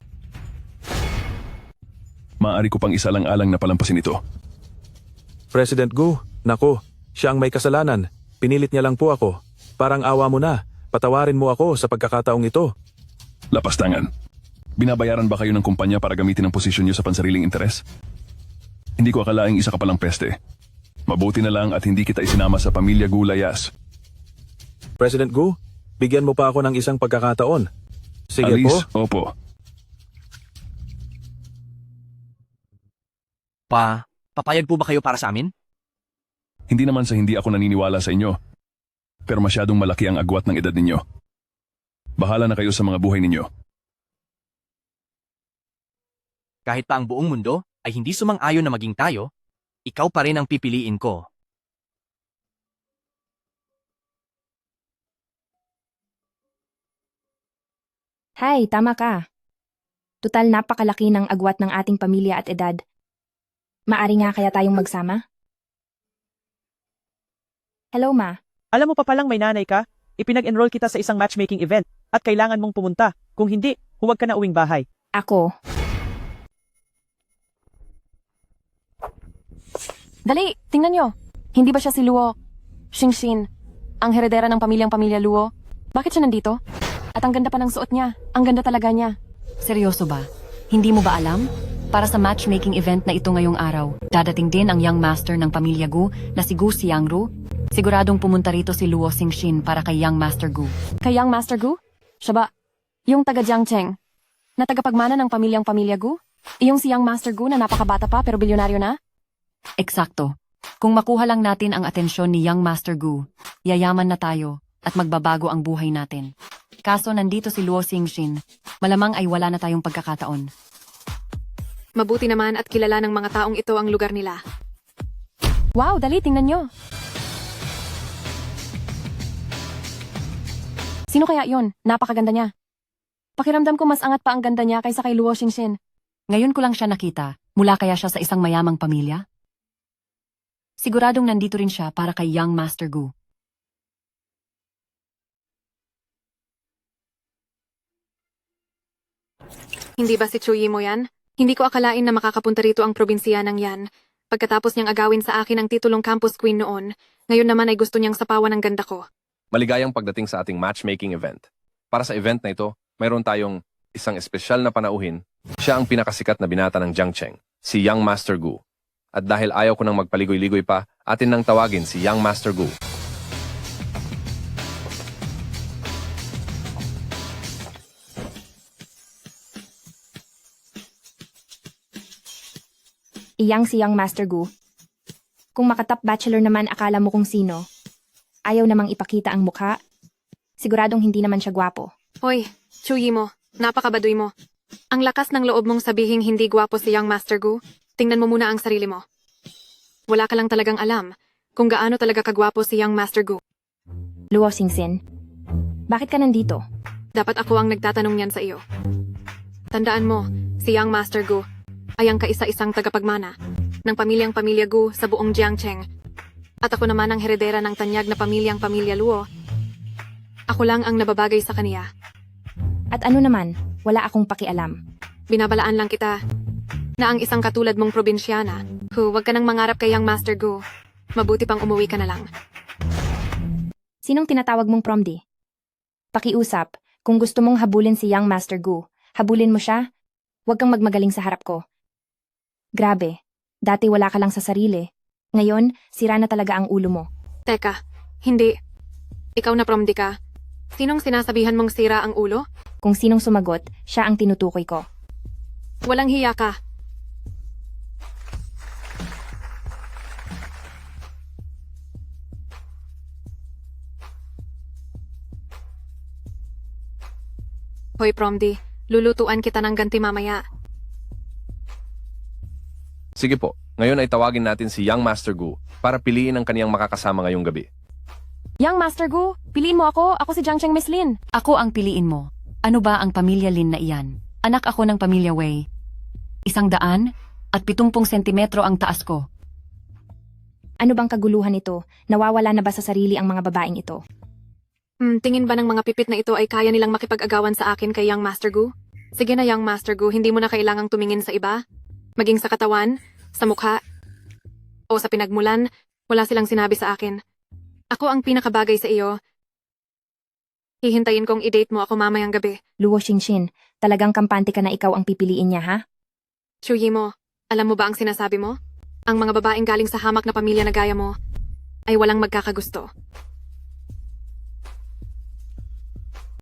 Maaari ko pang isalang-alang na palampasin ito. President Gu, naku, siya ang may kasalanan. Pinilit niya lang po ako. Parang awa mo na. Patawarin mo ako sa pagkakataong ito. Lapastangan. Binabayaran ba kayo ng kumpanya para gamitin ang posisyon niyo sa pansariling interes? Hindi ko akalaing isa ka palang peste. Mabuti na lang at hindi kita isinama sa Pamilya Gu Layas. President Gu, bigyan mo pa ako ng isang pagkakataon. Sige Alice, po. opo. Pa, papayag po ba kayo para sa amin? Hindi naman sa hindi ako naniniwala sa inyo. Pero masyadong malaki ang agwat ng edad ninyo. Bahala na kayo sa mga buhay ninyo. Kahit pa ang buong mundo ay hindi sumang-ayon na maging tayo, ikaw pa rin ang pipiliin ko. Hay, tama ka. Tutal napakalaki ng agwat ng ating pamilya at edad. Maari nga kaya tayong magsama? Hello, Ma. Alam mo pa palang may nanay ka? Ipinag-enroll kita sa isang matchmaking event at kailangan mong pumunta. Kung hindi, huwag ka na uwing bahay. Ako. Dali, tingnan nyo. Hindi ba siya si Luo Xingxin, ang heredera ng Pamilya Luo? Bakit siya nandito? At ang ganda pa ng suot niya. Ang ganda talaga niya. Seryoso ba? Hindi mo ba alam? Para sa matchmaking event na ito ngayong araw, dadating din ang young master ng Pamilya Gu na si Gu Xiangru. Siguradong pumunta rito si Luo Xingxin para kay young master Gu. Kay Young Master Gu? Siya ba? Yung taga Jiangcheng, na tagapagmana ng Pamilya Gu? Iyong si Young Master Gu na napakabata pa pero bilyonaryo na? Eksakto. Kung makuha lang natin ang atensyon ni young master Gu, yayaman na tayo at magbabago ang buhay natin. Kaso nandito si Luo Xingxin, malamang ay wala na tayong pagkakataon. Mabuti naman at kilala ng mga taong ito ang lugar nila. Wow, dali, tingnan nyo. Sino kaya yon? Napakaganda niya. Pakiramdam ko mas angat pa ang ganda niya kaysa kay Luo Xingxin. Ngayon ko lang siya nakita, mula kaya siya sa isang mayamang pamilya? Siguradong nandito rin siya para kay young master Gu. Hindi ba si Chu Yimo yan? Hindi ko akalain na makakapunta rito ang probinsiyanang yan. Pagkatapos niyang agawin sa akin ang titulong campus queen noon, ngayon naman ay gusto niyang sapawan ng ganda ko. Maligayang pagdating sa ating matchmaking event. Para sa event na ito, mayroon tayong isang espesyal na panauhin. Siya ang pinakasikat na binata ng Jiangcheng, si Young Master Gu. At dahil ayaw ko nang magpaligoy-ligoy pa, atin nang tawagin si Young Master Gu. Iyang si Young Master Gu. Kung makatap bachelor naman akala mo kung sino. Ayaw namang ipakita ang mukha. Siguradong hindi naman siya gwapo. Hoy, Chuyi mo, napakabaduy mo. Ang lakas ng loob mong sabihing hindi gwapo si Young Master Gu. Tingnan mo muna ang sarili mo. Wala ka lang talagang alam kung gaano talaga kagwapo si Young Master Gu. Luo Xingxin, bakit ka nandito? Dapat ako ang nagtatanong niyan sa iyo. Tandaan mo, si Young Master Gu ay ang kaisa-isang tagapagmana ng pamilya Gu sa buong Jiangcheng. At ako naman ang heredera ng tanyag na pamilya Luo. Ako lang ang nababagay sa kaniya. At ano naman, wala akong pakialam. Binabalaan lang kita na ang isang katulad mong probinsyana, huwag ka nang mangarap kay Young Master Gu. Mabuti pang umuwi ka na lang. Sinong tinatawag mong Promdi? Pakiusap, kung gusto mong habulin si Young Master Gu, habulin mo siya. Huwag kang magmagaling sa harap ko. Grabe, dati wala ka lang sa sarili. Ngayon, sira na talaga ang ulo mo. Teka, hindi. Ikaw na Promdi ka. Sinong sinasabihan mong sira ang ulo? Kung sinong sumagot, siya ang tinutukoy ko. Walang hiya ka. Hoy Promdi, lulutuan kita ng ganti mamaya. Sige po, ngayon ay tawagin natin si Young Master Gu para piliin ang kaniyang makakasama ngayong gabi. Young Master Gu, piliin mo ako. Ako si Jiangcheng Miss Lin. Ako ang piliin mo. Ano ba ang pamilya Lin na iyan? Anak ako ng pamilya Wei. 170 sentimetro ang taas ko. Ano bang kaguluhan ito? Nawawala na ba sa sarili ang mga babaeng ito? Tingin ba ng mga pipit na ito ay kaya nilang makipag-agawan sa akin kay Young Master Gu? Sige na Young Master Gu, hindi mo na kailangang tumingin sa iba. Maging sa katawan, sa mukha, o sa pinagmulan, wala silang sinabi sa akin. Ako ang pinakabagay sa iyo. Hihintayin kong i-date mo ako mamayang gabi. Luo Xingxin, talagang kampante ka na ikaw ang pipiliin niya, ha? Chuyi mo, alam mo ba ang sinasabi mo? Ang mga babaeng galing sa hamak na pamilya na gaya mo ay walang magkakagusto.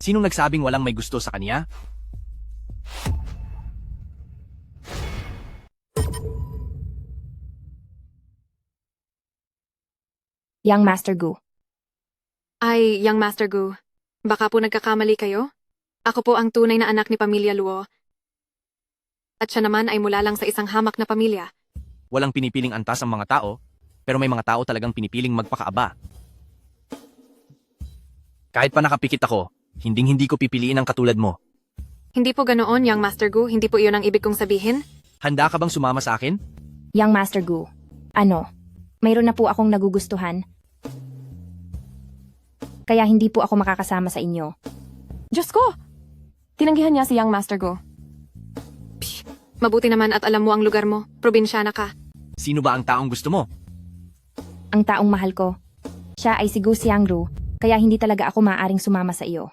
Sinong nagsabing walang may gusto sa kanya? Young Master Gu. Ay, Young Master Gu, baka po nagkakamali kayo? Ako po ang tunay na anak ni Pamilya Luo. At siya naman ay mula lang sa isang hamak na pamilya. Walang pinipiling antas ang mga tao, pero may mga tao talagang pinipiling magpakaaba. Kahit pa nakapikit ako, hindi ko pipiliin ang katulad mo. Hindi po ganoon, Young Master Gu, hindi po iyon ang ibig kong sabihin. Handa ka bang sumama sa akin? Young Master Gu. Ano? Mayroon na po akong nagugustuhan. Kaya hindi po ako makakasama sa inyo. Diyos ko! Tinanggihan niya si Young Master Gu. Mabuti naman at alam mo ang lugar mo, probinsyana ka. Sino ba ang taong gusto mo? Ang taong mahal ko. Siya ay si Gu Xiangru, kaya hindi talaga ako maaaring sumama sa iyo.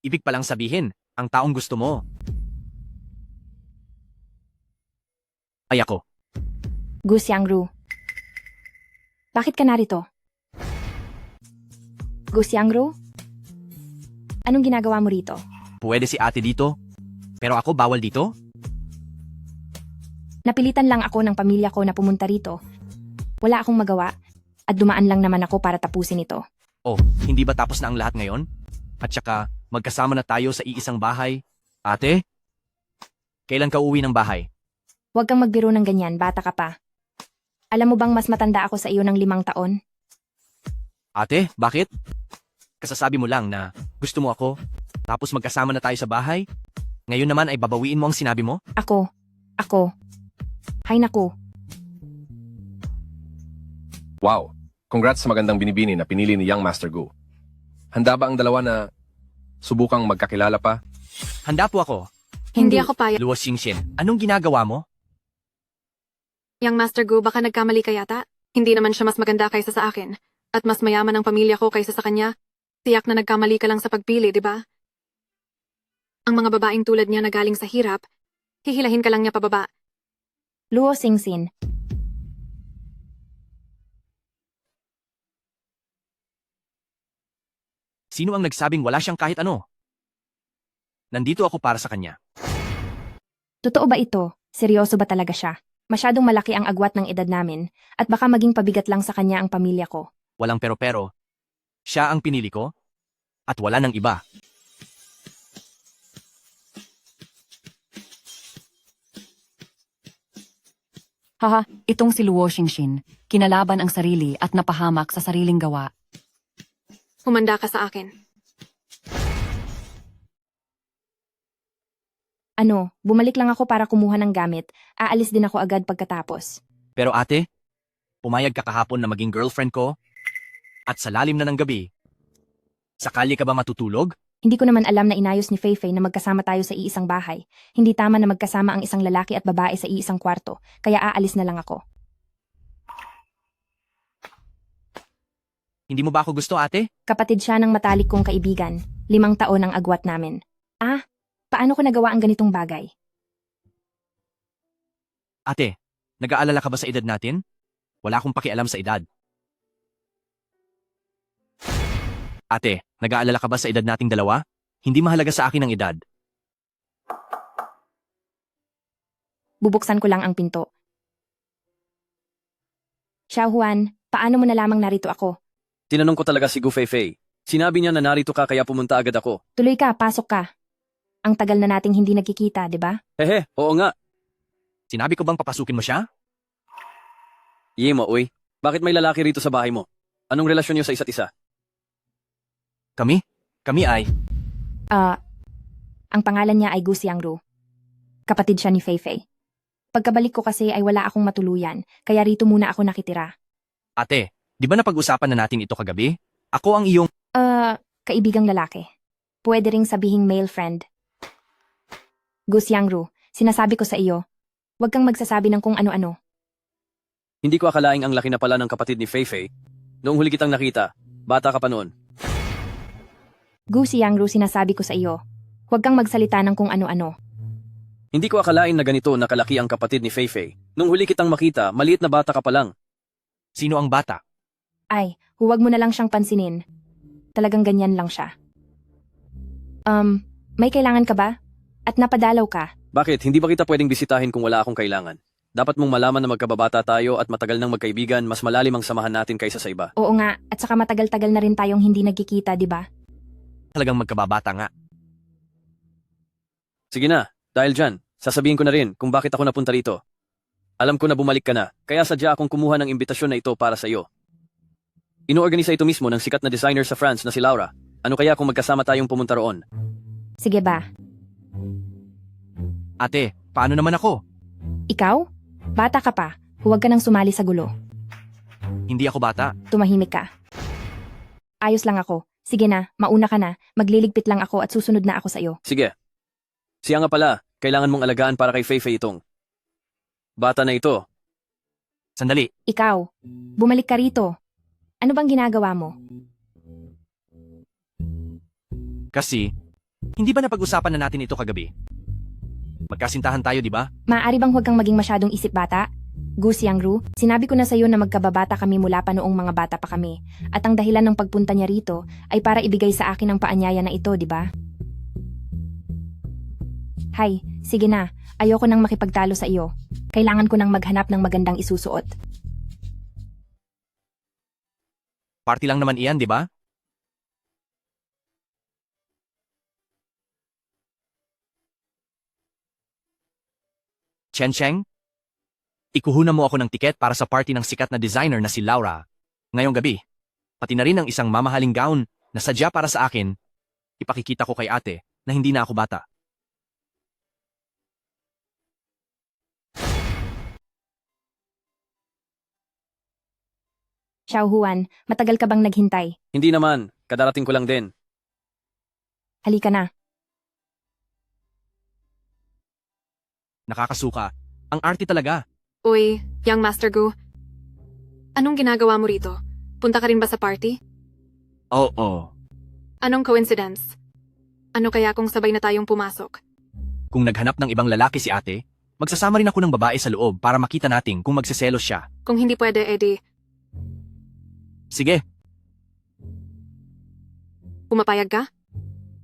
Ibig palang sabihin, ang taong gusto mo ay ako. Gu Xiangru. Bakit ka narito? Gu Xiangru? Anong ginagawa mo rito? Pwede si ate dito, pero ako bawal dito? Napilitan lang ako ng pamilya ko na pumunta rito. Wala akong magawa, at dumaan lang naman ako para tapusin ito. Oh, hindi ba tapos na ang lahat ngayon? At saka, magkasama na tayo sa iisang bahay. Ate? Kailan ka uwi ng bahay? Huwag kang magbiro ng ganyan, bata ka pa. Alam mo bang mas matanda ako sa iyo ng 5 taon? Ate, bakit? Kasasabi mo lang na gusto mo ako, tapos magkasama na tayo sa bahay? Ngayon naman ay babawiin mo ang sinabi mo? Ako. Hay naku. Wow! Congrats sa magandang binibini na pinili ni Young Master Gu. Handa ba ang dalawa na subukang magkakilala pa? Handa po ako. Hindi ako payag. Luo Xingxin, anong ginagawa mo? Yang Master Gu, baka nagkamali ka yata. Hindi naman siya mas maganda kaysa sa akin. At mas mayaman ang pamilya ko kaysa sa kanya. Tiyak na nagkamali ka lang sa pagpili, di ba? Ang mga babaeng tulad niya na galing sa hirap, hihilahin ka lang niya pababa. Luo Xingxin, Sino ang nagsabing wala siyang kahit ano? Nandito ako para sa kanya. totoo ba ito? Seryoso ba talaga siya? Masyadong malaki ang agwat ng edad namin, at baka maging pabigat lang sa kanya ang pamilya ko. Walang pero-pero. Siya ang pinili ko, at wala nang iba. Haha, itong si Luo Xingxin, kinalaban ang sarili at napahamak sa sariling gawa. Humanda ka sa akin. Ano, bumalik lang ako para kumuha ng gamit. Aalis din ako agad pagkatapos. Pero ate, pumayag ka kahapon na maging girlfriend ko, at sa lalim na ng gabi, sakali ka ba matutulog? Hindi ko naman alam na inayos ni Feifei na magkasama tayo sa iisang bahay. Hindi tama na magkasama ang isang lalaki at babae sa iisang kwarto, kaya aalis na lang ako. Hindi mo ba ako gusto, ate? Kapatid siya ng matalik kong kaibigan. 5 taon ang agwat namin. Ah, paano ko nagawa ang ganitong bagay? Ate, nag-aalala ka ba sa edad natin? Wala akong pakialam sa edad. Ate, nag-aalala ka ba sa edad nating dalawa? Hindi mahalaga sa akin ang edad. Bubuksan ko lang ang pinto. Xiao Huan, paano mo nalamang narito ako? Tinanong ko talaga si Gu Feifei. Sinabi niya na narito ka kaya pumunta agad ako. Tuloy ka, pasok ka. Ang tagal na nating hindi nagkikita, di ba? Hehe, oo nga. Sinabi ko bang papasukin mo siya? Yemo, uy. Bakit may lalaki rito sa bahay mo? Anong relasyon niyo sa isa't isa? Kami? Kami ay... Ang pangalan niya ay Gu Xiangru. Kapatid siya ni Feifei. Pagkabalik ko kasi ay wala akong matuluyan, kaya rito muna ako nakitira. Ate, di ba napag-usapan na natin ito kagabi? Ako ang iyong... Kaibigang lalaki. Pwede ring sabihing male friend. Gu Xiangru, sinasabi ko sa iyo, huwag kang magsasabi ng kung ano-ano. Hindi ko akalaing ang laki na pala ng kapatid ni Feifei. Noong huli kitang nakita, bata ka pa noon. Gu Xiangru, sinasabi ko sa iyo, huwag kang magsalita ng kung ano-ano. Hindi ko akalain na ganito nakalaki ang kapatid ni Feifei. Noong huli kitang makita, maliit na bata ka pa lang. Sino ang bata? Ay, huwag mo na lang siyang pansinin. Talagang ganyan lang siya. May kailangan ka ba? At napadalaw ka? Bakit? Hindi ba kita pwedeng bisitahin kung wala akong kailangan? Dapat mong malaman na magkababata tayo at matagal nang magkaibigan, mas malalim ang samahan natin kaysa sa iba. Oo nga, at saka matagal-tagal na rin tayong hindi nagkikita, di ba? Talagang magkababata nga. Sige na, dahil dyan, sasabihin ko na rin kung bakit ako napunta rito. Alam ko na bumalik ka na, kaya sadya akong kumuha ng imbitasyon na ito para sa iyo. Inoorganisa ito mismo ng sikat na designer sa France na si Laura. Ano kaya kung magkasama tayong pumunta roon? Sige ba? Ate, paano naman ako? Ikaw? Bata ka pa. Huwag ka nang sumali sa gulo. Hindi ako bata. Tumahimik ka. Ayos lang ako. Sige na, mauna ka na. Magliligpit lang ako at susunod na ako sa iyo. Sige. Siya nga pala, kailangan mong alagaan para kay Feifei itong bata na ito. Sandali. Ikaw, bumalik ka rito. Ano bang ginagawa mo? Kasi, hindi ba napag-usapan na natin ito kagabi? Magkasintahan tayo, di ba? Maaari bang huwag kang maging masyadong isip bata? Gu Xiangru, sinabi ko na sa iyo na magkababata kami mula pa noong mga bata pa kami. At ang dahilan ng pagpunta niya rito ay para ibigay sa akin ang paanyaya na ito, di ba? Hay, sige na. Ayoko nang makipagtalo sa iyo. Kailangan ko nang maghanap ng magandang isusuot. Party lang naman iyan, di ba? Chen Cheng? Ikuhunan mo ako ng tiket para sa party ng sikat na designer na si Laura. Ngayong gabi. Pati na rin ang isang mamahaling gown na sadya para sa akin. Ipakikita ko kay ate na hindi na ako bata. Xiao Huan, matagal ka bang naghintay? Hindi naman, kadarating ko lang din. Halika na. Nakakasuka. Ang arte talaga. Uy, young Master Gu. Anong ginagawa mo rito? Punta ka rin ba sa party? Oo. Anong coincidence? Ano kaya kung sabay na tayong pumasok? Kung naghanap ng ibang lalaki si ate, magsasama rin ako ng babae sa loob para makita natin kung magseselos siya. Kung hindi pwede, edi, Sige, pumapayag ka?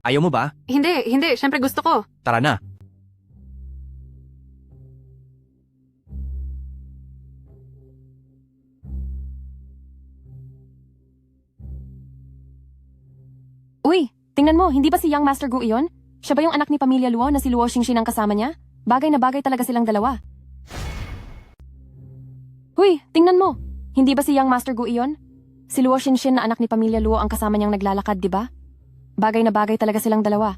ayaw mo ba? Hindi, syempre gusto ko. Tara na. Uy, tingnan mo, hindi ba si Young Master Gu iyon? Siya ba yung anak ni Pamilya Luo na si Luo Xingxin ang kasama niya? Bagay na bagay talaga silang dalawa. Uy, tingnan mo. Hindi ba si Young Master Gu iyon? Si Luo Xingxin na anak ni Pamilya Luo ang kasama niyang naglalakad, di ba? Bagay na bagay talaga silang dalawa.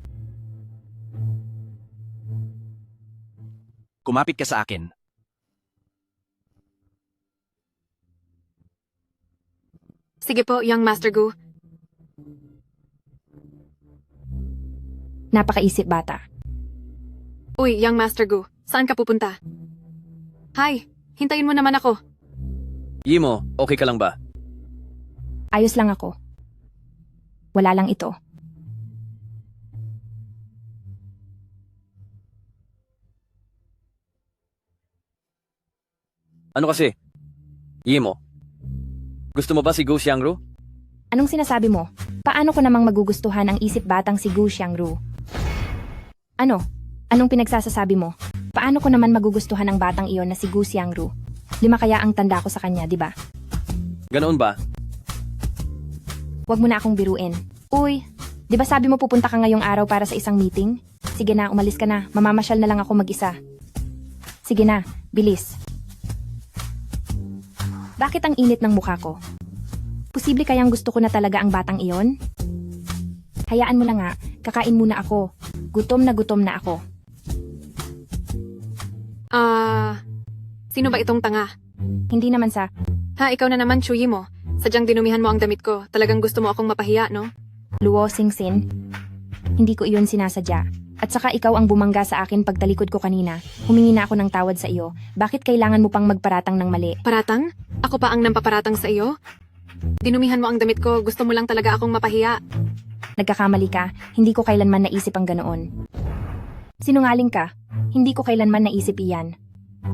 Kumapit ka sa akin. Sige po, young Master Gu. Napakaisip bata. Uy, young Master Gu, saan ka pupunta? Hi, hintayin mo naman ako. Yimo, okay ka lang ba? Ayos lang ako. Wala lang ito. Ano kasi? Yimo, gusto mo ba si Gu Xiangru? Anong sinasabi mo? Paano ko namang magugustuhan ang isip batang si Gu Xiangru? Ano? Anong pinagsasasabi mo? Paano ko naman magugustuhan ang batang iyon na si Gu Xiangru? 5 kaya ang tanda ko sa kanya, di ba? Ganoon ba? Huwag mo na akong biruin. Uy, di ba sabi mo pupunta ka ngayong araw para sa isang meeting? Sige na, umalis ka na. Mamamasyal na lang ako mag-isa. Sige na, bilis. Bakit ang init ng mukha ko? Posible kayang gusto ko na talaga ang batang iyon? Hayaan mo na nga, kakain muna ako. Gutom na ako. Sino ba itong tanga? Hindi naman sa... Ha, ikaw na naman, Chuyi mo. Sadyang dinumihan mo ang damit ko. Talagang gusto mo akong mapahiya, no? Luo Xingxin. Hindi ko iyon sinasadya. At saka ikaw ang bumangga sa akin pagtalikod ko kanina. Humingi na ako ng tawad sa iyo. Bakit kailangan mo pang magparatang ng mali? Paratang? Ako pa ang nampaparatang sa iyo? Dinumihan mo ang damit ko. Gusto mo lang talaga akong mapahiya. Nagkakamali ka. Hindi ko kailanman naisip ang ganoon. Sinungaling ka. Hindi ko kailanman naisip iyan.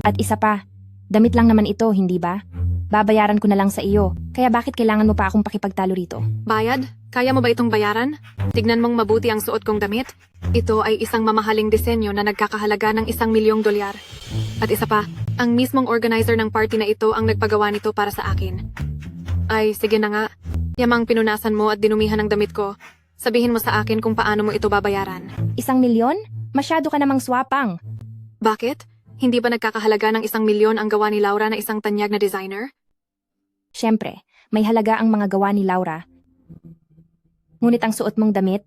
At isa pa, damit lang naman ito, hindi ba? Babayaran ko na lang sa iyo. Kaya bakit kailangan mo pa akong pakipagtalo rito? Bayad? Kaya mo ba itong bayaran? Tignan mong mabuti ang suot kong damit. Ito ay isang mamahaling disenyo na nagkakahalaga ng $1,000,000. At isa pa, ang mismong organizer ng party na ito ang nagpagawa nito para sa akin. Ay, sige na nga. Yamang pinunasan mo at dinumihan ng damit ko. Sabihin mo sa akin kung paano mo ito babayaran. $1,000,000? Masyado ka namang swapang. Bakit? Hindi ba nagkakahalaga ng $1,000,000 ang gawa ni Laura na isang tanyag na designer? Siyempre, may halaga ang mga gawa ni Laura. Ngunit ang suot mong damit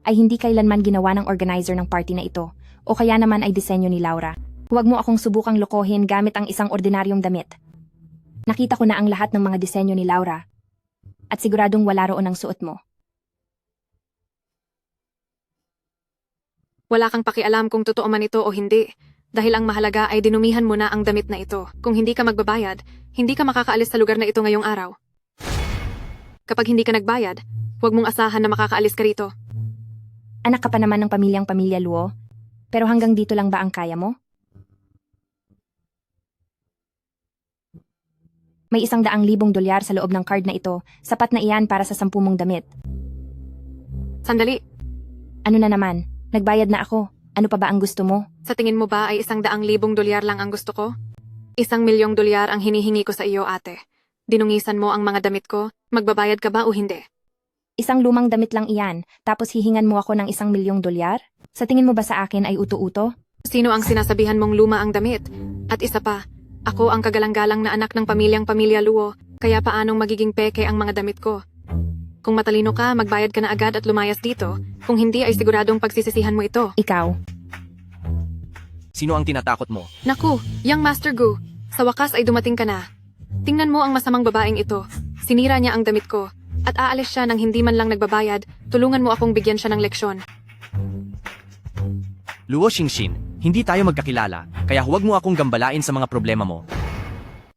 ay hindi kailanman ginawa ng organizer ng party na ito o kaya naman ay disenyo ni Laura. Huwag mo akong subukang lokohin gamit ang isang ordinaryong damit. Nakita ko na ang lahat ng mga disenyo ni Laura at siguradong wala roon ang suot mo. Wala kang pakialam kung totoo man ito o hindi. Dahil ang mahalaga ay dinumihan mo na ang damit na ito. Kung hindi ka magbabayad, hindi ka makakaalis sa lugar na ito ngayong araw. Kapag hindi ka nagbayad, huwag mong asahan na makakaalis ka rito. Anak ka pa naman ng Pamilya Luo, pero hanggang dito lang ba ang kaya mo? May $100,000 sa loob ng card na ito, sapat na iyan para sa 10 mong damit. Sandali, Ano na naman, nagbayad na ako. Ano pa ba ang gusto mo? sa tingin mo ba ay $100,000 lang ang gusto ko? $1,000,000 ang hinihingi ko sa iyo, ate. Dinungisan mo ang mga damit ko, magbabayad ka ba o hindi? Isang lumang damit lang iyan, tapos hihingan mo ako ng $1,000,000? Sa tingin mo ba sa akin ay uto-uto? Sino ang sinasabihan mong luma ang damit? At isa pa, ako ang kagalang-galang na anak ng Pamilya Luo, kaya paanong magiging peke ang mga damit ko? Kung matalino ka, magbayad ka na agad at lumayas dito. Kung hindi ay siguradong pagsisisihan mo ito. Ikaw. Sino ang tinatakot mo? Naku, young Master Gu, sa wakas ay dumating ka na. Tingnan mo ang masamang babaeng ito. Sinira niya ang damit ko. At aalis siya nang hindi man lang nagbabayad. Tulungan mo akong bigyan siya ng leksyon. Luo Xingxin, Hindi tayo magkakilala, kaya huwag mo akong gambalain sa mga problema mo.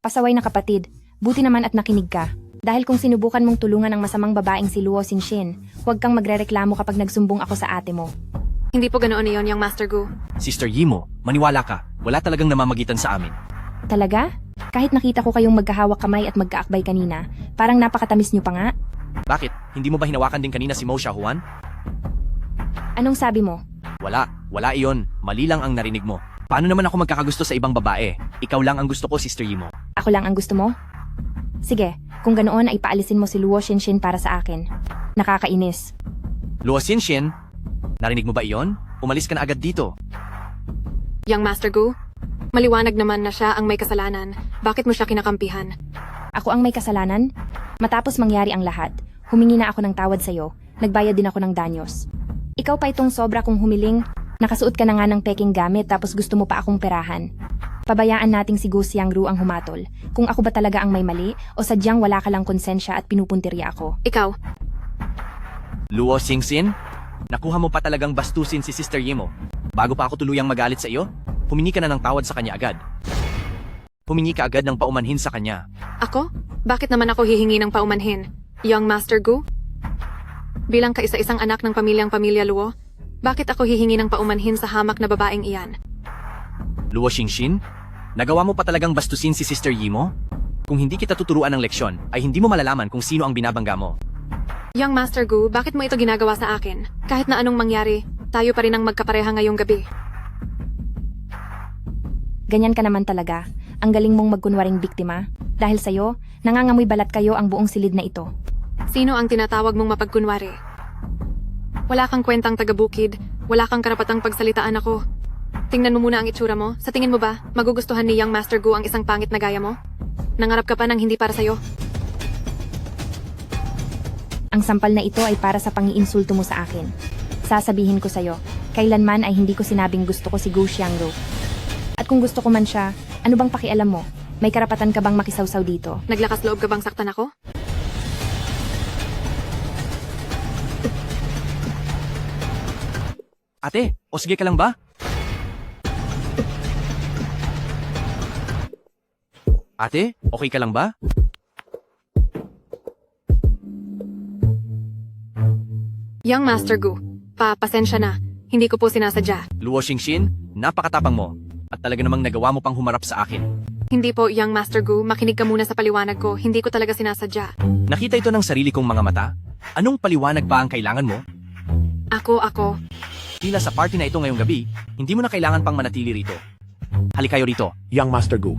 Pasaway na kapatid, buti naman at nakinig ka. Dahil kung sinubukan mong tulungan ang masamang babaeng si Luo Xinxin, huwag kang magrereklamo kapag nagsumbong ako sa ate mo. Hindi po ganoon iyon, Young Master Gu. Sister Yimo, maniwala ka, wala talagang namamagitan sa amin. Talaga? Kahit nakita ko kayong magkahawak kamay at magkaakbay kanina, parang napakatamis niyo pa nga. Bakit? Hindi mo ba hinawakan din kanina si Mo Xiaohuan? Anong sabi mo? Wala iyon. Mali lang ang narinig mo. Paano naman ako magkakagusto sa ibang babae? Ikaw lang ang gusto ko, Sister Yimo. Ako lang ang gusto mo? Sige, kung ganoon ay paalisin mo si Luo Xinxin para sa akin. Nakakainis. Luo Xinxin, narinig mo ba iyon? Umalis ka na agad dito. Young Master Gu, maliwanag naman na siya ang may kasalanan. Bakit mo siya kinakampihan? Ako ang may kasalanan? Matapos mangyari ang lahat, humingi na ako ng tawad sa'yo, nagbayad din ako ng danyos. Ikaw pa itong sobra kong humiling, nakasuot ka na nga ng peking gamit tapos gusto mo pa akong perahan. Pabayaan nating si Gu Xiangru ang humatol, kung ako ba talaga ang may mali o sadyang wala ka lang konsensya at pinupuntirya ako. Ikaw? Luo Xinxin, nakuha mo pa talagang bastusin si Sister Yimo. Bago pa ako tuluyang magalit sa iyo, humingi ka na ng tawad sa kanya agad. Humingi ka agad ng paumanhin sa kanya. Ako? Bakit naman ako hihingi ng paumanhin? Young Master Gu? Bilang kaisa-isang anak ng pamilya Luo, bakit ako hihingi ng paumanhin sa hamak na babaeng iyan? Luo Xinxin, nagawa mo pa talagang bastusin si Sister Yimo? Kung hindi kita tuturuan ng leksyon, ay hindi mo malalaman kung sino ang binabangga mo. Young Master Gu, bakit mo ito ginagawa sa akin? Kahit na anong mangyari, tayo pa rin ang magkapareha ngayong gabi. Ganyan ka naman talaga. Ang galing mong magkunwaring biktima. Dahil sa'yo, nangangamoy balat kayo ang buong silid na ito. Sino ang tinatawag mong mapagkunwari? Wala kang kwentang taga-bukid, wala kang karapatang pagsalitaan ako. Tingnan mo muna ang itsura mo. Sa tingin mo ba, magugustuhan ni Young Master Gu ang isang pangit na gaya mo? Nangarap ka pa ng hindi para sa'yo. Ang sampal na ito ay para sa pangiinsulto mo sa akin. Sasabihin ko sa'yo, kailanman ay hindi ko sinabing gusto ko si Gu Xiangru. At kung gusto ko man siya, ano bang pakialam mo? May karapatan ka bang makisawsaw dito? Naglakas loob ka bang saktan ako? Ate, o sige ka lang ba? Ate, okay ka lang ba? Young Master Gu, pasensya na. Hindi ko po sinasadya. Luo Xinxin, napakatapang mo. At talaga namang nagawa mo pang humarap sa akin. Hindi po, Young Master Gu. Makinig ka muna sa paliwanag ko. Hindi ko talaga sinasadya. Nakita ito ng sarili kong mga mata? Anong paliwanag pa ang kailangan mo? Ako. Tila sa party na ito ngayong gabi, hindi mo na kailangan pang manatili rito. Halika kayo rito. Young Master Gu.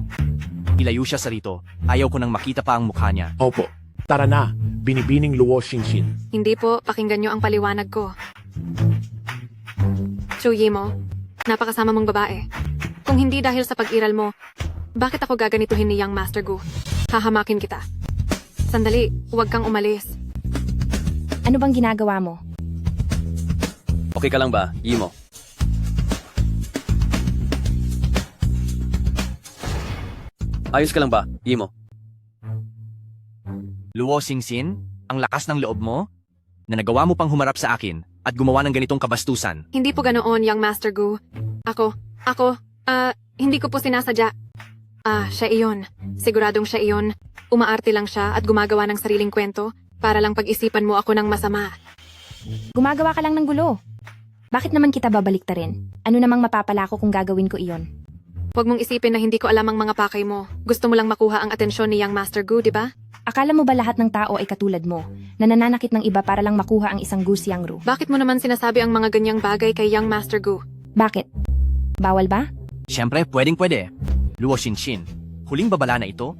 Ilayo siya sa rito. Ayaw ko nang makita pa ang mukha niya. Opo. Tara na. Binibining Luo Xinxin. Hindi po, pakinggan nyo ang paliwanag ko. Chu Yimo, napakasama mong babae. Kung hindi dahil sa pag-iral mo, bakit ako gaganituhin ni Young Master Gu? Hahamakin kita. Sandali, huwag kang umalis. Ano bang ginagawa mo? Okay ka lang ba, Yimo? Ayos ka lang ba, Yimo? Luo Xinxin, ang lakas ng loob mo? Na nagawa mo pang humarap sa akin at gumawa ng ganitong kabastusan. Hindi po ganoon, Young Master Gu. Hindi ko po sinasadya. Siya iyon. Siguradong siya iyon. Umaarte lang siya at gumagawa ng sariling kwento para lang pag-isipan mo ako ng masama. Gumagawa ka lang ng gulo. Bakit naman kita babaliktarin? Ano namang mapapala ko kung gagawin ko iyon? Huwag mong isipin na hindi ko alam ang mga pakay mo. Gusto mo lang makuha ang atensyon ni Young Master Gu, di ba? Akala mo ba lahat ng tao ay katulad mo, na nananakit ng iba para lang makuha ang isang Gu Xiangru? Bakit mo naman sinasabi ang mga ganyang bagay kay Young Master Gu? Bakit? Bawal ba? Siyempre, pwedeng-pwede. Luo Xinxin, huling babala na ito?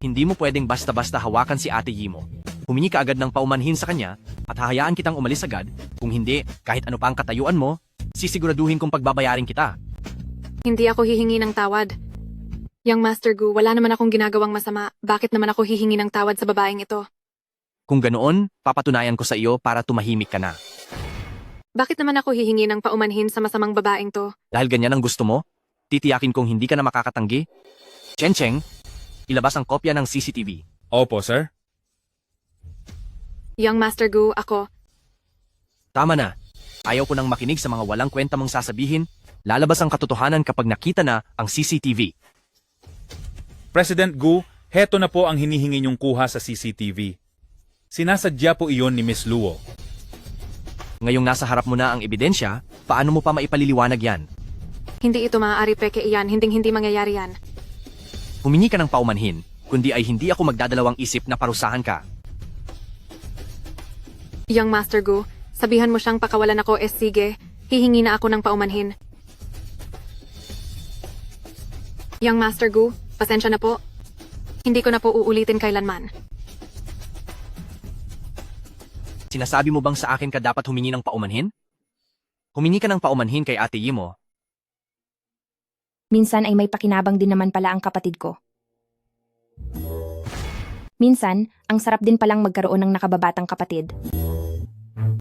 Hindi mo pwedeng basta-basta hawakan si Ate Yimo. Humingi ka agad ng paumanhin sa kanya at hahayaan kitang umalis agad. Kung hindi, kahit ano pa ang katayuan mo, sisiguraduhin kong pagbabayarin kita. Hindi ako hihingi ng tawad. Young Master Gu, wala naman akong ginagawang masama. Bakit naman ako hihingi ng tawad sa babaeng ito? Kung ganoon, papatunayan ko sa iyo para tumahimik ka na. Bakit naman ako hihingi ng paumanhin sa masamang babaeng to? Dahil ganyan ang gusto mo, titiyakin kong hindi ka na makakatanggi. Cheng, ilabas ang kopya ng CCTV. Opo, sir. Young Master Gu, ako. Tama na. Ayaw ko nang makinig sa mga walang kwenta mong sasabihin, Lalabas ang katotohanan kapag nakita na ang CCTV. President Gu, heto na po ang hinihingi niyong kuha sa CCTV. Sinasadya po iyon ni Miss Luo. Ngayong nasa harap mo na ang ebidensya, paano mo pa maipaliliwanag yan? Hindi ito maaari peke iyan, hindi mangyayari yan. Humingi ka ng paumanhin, kundi ay hindi ako magdadalawang isip na parusahan ka. Young Master Gu, sabihan mo siyang pakawalan ako sige, hihingi na ako ng paumanhin. Young Master Gu, pasensya na po. Hindi ko na po uulitin kailanman. Sinasabi mo bang sa akin ka dapat humingi ng paumanhin? Humingi ka ng paumanhin kay Ate Yimo. Minsan ay may pakinabang din naman pala ang kapatid ko. Minsan, ang sarap din palang magkaroon ng nakababatang kapatid.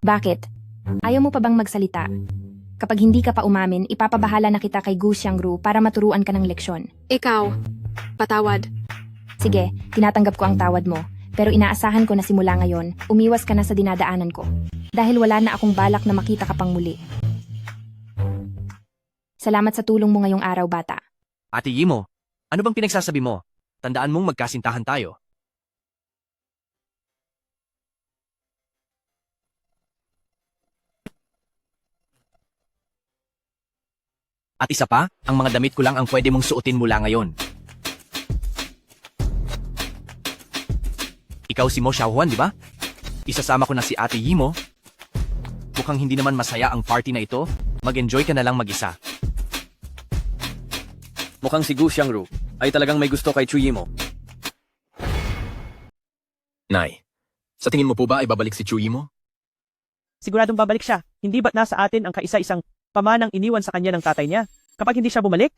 Bakit? Ayaw mo pa bang magsalita? Kapag hindi ka pa umamin, ipapabahala na kita kay Gu Xiangru para maturuan ka ng leksyon. Ikaw, patawad. Sige, tinatanggap ko ang tawad mo. Pero inaasahan ko na simula ngayon, umiwas ka na sa dinadaanan ko. Dahil wala na akong balak na makita ka pang muli. Salamat sa tulong mo ngayong araw, bata. Ate Yimo, ano bang pinagsasabi mo? Tandaan mong magkasintahan tayo. At isa pa, ang mga damit ko lang ang pwede mong suotin mula ngayon. Ikaw si Mo Xiaohuan, di ba? Isasama ko na si Ate Yimo. Mukhang hindi naman masaya ang party na ito. Mag-enjoy ka na lang mag-isa. Mukhang si Gu Xiangru ay talagang may gusto kay Chu Yimo. Nay, sa tingin mo po ba ay babalik si Chu Yimo? Siguradong babalik siya. Hindi ba't nasa atin ang kaisa-isang pamanang iniwan sa kanya ng tatay niya? Kapag hindi siya bumalik,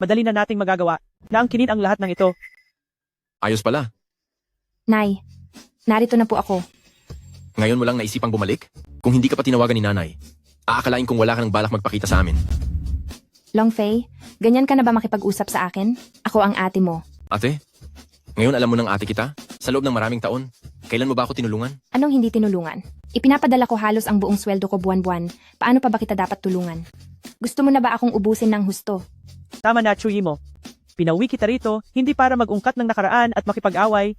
madali na nating magagawa na angkinin ang lahat ng ito. Ayos pala. Nay, narito na po ako. Ngayon mo lang naisipang bumalik? Kung hindi ka pa tinawagan ni nanay, aakalain kong wala ka ng balak magpakita sa amin. Longfei, ganyan ka na ba makipag-usap sa akin? Ako ang ate mo. Ate, ngayon alam mo ng ate kita? Sa loob ng maraming taon, kailan mo ba ako tinulungan? Anong hindi tinulungan? Ipinapadala ko halos ang buong sweldo ko buwan-buwan. Paano pa ba kita dapat tulungan? Gusto mo na ba akong ubusin ng husto? Tama na, Chu Yimo. Pinauwi kita rito, hindi para mag-ungkat ng nakaraan at makipag-away.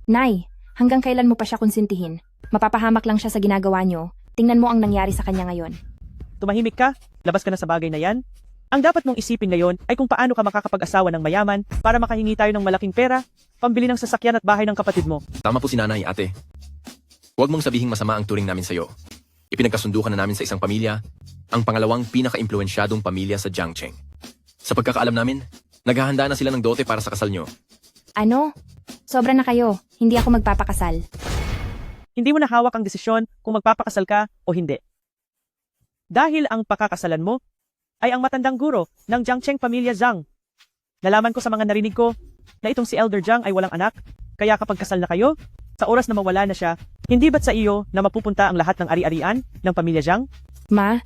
Nay, hanggang kailan mo pa siya konsintihin? Mapapahamak lang siya sa ginagawa niyo. Tingnan mo ang nangyari sa kanya ngayon. Tumahimik ka, labas ka na sa bagay na yan. Ang dapat mong isipin ngayon ay kung paano ka makakapag-asawa ng mayaman para makahingi tayo ng malaking pera, pambili ng sasakyan at bahay ng kapatid mo. Tama po si nanay, ate. Huwag mong sabihing masama ang turing namin sa'yo. Ipinagkasundukan na namin sa isang pamilya, ang pangalawang pinaka-impluensyadong pamilya sa Jiangcheng. Sa pagkakaalam namin, naghahanda na sila ng dote para sa kasal nyo. Ano? Sobra na kayo. Hindi ako magpapakasal. Hindi mo na hawak ang desisyon kung magpapakasal ka o hindi. Dahil ang pakakasalan mo ay ang matandang guro ng Jiangcheng pamilya Zhang. Nalaman ko sa mga narinig ko na itong si Elder Zhang ay walang anak, kaya kapag kasal na kayo, sa oras na mawala na siya, hindi ba't sa iyo na mapupunta ang lahat ng ari-arian ng pamilya Zhang? Ma,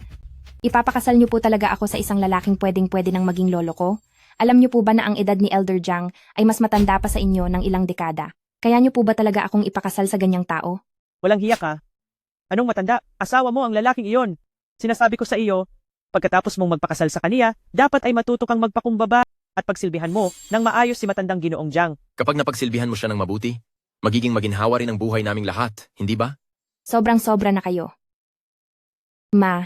ipapakasal niyo po talaga ako sa isang lalaking pwedeng-pwede nang maging lolo ko? Alam niyo po ba na ang edad ni Elder Zhang ay mas matanda pa sa inyo ng ilang dekada? Kaya niyo po ba talaga akong ipakasal sa ganyang tao? Walang hiya ka. Anong matanda? Asawa mo ang lalaking iyon. Sinasabi ko sa iyo, pagkatapos mong magpakasal sa kaniya, dapat ay matuto kang magpakumbaba at pagsilbihan mo ng maayos si matandang Ginoong Zhang. Kapag napagsilbihan mo siya ng mabuti, magiging maginhawa rin ang buhay naming lahat, hindi ba? Sobrang-sobra na kayo. Ma,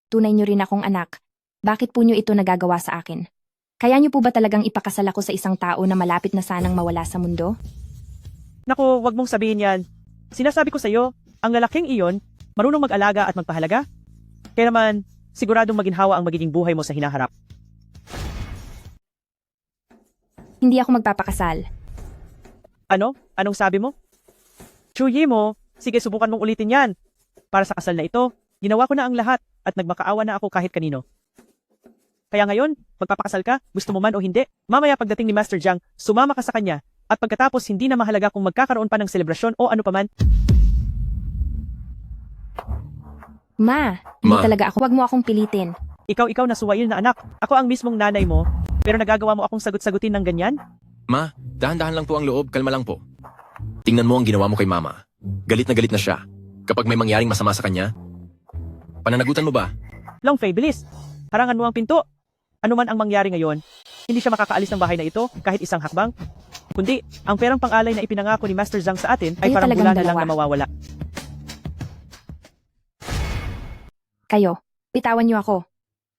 tunay niyo rin akong anak. Bakit po niyo ito nagagawa sa akin? Kaya niyo po ba talagang ipakasal ako sa isang tao na malapit na sanang mawala sa mundo? Naku, wag mong sabihin yan. Sinasabi ko sa iyo, ang lalaking iyon, marunong mag-alaga at magpahalaga. Kaya naman, siguradong maginhawa ang magiging buhay mo sa hinaharap. Hindi ako magpapakasal. Ano? Anong sabi mo? Chu Yimo, sige subukan mong ulitin yan. Para sa kasal na ito, ginawa ko na ang lahat at nagmakaawa na ako kahit kanino. Kaya ngayon, magpapakasal ka, gusto mo man o hindi, mamaya pagdating ni Master Zhang, sumama ka sa kanya, at pagkatapos hindi na mahalaga kung magkakaroon pa ng selebrasyon o ano paman. Ma, hindi talaga ako. Huwag mo akong pilitin. Ikaw na suwail na anak. Ako ang mismong nanay mo, pero nagagawa mo akong sagot-sagutin ng ganyan? Ma, dahan-dahan lang po ang loob, kalma lang po. Tingnan mo ang ginawa mo kay mama. Galit na siya. Kapag may mangyaring masama sa kanya, pananagutan mo ba? Longfei, bilis. Harangan mo ang pinto. Ano man ang mangyari ngayon, hindi siya makakaalis ng bahay na ito kahit isang hakbang. Kundi, ang perang pang-alay na ipinangako ni Master Zhang sa atin ay Kayo parang talagang bula na lang dalawa. na mawawala. Kayo, bitawan niyo ako.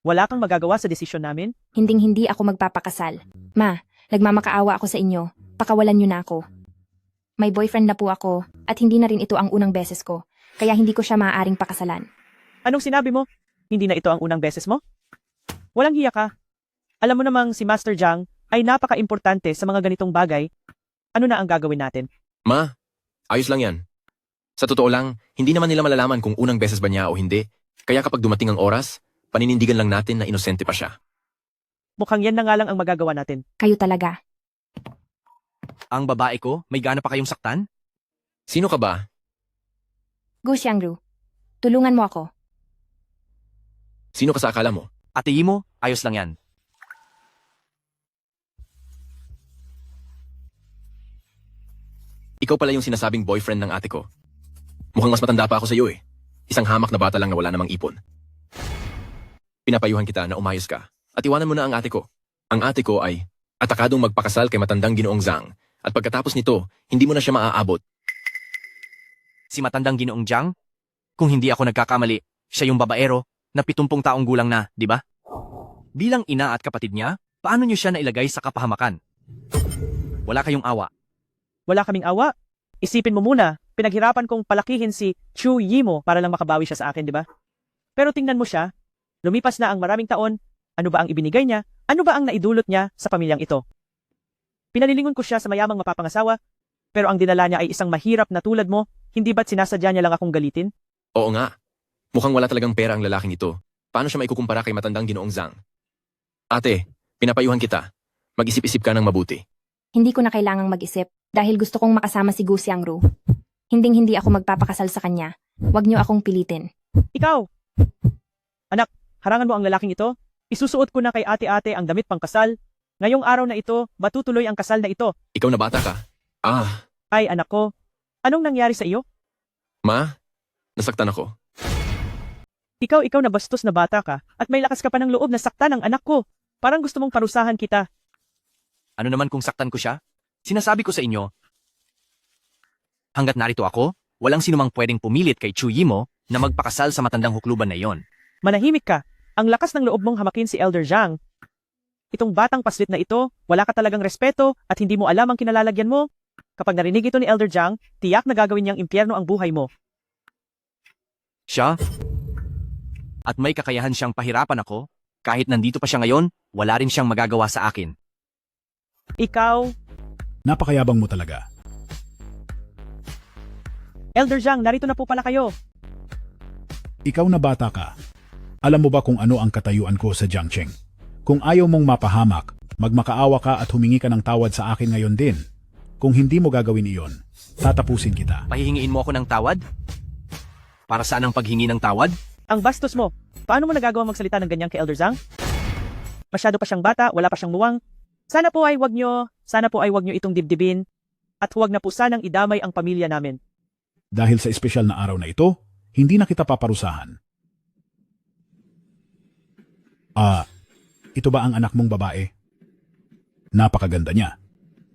Wala kang magagawa sa desisyon namin? Hinding-hindi ako magpapakasal. Ma, nagmamakaawa ako sa inyo. Pakawalan niyo na ako. May boyfriend na po ako at hindi na rin ito ang unang beses ko. Kaya hindi ko siya maaaring pakasalan. Anong sinabi mo? Hindi na ito ang unang beses mo? Walang hiya ka. Alam mo namang si Master Zhang ay napaka-importante sa mga ganitong bagay. Ano na ang gagawin natin? Ma, ayos lang yan. Sa totoo lang, hindi naman nila malalaman kung unang beses ba niya o hindi. Kaya kapag dumating ang oras, paninindigan lang natin na inosente pa siya. Mukhang yan na nga lang ang magagawa natin. Kayo talaga. Ang babae ko, may gana pa kayong saktan? Sino ka ba? Gu Xiangru, tulungan mo ako. Sino ka sa akala mo? Ate Yimo, ayos lang yan. Ikaw pala yung sinasabing boyfriend ng ate ko. Mukhang mas matanda pa ako sa iyo eh. Isang hamak na bata lang na wala namang ipon. Pinapayuhan kita na umayos ka at iwanan mo na ang ate ko. Ang ate ko ay atakadong magpakasal kay matandang Ginoong Zhang at pagkatapos nito, hindi mo na siya maaabot. Si matandang Ginoong Zhang? Kung hindi ako nagkakamali, siya yung babaero na 70 taong gulang na, di ba? Bilang ina at kapatid niya, paano niyo siya nailagay sa kapahamakan? Wala kayong awa. Wala kaming awa. Isipin mo muna, pinaghirapan kong palakihin si Chu Yimo para lang makabawi siya sa akin, di ba? Pero tingnan mo siya, lumipas na ang maraming taon, ano ba ang ibinigay niya? Ano ba ang naidulot niya sa pamilyang ito? Pinalilingon ko siya sa mayamang mapapangasawa, pero ang dinala niya ay isang mahirap na tulad mo, hindi ba't sinasadya niya lang akong galitin? Oo nga. Mukhang wala talagang pera ang lalaking ito. Paano siya maikukumpara kay matandang Ginoong Zhang? Ate, pinapayuhan kita. Mag-isip-isip ka ng mabuti. Hindi ko na kailangang mag-isip dahil gusto kong makasama si Gu Xiangru. Hinding-hindi ako magpapakasal sa kanya. Huwag niyo akong pilitin. Ikaw! Anak, harangan mo ang lalaking ito. Isusuot ko na kay ate-ate ang damit pangkasal. Ngayong araw na ito, matutuloy ang kasal na ito. Ikaw na bata ka. Ay anak ko, anong nangyari sa iyo? Ma, nasaktan ako. Ikaw na bastos na bata ka at may lakas ka pa ng loob na saktan ng anak ko. Parang gusto mong parusahan kita. Ano naman kung saktan ko siya? Sinasabi ko sa inyo, hanggat narito ako, walang sinumang pwedeng pumilit kay Chu Yimo na magpakasal sa matandang hukluban na iyon. Manahimik ka. Ang lakas ng loob mong hamakin si Elder Zhang. Itong batang paslit na ito, wala ka talagang respeto at hindi mo alam ang kinalalagyan mo. Kapag narinig ito ni Elder Zhang, tiyak na gagawin niyang impyerno ang buhay mo. Siya? At may kakayahan siyang pahirapan ako, kahit nandito pa siya ngayon, wala rin siyang magagawa sa akin. Ikaw, Napakayabang mo talaga. Elder Zhang, narito na po pala kayo. Ikaw na bata ka. Alam mo ba kung ano ang katayuan ko sa Jiangcheng? Kung ayaw mong mapahamak, magmakaawa ka at humingi ka ng tawad sa akin ngayon din. Kung hindi mo gagawin iyon, tatapusin kita. Pahihingiin mo ako ng tawad? Para saan ang paghingi ng tawad? Ang bastos mo. Paano mo nagagawa magsalita ng ganyan kay Elder Zhang? Masyado pa siyang bata, wala pa siyang muwang. Sana po ay wag nyo itong dibdibin at huwag na po sanang idamay ang pamilya namin. Dahil sa espesyal na araw na ito, hindi na kita paparusahan. Ito ba ang anak mong babae? Napakaganda niya.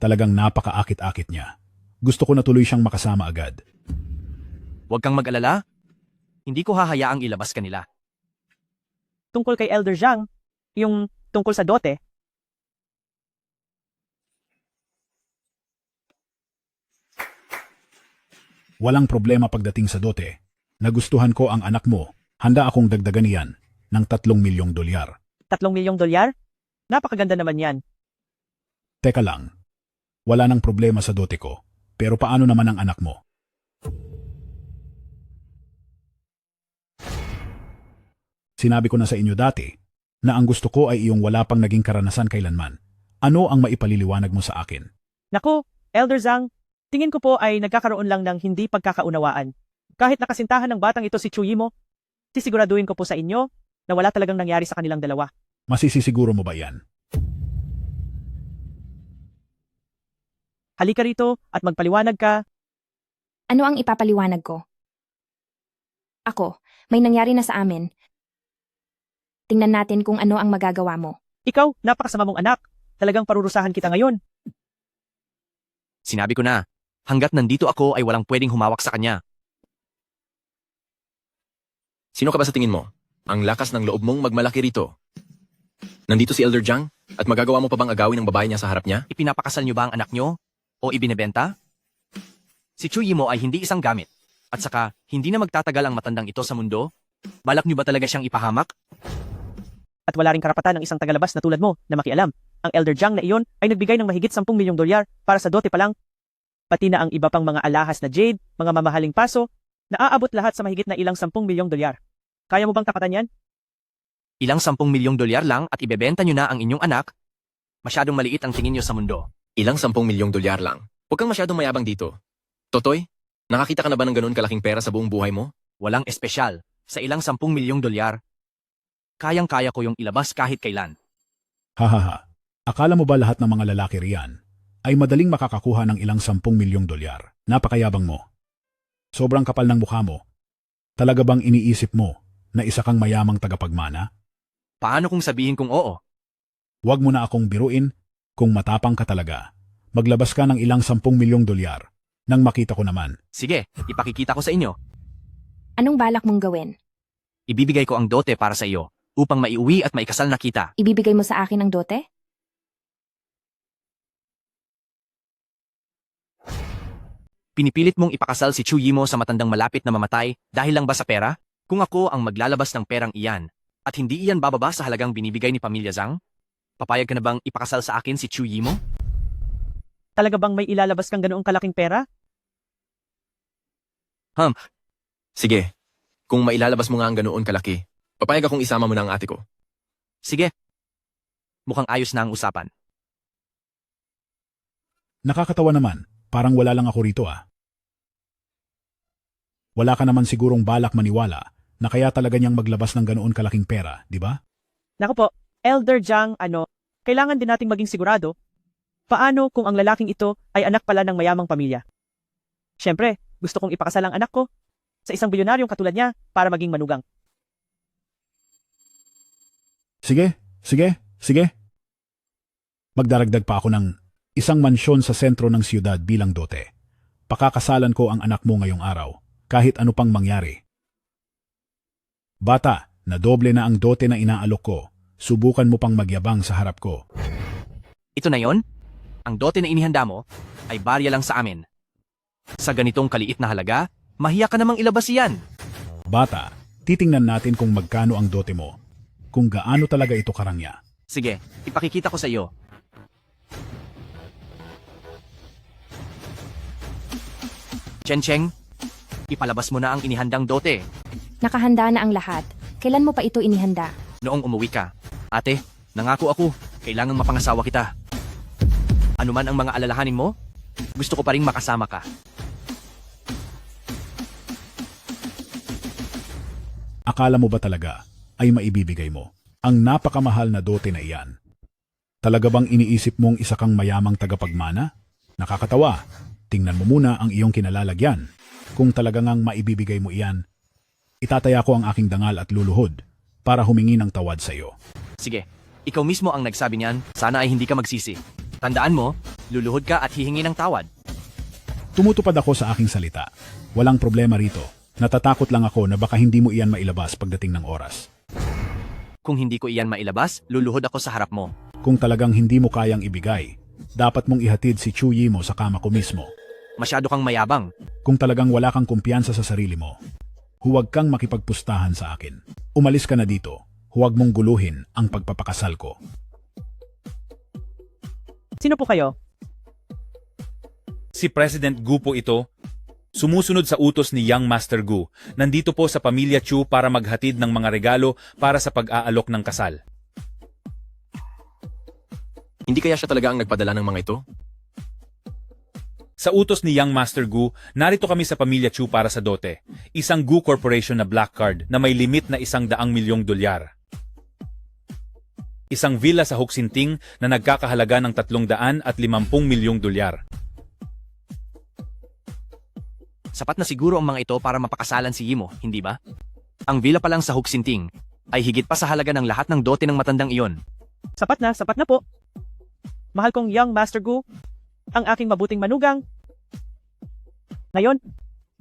Talagang napakaakit-akit niya. Gusto ko na tuloy siyang makasama agad. Huwag kang mag-alala. Hindi ko hahayaang ilabas kanila. Tungkol kay Elder Zhang, yung tungkol sa dote, Walang problema pagdating sa dote. Nagustuhan ko ang anak mo. Handa akong dagdagan iyan ng $3 milyong. $3 milyong? Napakaganda naman yan. Teka lang. Wala nang problema sa dote ko. Pero paano naman ang anak mo? Sinabi ko na sa inyo dati na ang gusto ko ay iyong wala pang naging karanasan kailanman. Ano ang maipaliliwanag mo sa akin? Naku, Elder Zhang, tingin ko po ay nagkakaroon lang ng hindi pagkakaunawaan. Kahit nakasintahan ng batang ito si Chu Yimo, sisiguraduhin ko po sa inyo na wala talagang nangyari sa kanilang dalawa. Masisisiguro mo ba yan? Halika rito at magpaliwanag ka. Ano ang ipapaliwanag ko? Ako, may nangyari na sa amin. Tingnan natin kung ano ang magagawa mo. Ikaw, napakasama mong anak. Talagang parurusahan kita ngayon. Sinabi ko na, hanggat nandito ako ay walang pwedeng humawak sa kanya. Sino ka ba sa tingin mo? Ang lakas ng loob mong magmalaki rito. Nandito si Elder Jiang at magagawa mo pa bang agawin ang babae niya sa harap niya? Ipinapakasal niyo ba ang anak niyo? O ibinebenta? Si Chu Yimo ay hindi isang gamit. At saka, hindi na magtatagal ang matandang ito sa mundo? Balak niyo ba talaga siyang ipahamak? At wala ring karapatan ng isang tagalabas na tulad mo na makialam. Ang Elder Jiang na iyon ay nagbigay ng mahigit 10 milyong dolyar para sa dote pa lang. Pati na ang iba pang mga alahas na jade, mga mamahaling paso, naaabot lahat sa mahigit na ilang 10 milyong dolyar. Kaya mo bang tapatan yan? Ilang 10 milyong dolyar lang at ibebenta niyo na ang inyong anak? Masyadong maliit ang tingin niyo sa mundo. Ilang 10 milyong dolyar lang. Huwag kang masyadong mayabang dito. Totoy, nakakita ka na ba ng ganun kalaking pera sa buong buhay mo? Walang espesyal. Sa ilang 10 milyong dolyar, kayang-kaya ko yung ilabas kahit kailan. Hahaha. Akala mo ba lahat ng mga lalaki riyan ay madaling makakakuha ng ilang 10 milyong dolyar? Napakayabang mo. Sobrang kapal ng mukha mo. Talaga bang iniisip mo na isa kang mayamang tagapagmana? Paano kung sabihin kong oo? Huwag mo na akong biruin kung matapang ka talaga. Maglabas ka ng ilang 10 milyong dolyar nang makita ko naman. Sige, ipakikita ko sa inyo. Anong balak mong gawin? Ibibigay ko ang dote para sa iyo upang maiuwi at maikasal na kita. Ibibigay mo sa akin ang dote? Pinipilit mong ipakasal si Chu Yimo sa matandang malapit na mamatay dahil lang ba sa pera? Kung ako ang maglalabas ng perang iyan at hindi iyan bababa sa halagang binibigay ni Pamilya Zhang, papayag ka na bang ipakasal sa akin si Chu Yimo? Talaga bang may ilalabas kang ganoong kalaking pera? Sige, kung mailalabas mo nga ang ganoon kalaki, papayag akong isama mo na ang ate ko. Sige. Mukhang ayos na ang usapan. Nakakatawa naman, parang wala lang ako rito ah. Wala ka naman sigurong balak maniwala na kaya talaga niyang maglabas ng ganoon kalaking pera, di ba? Naku po, Elder Jiang, kailangan din nating maging sigurado. Paano kung ang lalaking ito ay anak pala ng mayamang pamilya? Siyempre, gusto kong ipakasal ang anak ko sa isang bilyonaryong katulad niya para maging manugang. Sige. Magdaragdag pa ako ng isang mansyon sa sentro ng siyudad bilang dote. Pakakasalan ko ang anak mo ngayong araw, kahit ano pang mangyari. Bata, na doble na ang dote na inaalok ko, subukan mo pang magyabang sa harap ko. Ito na yon? Ang dote na inihanda mo ay barya lang sa amin. Sa ganitong kaliit na halaga, mahiya ka namang ilabas iyan. Bata, titingnan natin kung magkano ang dote mo, kung gaano talaga ito karangya. Sige, ipakikita ko sa iyo. Chen, ipalabas mo na ang inihandang dote. Nakahanda na ang lahat. Kailan mo pa ito inihanda? Noong umuwi ka. Ate, nangako ako, kailangang mapangasawa kita. Ano man ang mga alalahanin mo, gusto ko pa ring makasama ka. Akala mo ba talaga ay maibibigay mo ang napakamahal na dote na iyan? Talaga bang iniisip mong isa kang mayamang tagapagmana? Nakakatawa. Tingnan mo muna ang iyong kinalalagyan. Kung talaga ngang maibibigay mo iyan, itataya ko ang aking dangal at luluhod para humingi ng tawad sa iyo. Sige, ikaw mismo ang nagsabi niyan, sana ay hindi ka magsisi. Tandaan mo, luluhod ka at hihingi ng tawad. Tumutupad ako sa aking salita. Walang problema rito. Natatakot lang ako na baka hindi mo iyan mailabas pagdating ng oras. Kung hindi ko iyan mailabas, luluhod ako sa harap mo. Kung talagang hindi mo kayang ibigay, dapat mong ihatid si Chu Yimo sa kama ko mismo. Masyado kang mayabang. Kung talagang wala kang kumpiyansa sa sarili mo, huwag kang makipagpustahan sa akin. Umalis ka na dito. Huwag mong guluhin ang pagpapakasal ko. Sino po kayo? Si President Gu po ito. Sumusunod sa utos ni Young Master Gu. Nandito po sa pamilya Chu para maghatid ng mga regalo para sa pag-aalok ng kasal. Hindi kaya siya talaga ang nagpadala ng mga ito? Sa utos ni Young Master Gu, narito kami sa pamilya Chu para sa dote. Isang Gu Corporation na black card na may limit na 100 milyong dolyar. Isang villa sa Hoksinting na nagkakahalaga ng 350 milyong dolyar. Sapat na siguro ang mga ito para mapakasalan si Yimo, hindi ba? Ang villa pa lang sa Hoksinting, ay higit pa sa halaga ng lahat ng dote ng matandang iyon. Sapat na po. Mahal kong young Master Gu, ang aking mabuting manugang. Ngayon,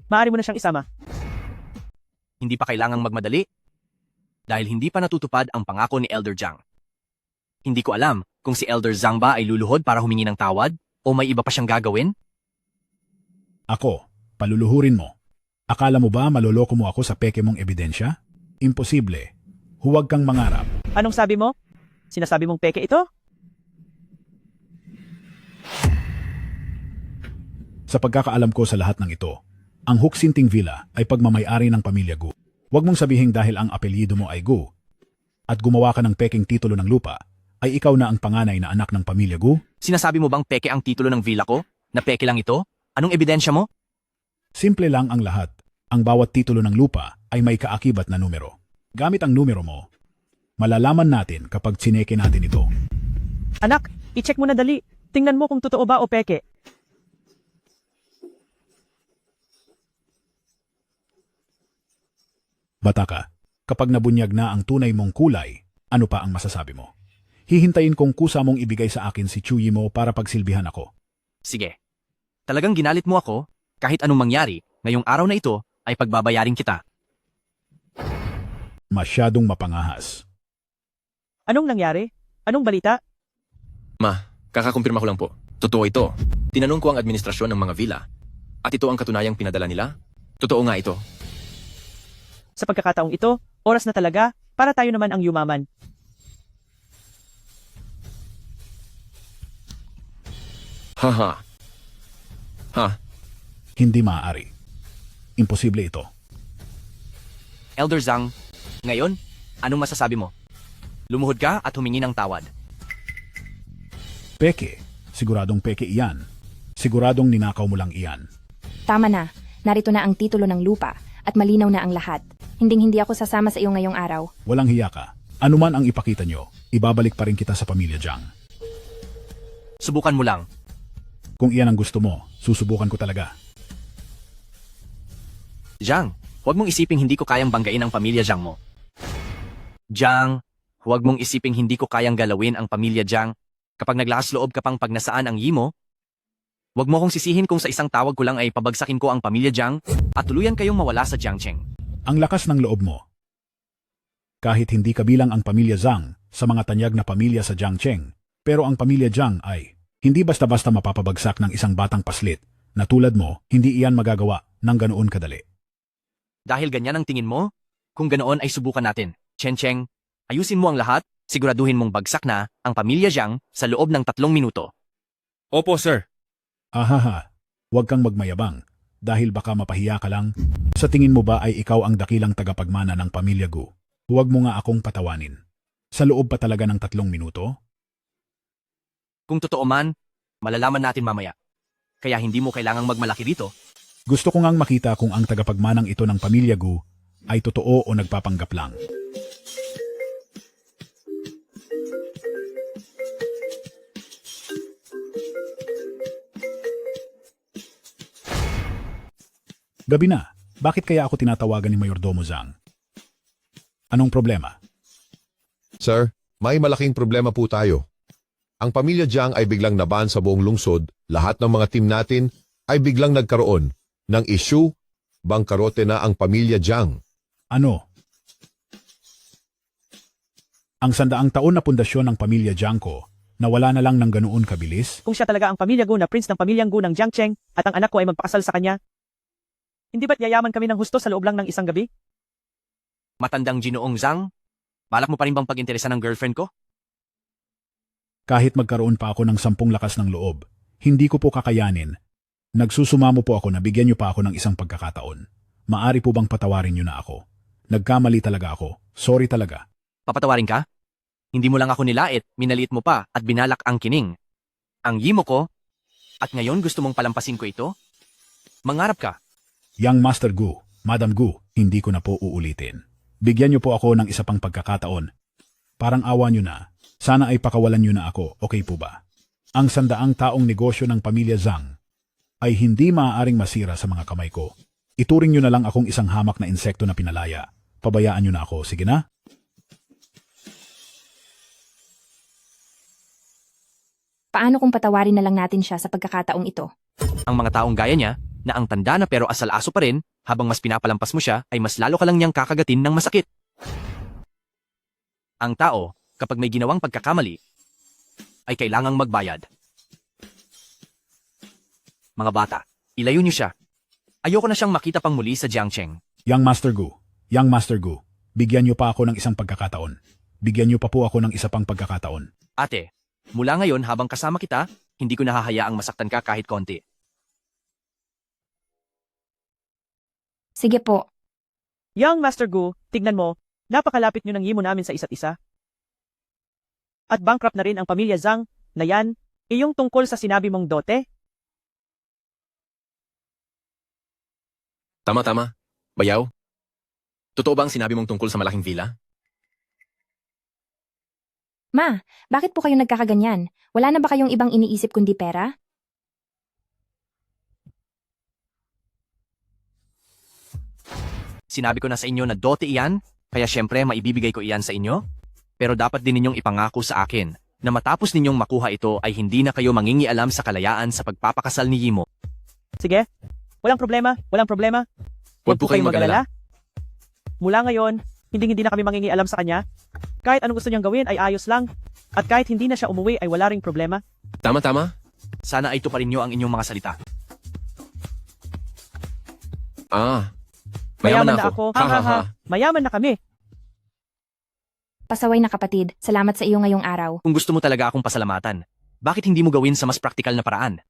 maaari mo na siyang isama. Hindi pa kailangang magmadali dahil hindi pa natutupad ang pangako ni Elder Zhang. Hindi ko alam kung si Elder Zhang ba ay luluhod para humingi ng tawad o may iba pa siyang gagawin. Ako, paluluhurin mo. Akala mo ba maloloko mo ako sa peke mong ebidensya? Imposible. Huwag kang mangarap. Anong sabi mo? Sinasabi mong peke ito? Sa pagkakaalam ko sa lahat ng ito, ang Huksinting Villa ay pagmamayari ng pamilya Gu. Huwag mong sabihin dahil ang apelyido mo ay Gu at gumawa ka ng peking titulo ng lupa, ay ikaw na ang panganay na anak ng pamilya Gu? Sinasabi mo bang peke ang titulo ng villa ko? Na peke lang ito? Anong ebidensya mo? Simple lang ang lahat. Ang bawat titulo ng lupa ay may kaakibat na numero. Gamit ang numero mo, malalaman natin kapag sineke natin ito. Anak, i-check mo na dali. Tingnan mo kung totoo ba o peke. Bata ka, kapag nabunyag na ang tunay mong kulay, ano pa ang masasabi mo? Hihintayin kong kusa mong ibigay sa akin si Chuyi mo para pagsilbihan ako. Sige. Talagang ginalit mo ako, kahit anong mangyari, ngayong araw na ito ay pagbabayarin kita. Masyadong mapangahas. Anong nangyari? Anong balita? Ma, kakakumpirma ko lang po. Totoo ito. Tinanong ko ang administrasyon ng mga villa. At ito ang katunayang pinadala nila? Totoo nga ito. Sa pagkakataong ito, oras na talaga para tayo naman ang yumaman. Haha. Ha? Hindi maaari. Imposible ito. Elder Zhang, ngayon, anong masasabi mo? Lumuhod ka at humingi ng tawad. Peke. Siguradong peke iyan. Siguradong ninakaw mo lang iyan. Tama na. Narito na ang titulo ng lupa at malinaw na ang lahat. Hinding-hindi ako sasama sa iyo ngayong araw. Walang hiya ka. Ano man ang ipakita nyo, ibabalik pa rin kita sa pamilya Zhang. Subukan mo lang. Kung iyan ang gusto mo, susubukan ko talaga. Zhang, huwag mong isiping hindi ko kayang banggain ang pamilya Zhang mo. Zhang, huwag mong isiping hindi ko kayang galawin ang pamilya Zhang kapag naglakas loob ka pang pag nasaan ang yi mo. Huwag mo kong sisihin kung sa isang tawag ko lang ay pabagsakin ko ang pamilya Zhang at tuluyan kayong mawala sa Jiangcheng. Ang lakas ng loob mo. Kahit hindi kabilang ang pamilya Zhang sa mga tanyag na pamilya sa Jiangcheng, pero ang pamilya Zhang ay hindi basta-basta mapapabagsak ng isang batang paslit na tulad mo, hindi iyan magagawa ng ganoon kadali. Dahil ganyan ang tingin mo, kung ganoon ay subukan natin. Chen Cheng, ayusin mo ang lahat, siguraduhin mong bagsak na ang pamilya Zhang sa loob ng 3 minuto. Opo, sir. Ahaha, huwag kang magmayabang dahil baka mapahiya ka lang. Sa tingin mo ba ay ikaw ang dakilang tagapagmana ng pamilya Gu? Huwag mo nga akong patawanin. Sa loob pa talaga ng 3 minuto? Kung totoo man, malalaman natin mamaya. Kaya hindi mo kailangang magmalaki dito. Gusto ko ngang makita kung ang tagapagmanang ito ng pamilya Gu ay totoo o nagpapanggap lang. Gabi na. Bakit kaya ako tinatawagan ni Mayordomo Zhang? Anong problema? Sir, may malaking problema po tayo. Ang pamilya Zhang ay biglang naban sa buong lungsod. Lahat ng mga team natin ay biglang nagkaroon ng issue. Bangkarote na ang pamilya Zhang. Ano? Ang 100 taon na pundasyon ng pamilya Zhang ko, nawala na lang ng ganoon kabilis? Kung siya talaga ang pamilya Gu na prince ng pamilyang Gu ng Jiangcheng at ang anak ko ay magpakasal sa kanya, hindi ba't yayaman kami ng husto sa loob lang ng isang gabi? Matandang Ginoong Zhang, balak mo pa rin bang pag-interesa ng girlfriend ko? Kahit magkaroon pa ako ng 10 lakas ng loob, hindi ko po kakayanin. Nagsusumamo po ako na bigyan niyo pa ako ng isang pagkakataon. Maari po bang patawarin niyo na ako? Nagkamali talaga ako. Sorry talaga. Papatawarin ka? Hindi mo lang ako nilait, minaliit mo pa at binalak ang kining. Ang yimo ko, at ngayon gusto mong palampasin ko ito? Mangarap ka. Young Master Gu, Madam Gu, hindi ko na po uulitin. Bigyan niyo po ako ng isa pang pagkakataon. Parang awa niyo na. Sana ay pakawalan niyo na ako, okay po ba? Ang 100 taong negosyo ng pamilya Zhang ay hindi maaaring masira sa mga kamay ko. Ituring niyo na lang akong isang hamak na insekto na pinalaya. Pabayaan niyo na ako, sige na? Paano kung patawarin na lang natin siya sa pagkakataong ito? Ang mga taong gaya niya, na ang tanda na pero asal-aso pa rin, habang mas pinapalampas mo siya, ay mas lalo ka lang niyang kakagatin ng masakit. Ang tao, kapag may ginawang pagkakamali, ay kailangang magbayad. Mga bata, ilayo niyo siya. Ayoko na siyang makita pang muli sa Jiangcheng. Young Master Gu, bigyan niyo pa ako ng isang pagkakataon. Bigyan niyo pa po ako ng isa pang pagkakataon. Ate, mula ngayon habang kasama kita, hindi ko nahahayaang masaktan ka kahit konti. Sige po. Young Master Gu, tignan mo, napakalapit nyo ng yimo namin sa isa't isa. At bankrupt na rin ang pamilya Zhang na yan, iyong tungkol sa sinabi mong dote. Tama. Bayaw? Totoo ba ang sinabi mong tungkol sa malaking villa? Ma, bakit po kayo nagkakaganyan? Wala na ba kayong ibang iniisip kundi pera? Sinabi ko na sa inyo na dote iyan, kaya syempre maibibigay ko iyan sa inyo. Pero dapat din ninyong ipangako sa akin na matapos ninyong makuha ito ay hindi na kayo mangingialam sa kalayaan sa pagpapakasal ni Yimo. Sige, walang problema. Huwag po kayong mag-alala. Mula ngayon, hindi na kami mangingialam sa kanya. Kahit anong gusto niyang gawin ay ayos lang. At kahit hindi na siya umuwi ay wala ring problema. Tama. Sana ay tuparin niyo ang inyong mga salita. Mayaman na ako. Mayaman na kami. Pasaway na kapatid, salamat sa iyo ngayong araw. Kung gusto mo talaga akong pasalamatan, bakit hindi mo gawin sa mas praktikal na paraan?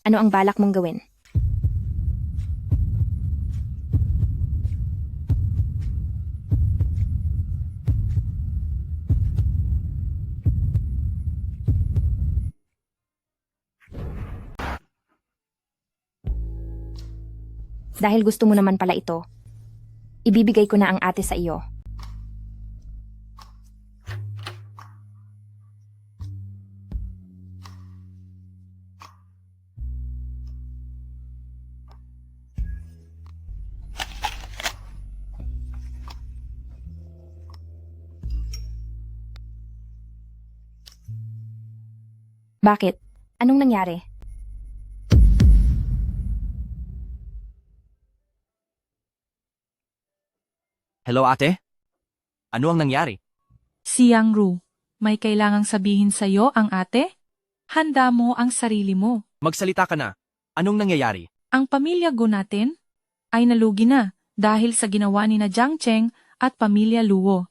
Ano ang balak mong gawin? Dahil gusto mo naman pala ito, ibibigay ko na ang ate sa iyo. Bakit? Anong nangyari? Hello ate? Ano ang nangyari? Si Yang Ru, may kailangang sabihin sa'yo ang ate? Handa mo ang sarili mo. Magsalita ka na. Anong nangyayari? Ang pamilya Gu natin ay nalugi na dahil sa ginawa ni na Jiang Cheng at pamilya Luo.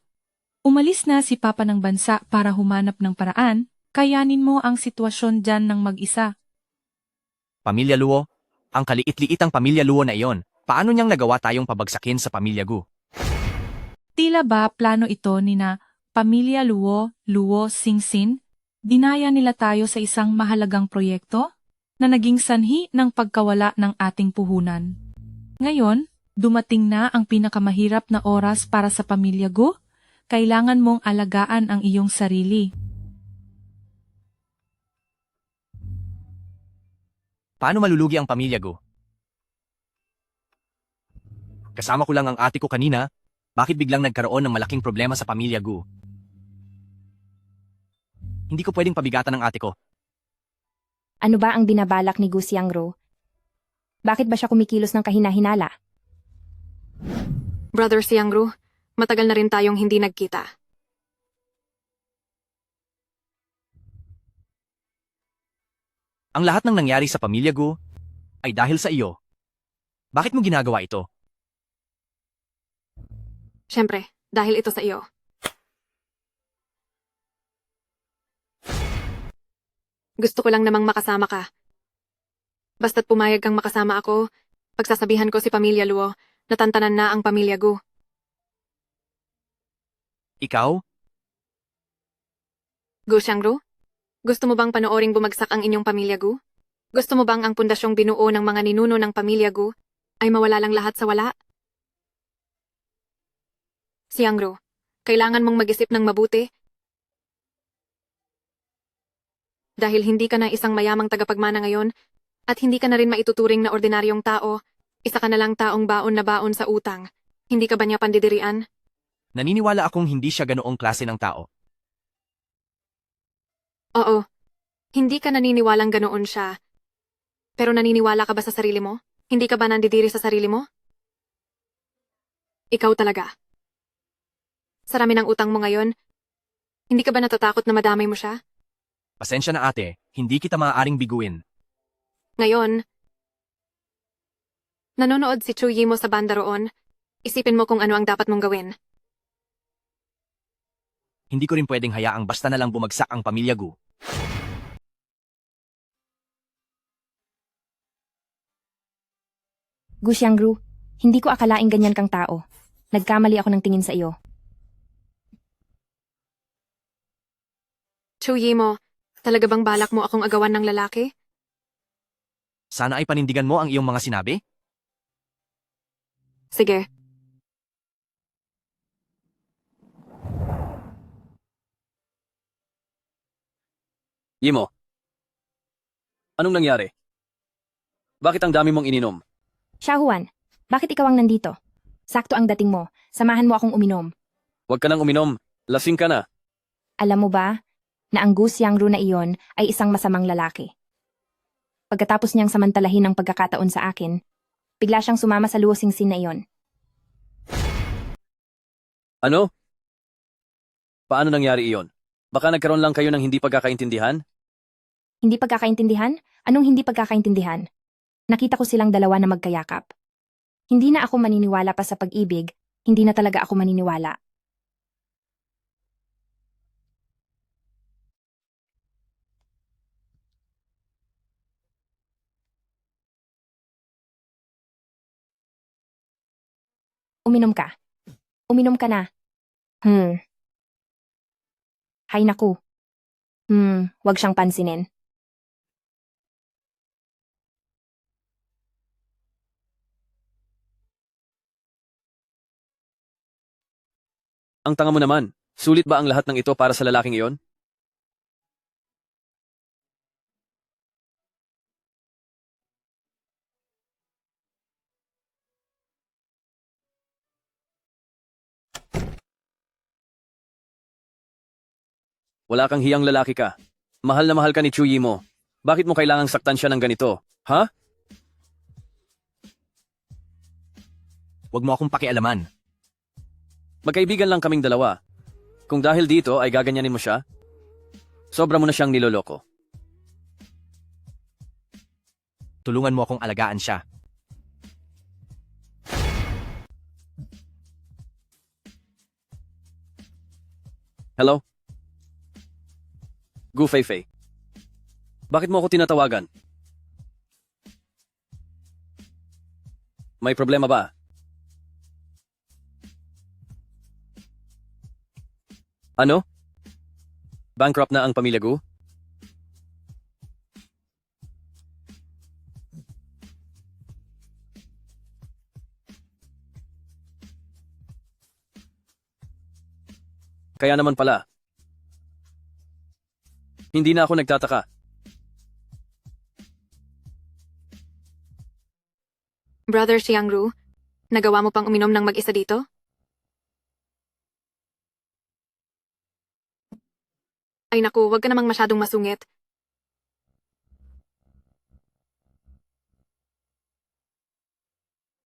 Umalis na si Papa ng bansa para humanap ng paraan, kayanin mo ang sitwasyon dyan ng mag-isa. Pamilya Luo? Ang kaliit-liitang pamilya Luo na iyon. Paano niyang nagawa tayong pabagsakin sa pamilya Gu? Tila ba plano ito ni na pamilya Luo Singsin? Dinaya nila tayo sa isang mahalagang proyekto na naging sanhi ng pagkawala ng ating puhunan. Ngayon, dumating na ang pinakamahirap na oras para sa pamilya Gu. Kailangan mong alagaan ang iyong sarili. Paano malulugi ang pamilya Gu? Kasama ko lang ang ate ko kanina. Bakit biglang nagkaroon ng malaking problema sa pamilya Gu? Hindi ko pwedeng pabigatan ng ate ko. Ano ba ang binabalak ni Gu Xiangru? Bakit ba siya kumikilos ng kahina-hinala? Brother Xiangru, matagal na rin tayong hindi nagkita. Ang lahat ng nangyari sa pamilya Gu ay dahil sa iyo. Bakit mo ginagawa ito? Siyempre, dahil ito sa iyo. Gusto ko lang namang makasama ka. Basta't pumayag kang makasama ako, pagsasabihan ko si Pamilya Luo, natantanan na ang Pamilya Gu. Ikaw? Gu Xiangru? Gusto mo bang panooring bumagsak ang inyong Pamilya Gu? Gusto mo bang ang pundasyong binuo ng mga ninuno ng Pamilya Gu ay mawala lang lahat sa wala? Xiangru, kailangan mong mag-isip ng mabuti. Dahil hindi ka na isang mayamang tagapagmana ngayon, At hindi ka na rin maituturing na ordinaryong tao. Isa ka na lang taong baon na baon sa utang. Hindi ka ba niya pandidirian? Naniniwala akong hindi siya ganoong klase ng tao. Oo. Hindi ka naniniwalang ganoon siya. Pero naniniwala ka ba sa sarili mo? Hindi ka ba nandidiri sa sarili mo? Ikaw talaga. Sa rami ng utang mo ngayon, hindi ka ba natatakot na madamay mo siya? Pasensya na ate, hindi kita maaaring biguin. Ngayon, nanonood si Chuyi mo sa banda roon, isipin mo kung ano ang dapat mong gawin. Hindi ko rin pwedeng hayaang basta na lang bumagsak ang pamilya Gu. Gu Xiangru, hindi ko akalaing ganyan kang tao. Nagkamali ako ng tingin sa iyo. Chuyi mo, talaga bang balak mo akong agawan ng lalaki? Sana ay panindigan mo ang iyong mga sinabi? Sige. Yimo. Anong nangyari? Bakit ang dami mong ininom? Xiaohuan, bakit ikaw ang nandito? Sakto ang dating mo. Samahan mo akong uminom. Huwag ka nang uminom. Lasing ka na. Alam mo ba na ang Gu Xiangru na iyon ay isang masamang lalaki? Pagkatapos niyang samantalahin ang pagkakataon sa akin, bigla siyang sumama sa Luo Xingxin na iyon. Ano? Paano nangyari iyon? Baka nagkaroon lang kayo ng hindi pagkakaintindihan? Hindi pagkakaintindihan? Anong hindi pagkakaintindihan? Nakita ko silang dalawa na magkayakap. Hindi na ako maniniwala pa sa pag-ibig, hindi na talaga ako maniniwala. Uminom ka. Uminom ka na. Hay naku. Wag siyang pansinin. Ang tanga mo naman. Sulit ba ang lahat ng ito para sa lalaking iyon? Wala kang hiyang lalaki ka. Mahal na mahal ka ni Chuyi mo. Bakit mo kailangang saktan siya ng ganito? Ha? Huwag mo akong pakialaman. Magkaibigan lang kaming dalawa. Kung dahil dito ay gaganyanin mo siya, sobra mo na siyang niloloko. Tulungan mo akong alagaan siya. Hello? Gu Feifei. Bakit mo ako tinatawagan? May problema ba? Ano? Bankrupt na ang pamilya Gu? Kaya naman pala. Hindi na ako nagtataka. Brother Xiangru, nagawa mo pang uminom ng mag-isa dito? Ay naku, wag ka namang masyadong masungit.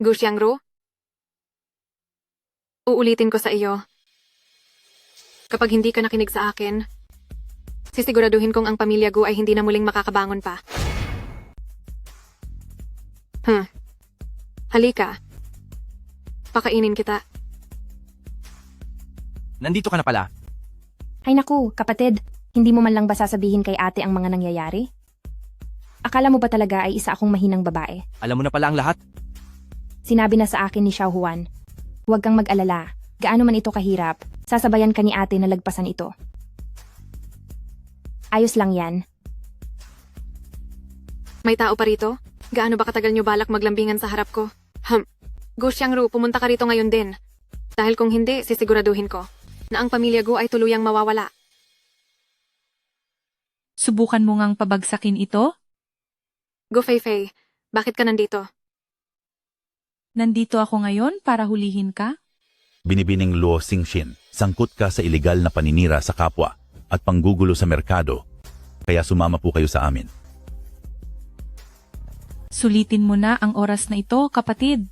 Gu Xiangru? Uulitin ko sa iyo. Kapag hindi ka nakinig sa akin, sisiguraduhin kong ang pamilya Gu ay hindi na muling makakabangon pa. Halika. Pakainin kita. Nandito ka na pala. Ay naku, kapatid, hindi mo man lang ba sasabihin kay ate ang mga nangyayari? Akala mo ba talaga ay isa akong mahinang babae? Alam mo na pala ang lahat? Sinabi na sa akin ni Xiaohuan, huwag kang mag-alala, gaano man ito kahirap, sasabayan ka ni ate na lagpasan ito. Ayos lang yan. May tao pa rito? Gaano ba katagal nyo balak maglambingan sa harap ko? Gu Xiangru, pumunta ka rito ngayon din. Dahil kung hindi, sisiguraduhin ko na ang pamilya Gu ay tuluyang mawawala. Subukan mo ngang pabagsakin ito? Gu Feifei, bakit ka nandito? Nandito ako ngayon para hulihin ka? Binibining Luo Xingxin, sangkot ka sa ilegal na paninira sa kapwa at panggugulo sa merkado. Kaya sumama po kayo sa amin. Sulitin mo na ang oras na ito, kapatid.